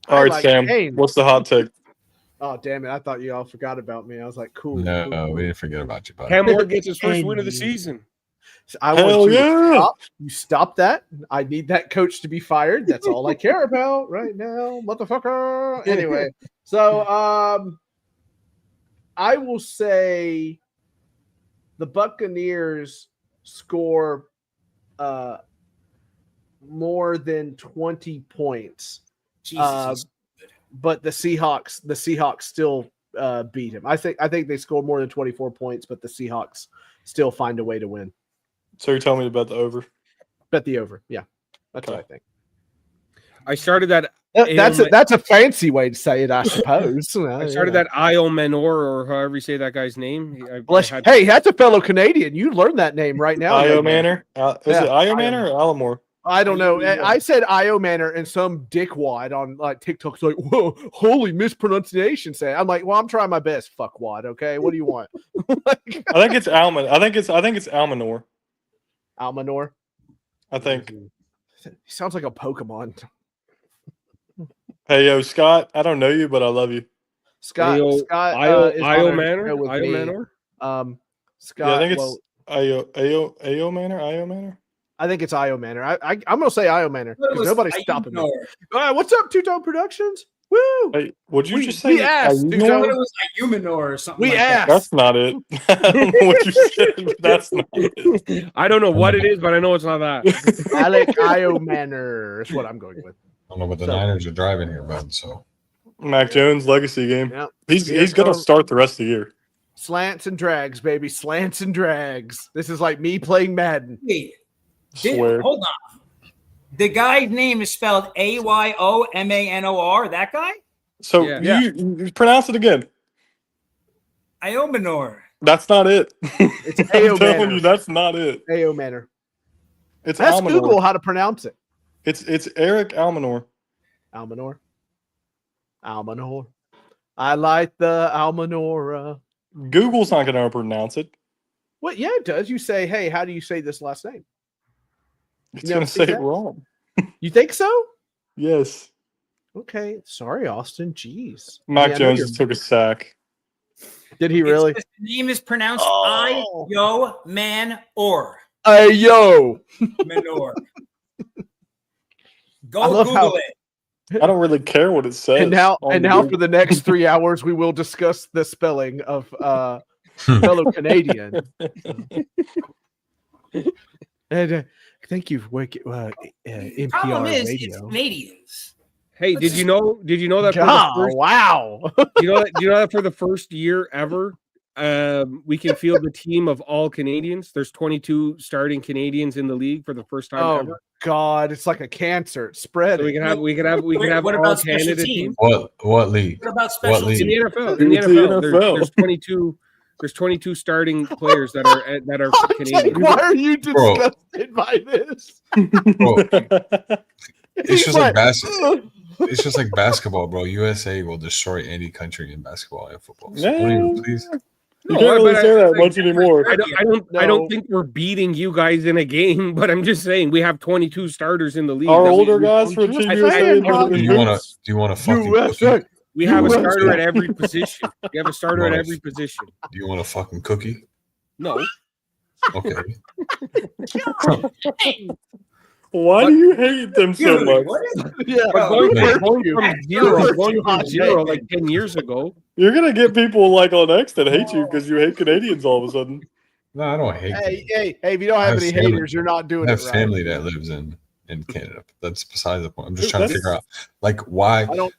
All I right, like Sam. Kane. What's the hot take? Oh damn it! I thought you all forgot about me. I was like, cool. No, cool. we didn't forget about you, buddy. Cam Ward gets his first win of the season. I Hell want you to yeah. stop. You stop that. I need that coach to be fired. That's all I care about right now, motherfucker. Anyway, so I will say the Buccaneers score more than 20 points. Jesus. But the Seahawks still beat him. I think they scored more than 24 points, but the Seahawks still find a way to win. So you're telling me about the over? Bet the over. Yeah, that's what I Okay. think. I started that. That's a fancy way to say it, I suppose. I started that Io Menor, or however you say that guy's name. Hey, that's a fellow Canadian. You learn that name right now. Io young man. Manor? Is Yeah, it Io Manor or Allamore? I don't know. I said Io Manor, and some dickwad on like TikTok's like, "Whoa, holy mispronunciation!" Say, I'm like, "Well, I'm trying my best, fuckwad. Okay, what do you want?" I think it's Alman. I think it's Almanor. Almanor. I think. He sounds like a Pokemon. Hey yo, Scott. I don't know you, but I love you. Scott. Io is on Io our Manor. show with Io me. Manor. Scott. Yeah, I think it's well, Io Manor. Io Manor. I think it's Io Manor. I'm gonna say Io Manor It because was nobody's Ayuno. stopping me. All right, what's up, Two Tone Productions? Woo! Hey, would you We- just say we asked, Ayuno? dude, I thought it was Ayuminor or something. We like asked. That's not it. I don't know what you said, but that's not it. I don't know what it is, but I know it's not that. Alec Io Manor is what I'm going with. I don't know what the So- Niners are driving here, bud. So Mac Jones legacy game. Yeah. He's gonna start the rest of the year. Slants and drags, baby. Slants and drags. This is like me playing Madden. Wait, Swear. hold on. The guy's name is spelled Ayyomanor. That guy? So Yeah. you pronounce it again. Iominor. That's not it. It's I'm Ayo telling Manor. you, that's not it. Io Manor. It's Ask Almanor. Google how to pronounce it. It's Eric Almanor. Almanor. Almanor. I like the Almanora. Google's not gonna pronounce it. What? Yeah, it does. You say, hey, how do you say this last name? It's You never gonna see say that? it wrong. You think so? Yes. Okay. Sorry, Austin. Jeez. Mac Yeah, I know Jones you're- just took a sack. Did he really? The name is pronounced Oh. Iomanor. Hey, yo. Manor. I Go love Google how- it. I don't really care what it says. And now on for Google. the next 3 hours, we will discuss the spelling of fellow Canadian. And thank you for NPR Problem is, it's radio. Canadians. Hey, did you know that for Ah, the first, wow. do you know that for the first year ever, we can field the team of all Canadians? There's 22 starting Canadians in the league for the first time Oh ever. God, it's like a cancer. It's spread. So we can have What all about special Canada teams? teams what league? What about special league? in the teams? NFL. In the It's the NFL, NFL. there's 22. There's 22 starting players that are I was like, Canadian. why are you Bro. disgusted by this? Bro, it's He's just like like, it's just like basketball, bro. USA will destroy any country in basketball and football. So No. don't even, please. You can't really say that much anymore. I No. don't think we're beating you guys in a game, but I'm just saying we have 22 starters in the league. Our that we- older we- guys from Team I- USA. I- Do you want to fucking USA. cookie? We have a USA. starter at every position. We have a starter at every position. Do you want a fucking cookie? No, Okay. Why do you hate them so Dude, much? what is Yeah. but going, Yeah. going from That's zero, too going from hot, zero man. like 10 years ago. You're gonna get people like on X that hate you because you hate Canadians all of a sudden. No, I don't hate Hey, them. hey, if you don't I have have any family. haters, you're not doing I it have right. family that lives in Canada. That's besides the point. I'm just trying to That's- figure out like why I mean,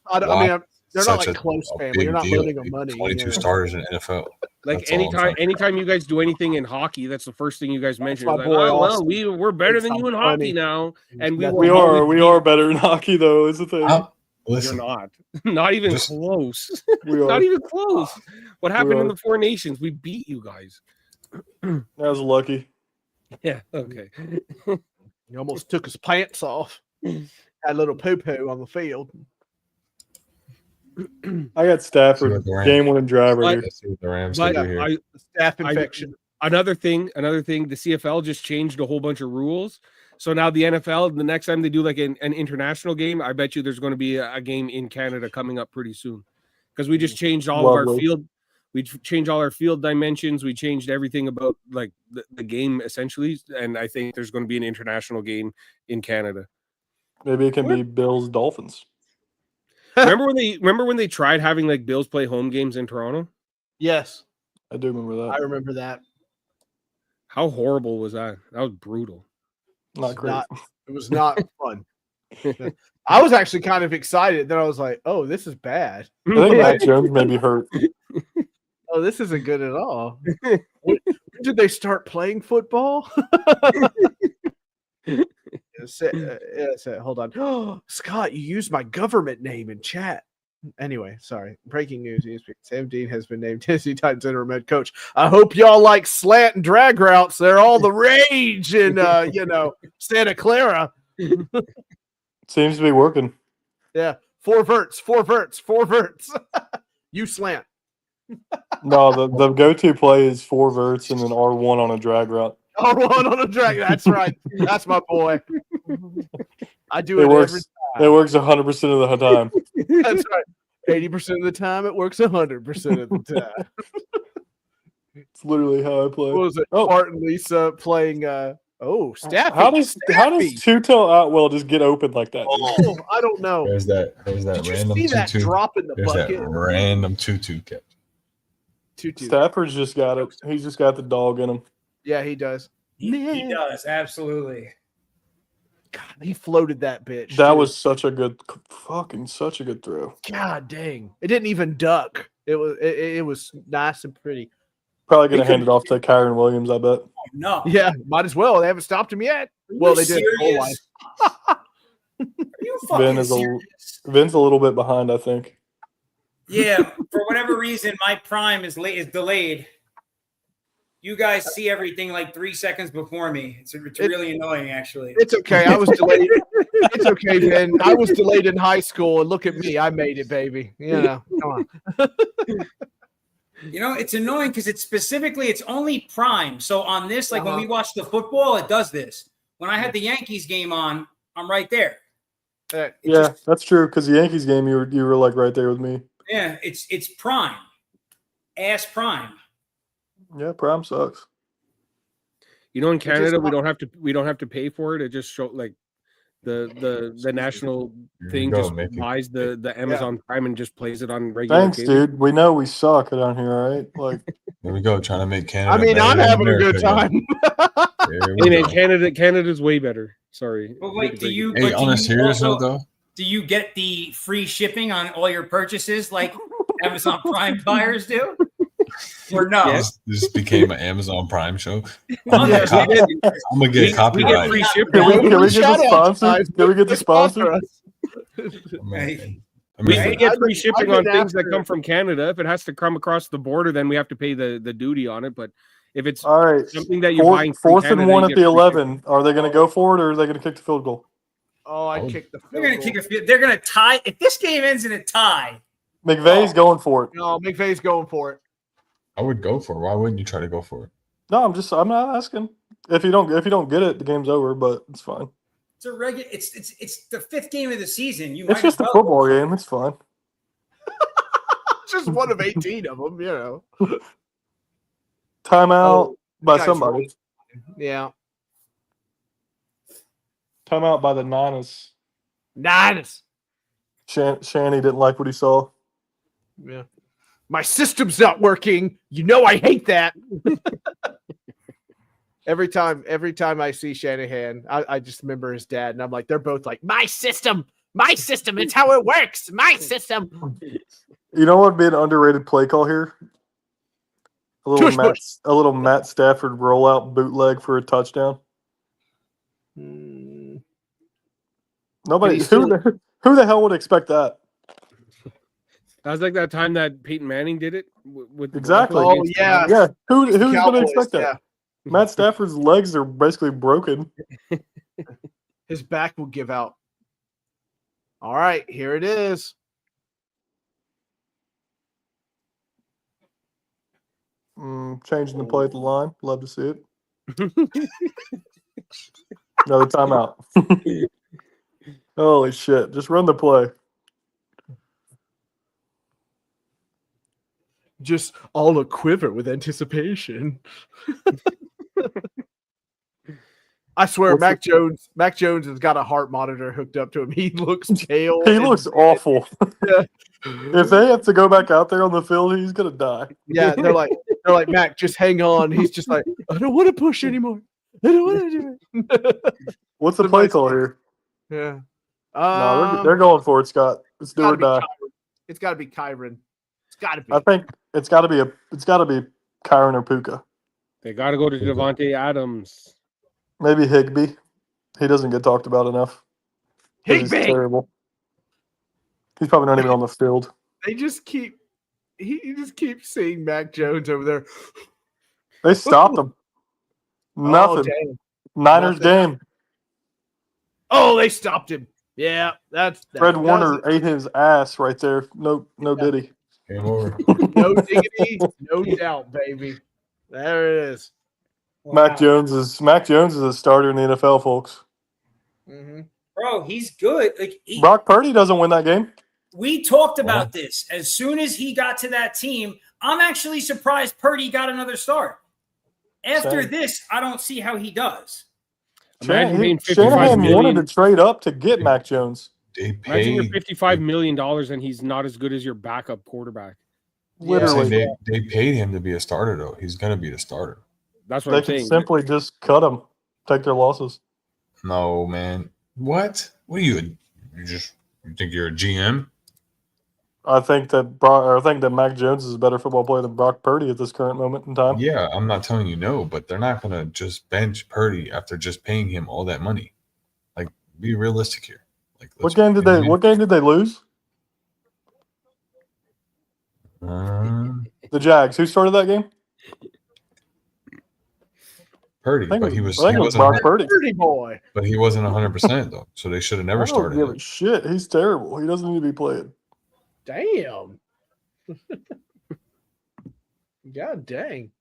they're not such like a- close a family. big You're not deal. loaning them money. 22 you know? starters in NFL. Like That's all I'm trying to figure anytime you guys do anything in hockey, that's the first thing you guys mention. my It's like, boy, oh, well, Austin. we're better It's than so you in funny. hockey now, and we That's- will We always are beat- better in hockey though, is the thing. Listen, You're not. Not even Just- close. We are. Not even close. What happened in are. the Four Nations? We beat you guys. That was lucky. Yeah. Okay. He almost took his pants off. Had a little poo-poo on the field. I got Stafford, game-winning drive right here. Let's see what the Rams But can do here. Staph infection. Another thing, the CFL just changed a whole bunch of rules. So now the NFL, the next time they do like an international game, I bet you there's going to be a game in Canada coming up pretty soon. Because we just changed all of our Lovely. field. We changed all our field dimensions. We changed everything about like the game essentially. And I think there's going to be an international game in Canada. Maybe it can be Bills Dolphins. remember when they tried having like Bills play home games in Toronto? Yes, I do remember that. I remember that. How horrible was that? That was brutal. Not great. It was not fun. I was actually kind of excited. Then I was like, "Oh, this is bad. I think Mac Jones may be hurt. Oh, this isn't good at all." When did they start playing football? Hold on. Scott, you used my government name in chat. Anyway, sorry. Breaking news. Sam Dean has been named Tennessee Titans interim head coach. I hope y'all like slant and drag routes. They're all the rage in, Santa Clara. Seems to be working. Yeah. 4 verts. You slant. No, the go-to play is 4 verts and then R1 on a drag route. R1 on a drag. That's right. That's my boy. I do It it works. every It works 100% of the time. That's right. 80% of the time, it works 100% of the time. It's literally how I play. What was it? Oh. Bart and Lisa playing. Staffy. How does Staffy. Two-Tail Atwell just get open like that? Oh, I don't know. There's that Did you random see that tutu. drop in the There's bucket? that random tutu catch. Tutu. Stafford's just got it. He's just got the dog in him. Yeah, he does. He does, absolutely. God, he floated that bitch. That dude. was such a good throw. God dang. It didn't even duck. It was nice and pretty. Probably gonna He hand it off to Kyron Williams, I bet. No. Yeah, might as well. They haven't stopped him yet. Well, they did. Serious? Are you fucking serious? Vin's a little bit behind, I think. Yeah, for whatever reason, my prime is delayed. You guys see everything like 3 seconds before me. It's really annoying, actually. It's okay. I was delayed. It's okay, Ben. I was delayed in high school, and look at me. I made it, baby. Come on. You know, it's annoying because it's only prime. So on this, like when we watch the football, it does this. When I had the Yankees game on, I'm right there. That's true. Because the Yankees game, you were like right there with me. Yeah, it's prime. Ass prime. Yeah, prime sucks. You know, in Canada, we don't have to pay for it. It just show like the national thing go, just Mickey. buys the Amazon Prime and just plays it on regular. Thanks, cable. dude. We know we suck down here, all right? Like, There we go, trying to make Canada. I mean, better I'm than having a America good again. time. There we I mean, go. Canada's way better. Sorry. But wait, do you? Hey, but on do a you serious also- note, though, Do you get the free shipping on all your purchases like Amazon Prime buyers do? Or no? this became an Amazon Prime show. Oh, I'm there's- gonna get We get copyright. free shipping. Can we get Shout the out, sponsor? guys. Can we get the sponsor? Hey. We get free shipping I've on been things that after- come from Canada. If it has to come across the border, then we have to pay the duty on it. But if it's All right. something that you're buying from Fourth Canada, and 1 you at get the free 11. Are they going to go for it or are they going to kick the field goal? Oh, I kicked the They're field gonna goal. kick a field. They're gonna tie. If this game ends in a tie, McVay's going for it. No, McVay's going for it. I would go for it. Why wouldn't you try to go for it? No, I'm not asking. If you don't get it, the game's over, but it's fine. it's a regular. It's the 5th game of the season. You It's might just a as well. football game. It's fine. It's just one of 18 of them, Timeout by guys, somebody. Yeah. Timeout by the Niners. Niners. Shanny didn't like what he saw. Yeah. My system's not working. You know I hate that. Every time I see Shanahan, I just remember his dad, and I'm like, they're both like, my system, it's how it works, my system. You know what would be an underrated play call here? Tush push. A little Matt Stafford rollout bootleg for a touchdown. Nobody Can he who the hell would expect that? That's like that time that Peyton Manning did it with the Exactly. Broncos Oh, against yeah. the Yeah, who's going to Cowboys, expect that? yeah. Matt Stafford's legs are basically broken. His back will give out. All right, here it is. Changing the play at the line. Love to see it. Another timeout. Holy shit. Just run the play. Just all a quiver with anticipation. I swear, What's Mac Jones has got a heart monitor hooked up to him. He looks pale. He and looks red. awful. Yeah. If they have to go back out there on the field, he's going to die. Yeah, they're like, Mac, just hang on. He's just like, I don't want to push anymore. I don't want to do it. What's the play call here? Yeah. No, they're going for it, Scott. It's do or die. It's got to be Kyron. It's got to be. I think it's got to be Kyron or Puka. They got to go to Devontae Adams. Maybe Higbee. He doesn't get talked about enough. 'Cause he's Higbee! terrible. He's probably not even on the field. They just keep. He just keeps seeing Mac Jones over there. They stopped him. Nothing. Oh, dang. Niners Nothing. game. Oh, they stopped him. Yeah, that's Fred Warner ate his ass right there. No diddy. Game over. No diggity, no doubt, baby. There it is. Mac Jones is a starter in the NFL, folks. Mm-hmm. Bro, he's good. Like Brock Purdy doesn't win that game. we talked about this. As soon as he got to that team, I'm actually surprised Purdy got another start. After Same. this, I don't see how he does. Imagine being 55 Shanahan million. wanted to trade up to get Mac Jones. They Imagine you're paid. $55 million and he's not as good as your backup quarterback. Literally, They paid him to be a starter though. He's gonna be the starter. That's what they I'm can saying. simply just cut him, take their losses. No, man. What? What are you? You think you're a GM? I think that Mac Jones is a better football player than Brock Purdy at this current moment in time. Yeah, I'm not telling you no, but they're not gonna just bench Purdy after just paying him all that money. Like, be realistic here. Like, What game did they lose? The Jags. Who started that game? Purdy, I think but he it was was Brock Purdy. Pretty boy. but he wasn't 100% though, so they should have never I don't started give him. a shit. He's terrible. He doesn't need to be played. Damn. God dang.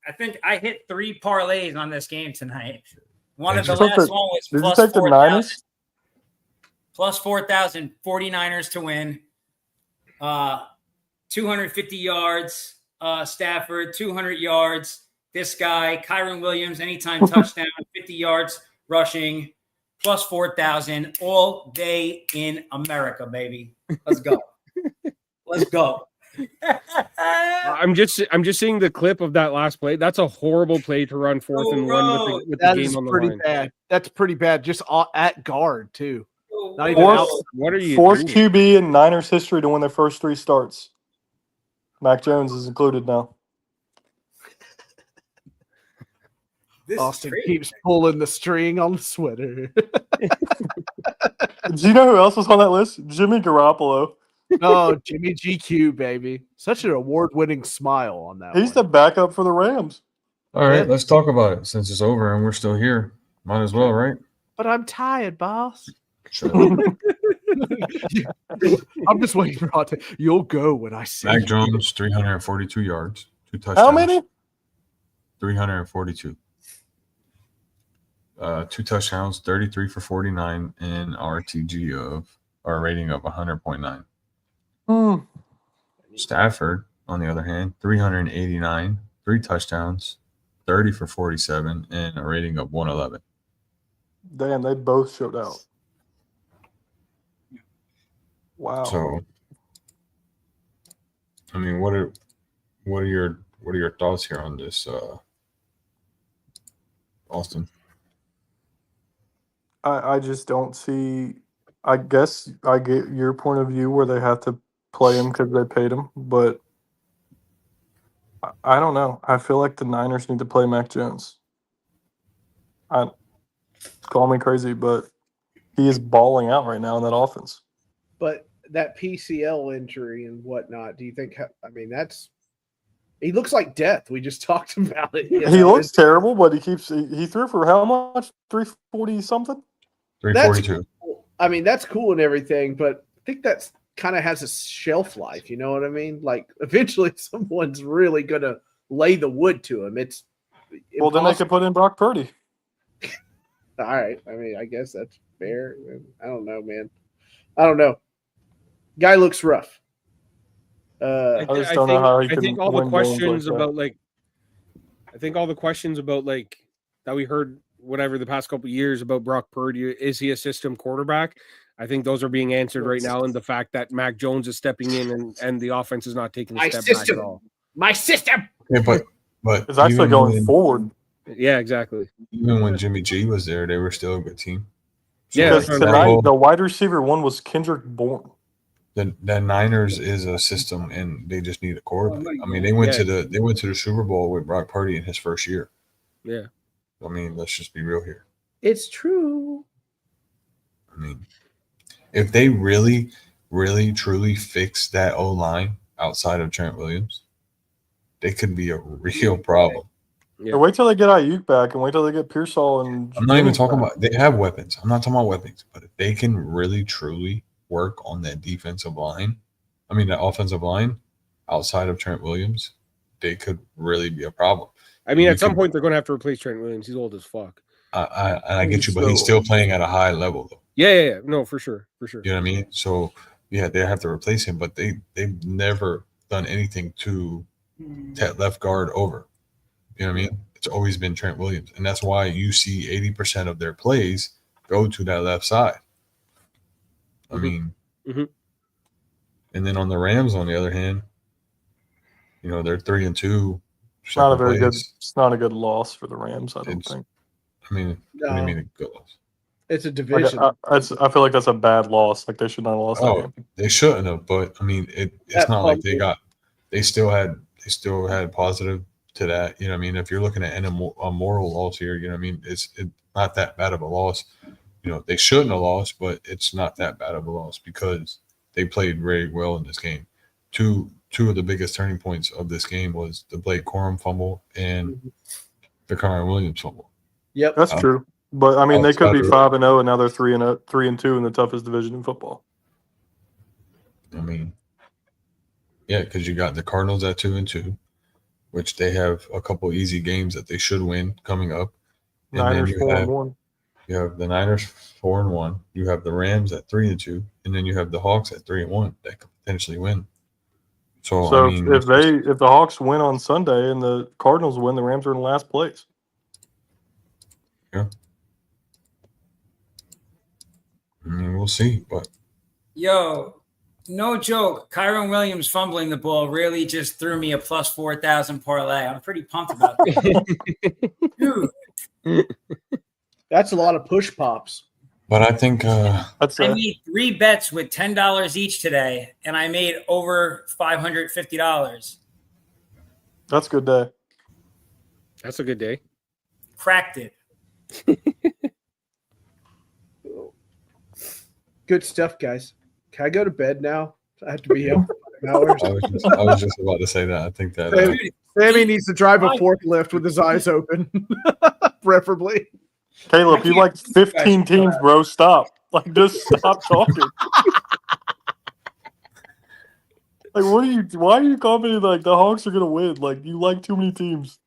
I think I hit 3 parlays on this game tonight. One of Did the you last take the- one was Did you plus take the 4,000. Niners? Plus 4,000, 49ers to win. 250 yards, Stafford, 200 yards. This guy, Kyron Williams, anytime touchdown, 50 yards rushing, plus 4,000 all day in America, baby. Let's go. Let's go. I'm just seeing the clip of that last play. That's a horrible play to run 4th and 1 with the That game is on the pretty line. bad. That's pretty bad. Just at guard, too. Not even Fourth- out. What are you Fourth doing? QB in Niners history to win their first 3 starts. Mac Jones is included now. This Austin is keeps pulling the string on the sweater. Do you know who else was on that list? Jimmy Garoppolo. Oh, Jimmy GQ, baby. Such an award-winning smile on that He's the one. backup for the Rams. All right, Yeah. let's talk about it since it's over and we're still here. Might as well, right? But I'm tired, boss. Shut up. I'm just waiting for hot take. You'll go when I see Mac you. Jones, 342 yards, 2 touchdowns. How many? 342. 2 touchdowns, 33 for 49, and RTG or rating of 100.9. Stafford, on the other hand, 389, 3 touchdowns, 30 for 47, and a rating of 111. Damn, they both showed out. Wow. So, I mean, what are your thoughts here on this, Austin? I just don't see. I guess I get your point of view where they have to play him because they paid him, but I don't know. I feel like the Niners need to play Mac Jones. Call me crazy, but he is balling out right now in that offense. But that PCL injury and whatnot, do you think? I mean, he looks like death. We just talked about it. He looks terrible, but he threw for how much? 340 something. 342. I mean, that's cool and everything, but I think that's kind of has a shelf life. You know what I mean? Like eventually, someone's really gonna lay the wood to him. It's well, then they could put in Brock Purdy. All right. I mean, I guess that's fair. I don't know, man. I don't know. Guy looks rough. I just don't know how he I can think all the win games questions like that. about I think all the questions about that we heard whatever the past couple of years about Brock Purdy, is he a system quarterback? I think those are being answered right now in the fact that Mac Jones is stepping in and the offense is not taking a step back at all. My system. Yeah, but It's actually going forward. Yeah, exactly. Even when Jimmy G was there, they were still a good team. Yeah, Because that's what I'm tonight the wide receiver one was Kendrick Bourne. The Niners is a system, and they just need a quarterback. I mean, they went to the Super Bowl with Brock Purdy in his first year. Yeah. I mean, let's just be real here. It's true. I mean, if they really, really, truly fix that O-line outside of Trent Williams, they could be a real problem. Yeah. Wait till they get Ayuk back, and wait till they get Pearsall and. I'm not even Jennings talking back. about – they have weapons. I'm not talking about weapons. But if they can really, truly work on that defensive line, I mean, that offensive line outside of Trent Williams, they could really be a problem. I mean, at some point, they're going to have to replace Trent Williams. He's old as fuck. I get you, but he's still playing at a high level, though. Yeah. No, for sure. You know what I mean? So, yeah, they have to replace him, but they've never done anything to that left guard over. You know what I mean? It's always been Trent Williams, and that's why you see 80% of their plays go to that left side. I mean, and then on the Rams, on the other hand, you know, they're 3-2. It's not a very good. It's not a good loss for the Rams. I don't think. I mean, what do you mean a good loss? It's a division. I feel like that's a bad loss. Like they should not have lost that game. They shouldn't have, but I mean, it's not like they still had positive to that. You know what I mean? If you're looking at a moral loss here, you know what I mean? It's not that bad of a loss. You know, they shouldn't have lost, but it's not that bad of a loss because they played very well in this game. Two of the biggest turning points of this game was the Blake Corum fumble and the Kyren Williams fumble. Yep, that's true. But I mean, they could be 5-0, and now they're 3-2 in the toughest division in football. I mean, yeah, because you got the Cardinals at 2-2, which they have a couple easy games that they should win coming up. And Niners 4-1. You have the Niners 4-1. You have the Rams at 3-2, and then you have the Hawks at 3-1 that could potentially win. So I mean, if the Hawks win on Sunday and the Cardinals win, the Rams are in last place. Yeah. I mean, we'll see, but Yo, no joke. Kyren Williams fumbling the ball really just threw me a plus 4,000 parlay. I'm pretty pumped about that. Dude. That's a lot of push pops. But I think I made 3 bets with $10 each today, and I made over $550. That's a good day. That's a good day. Cracked it. Good stuff, guys. Can I go to bed now? I have to be up for 5 hours. I was just about to say that. I think that Sammy needs to drive a forklift with his eyes open, preferably. Caleb, you like 15 teams, bro. Stop. Like, just stop talking. Like, why are you commenting like the Hawks are gonna win? Like, you like too many teams.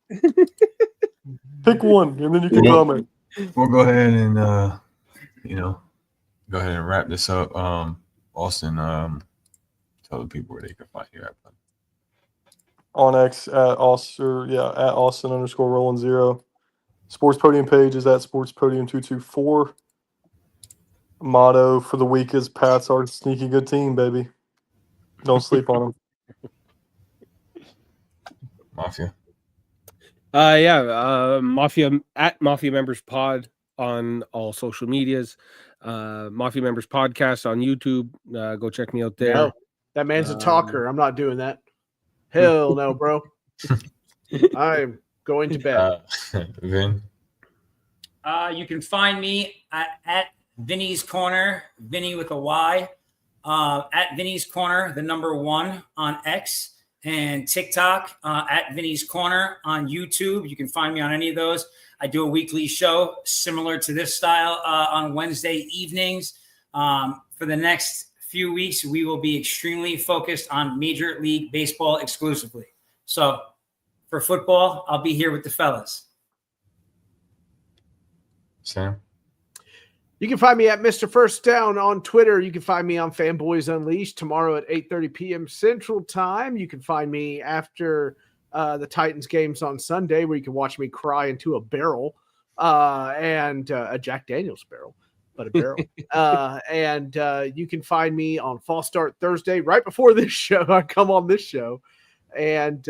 Pick one, and then you can comment. We'll go ahead and go ahead and wrap this up. Austin, tell the people where they can find you at. On X at Austin_Rolling0. Sports Podium page is at Sports Podium 224. Motto for the week is Pats are a sneaky good team, baby. Don't sleep on them. Mafia. Mafia at Mafia Members Pod on all social medias. Mafia Members Podcast on YouTube. Go check me out there. No, that man's a talker. I'm not doing that. Hell no, bro. I'm going to bed. Vin? You can find me at Vinny's Corner, Vinny with a Y, at Vinny's Corner, the number 1 on X, and TikTok at Vinny's Corner on YouTube. You can find me on any of those. I do a weekly show similar to this style on Wednesday evenings. For the next few weeks, we will be extremely focused on Major League Baseball exclusively. So for football, I'll be here with the fellas. Sam? You can find me at Mr. First Down on Twitter. You can find me on Fanboys Unleashed tomorrow at 8:30 p.m. Central Time. You can find me after the Titans games on Sunday, where you can watch me cry into a barrel and a Jack Daniels barrel, but a barrel. And you can find me on False Start Thursday, right before this show. I come on this show. And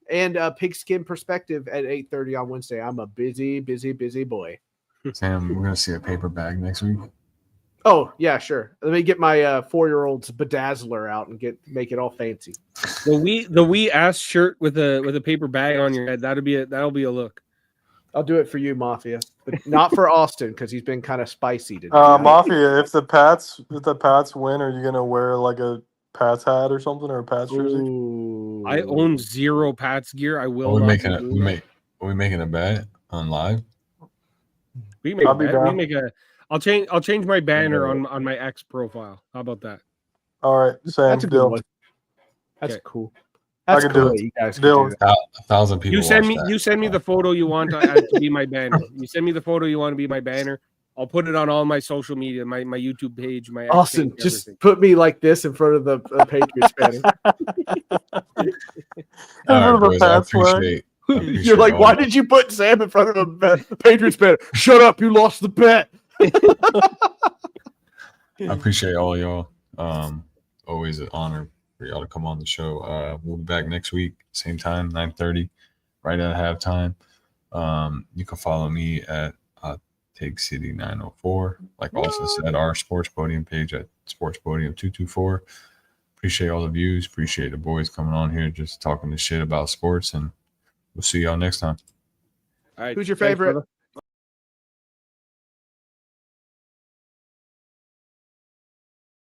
and Pigskin Perspective at 8:30 on Wednesday. I'm a busy boy. Sam, we're going to see a paper bag next week. Oh, yeah, sure. Let me get my 4-year-old's bedazzler out and make it all fancy. The we ass shirt with a paper bag on your head. That'll be a look. I'll do it for you, Mafia, but not for Austin because he's been kind of spicy today. Mafia, if the Pats win, are you gonna wear like a Pats hat or something, or a Pats jersey? Ooh. I own 0 Pats gear. I will. Are we not making a bet on live? We make I'll be down. I'll change my banner on my X profile. How about that? All right, Sam, That's a good deal. one. That's Okay. cool. I That's can cool do that it. you guys can Deal. do that. 1,000 people. You send me the photo you want to be my banner. You send me the photo you want to be my banner. I'll put it on all my social media, my YouTube page, my X Austin, page, just everything. put me like this in front of the Patriots banner. All right, boys, I Pats flag. appreciate You're like, all why of it. did you put Sam in front of a Patriots banner? Shut up, you lost the bet. I appreciate all y'all. Always an honor for y'all to come on the show. We'll be back next week, same time, 9:30, right at halftime. You can follow me at Take City 904. Like Austin said, our Sports Podium page at Sports Podium 224. Appreciate all the views. Appreciate the boys coming on here, just talking the shit about sports, and we'll see y'all next time. All right, Who's your thanks, favorite? brother.